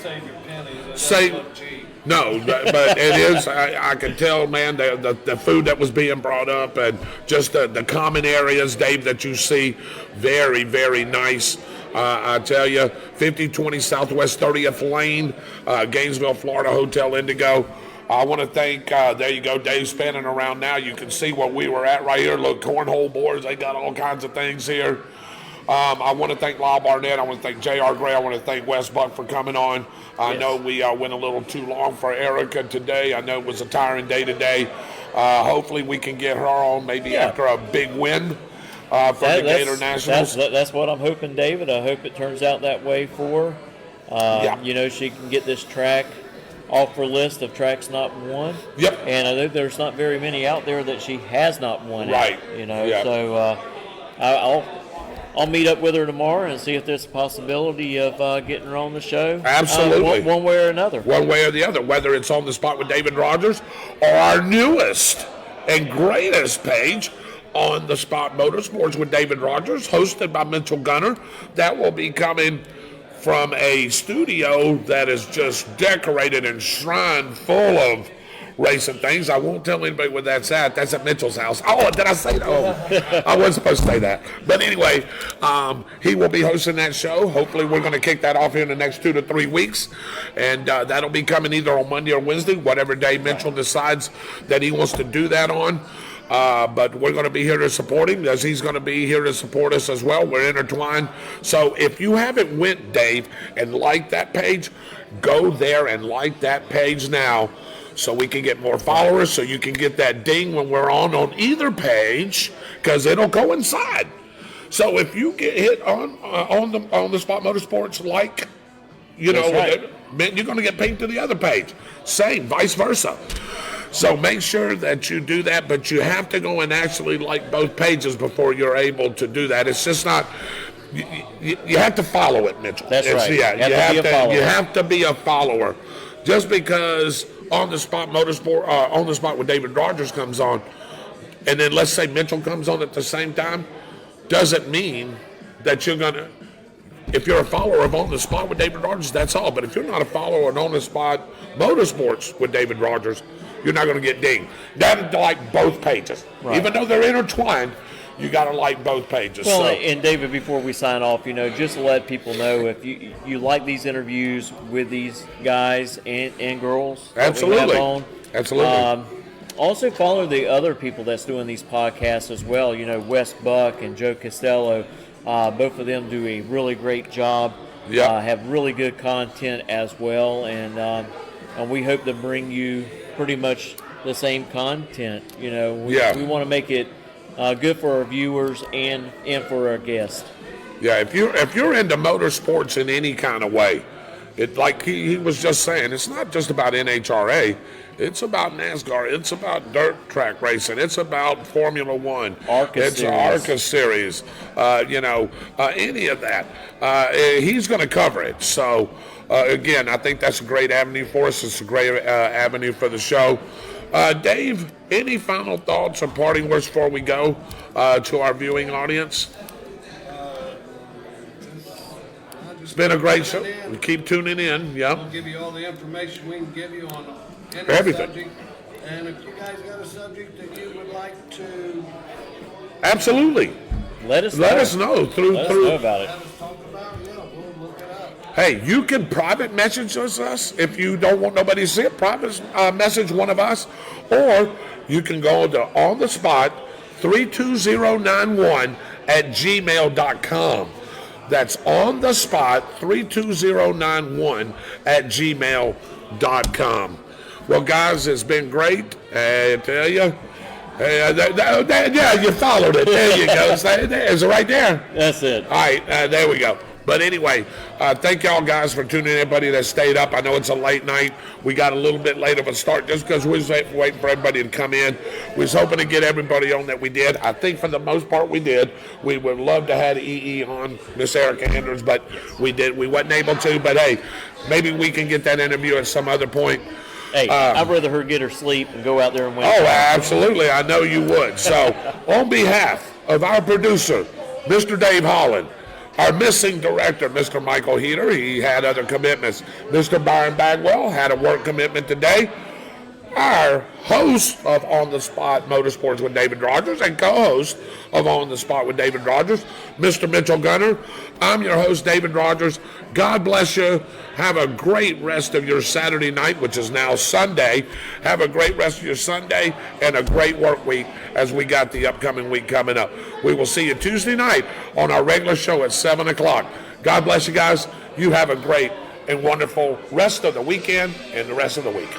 No, but it is. I can tell, man, the food that was being brought up and just the common areas, Dave, that you see, very, very nice. I tell you, 5020 Southwest 30th Lane, Gainesville, Florida, Hotel Indigo. I want to thank, there you go, Dave spinning around now. You can see where we were at right here. Look, cornhole boards, they got all kinds of things here. I want to thank Lyle Barnett. I want to thank J.R. Gray. I want to thank Wes Buck for coming on. I know we went a little too long for Erica today. I know it was a tiring day today. Hopefully we can get her on maybe after a big win for the Gator Nationals. That's what I'm hoping, David. I hope it turns out that way for her. You know, she can get this track offer list of tracks not won. Yep. And I know there's not very many out there that she has not won. Right. At, you know, Yep. so I'll meet up with her tomorrow and see if there's a possibility of getting her on the show. Absolutely. One way or another. One way or the other, whether it's on the spot with David Rodgers or our newest and greatest page, On the Spot Motorsports with David Rodgers, hosted by Mitchell Gunner. That will be coming from a studio that is just decorated and shrined full of racing things. I won't tell anybody where that's at. That's at Mitchell's house. Oh, did I say that? Oh, I wasn't supposed to say that. But anyway, he will be hosting that show. Hopefully, we're going to kick that off here in the next 2 to 3 weeks. And that'll be coming either on Monday or Wednesday, whatever day Mitchell decides that he wants to do that on. But we're going to be here to support him, as he's going to be here to support us as well. We're intertwined. So if you haven't went, Dave, and liked that page, go there and like that page now, so we can get more followers, so you can get that ding when we're on either page, because it'll coincide. So if you get hit on the Spot Motorsports, like, you know, right. You're going to get pinged to the other page. Same, vice versa. So make sure that you do that, but you have to go and actually like both pages before you're able to do that. It's just not. You have to follow it, Mitchell. That's right. Yeah, You have to be a follower. Just because On the Spot Motorsport, On the Spot with David Rodgers comes on, and then let's say Mitchell comes on at the same time, doesn't mean that you're gonna. If you're a follower of On the Spot with David Rodgers, that's all. But if you're not a follower of On the Spot Motorsports with David Rodgers, you're not going to get dinged. You have to like both pages. Right. Even though they're intertwined, you got to like both pages. Well, so. and David, before we sign off, you know, just to let people know, if you like these interviews with these guys and girls that we have Absolutely. on, Absolutely. also follow the other people that's doing these podcasts as well. You know, Wes Buck and Joe Costello, both of them do a really great job. Yeah. Have really good content as well, and we hope to bring you pretty much the same content. You know, we want to make it good for our viewers and for our guests. Yeah, if you're into motorsports in any kind of way, it like he was just saying, it's not just about NHRA. It's about NASCAR. It's about dirt track racing. It's about Formula One. It's ARCA Series. Any of that. He's going to cover it. So, again, I think that's a great avenue for us. It's a great avenue for the show. Dave, any final thoughts or parting words before we go to our viewing audience? It's been a great show. We keep tuning in. Yeah. We'll give you all the information we can give you on any everything. subject. And if you guys got a subject that you would like to Absolutely. Let us know about it. let us talk about, we'll look it up. Hey, you can private message us if you don't want nobody to see it. Private message one of us, or you can go to On the Spot 32091 at gmail.com. That's On the Spot 32091 at gmail.com. Well, guys, it's been great. I tell you. Yeah, you followed it. There you go. Is it right there? That's it. All right, there we go. But anyway, thank y'all guys for tuning in, everybody that stayed up. I know it's a late night. We got a little bit late of a start just because we was waiting for everybody to come in. We was hoping to get everybody on that we did. I think for the most part we did. We would love to have EE on, Miss Erica Hendricks, but we wasn't able to. But hey, maybe we can get that interview at some other point. Hey, I'd rather her get her sleep and go out there and win. Oh, absolutely. I know you would. So, on behalf of our producer, Mr. Dave Holland, our missing director, Mr. Michael Heater, he had other commitments. Mr. Byron Bagwell had a work commitment today. Our host of On the Spot Motorsports with David Rodgers and co-host of On the Spot with David Rodgers, Mr. Mitchell Gunner. I'm your host, David Rodgers. God bless you. Have a great rest of your Saturday night, which is now Sunday. Have a great rest of your Sunday and a great work week as we got the upcoming week coming up. We will see you Tuesday night on our regular show at 7 o'clock. God bless you guys. You have a great and wonderful rest of the weekend and the rest of the week.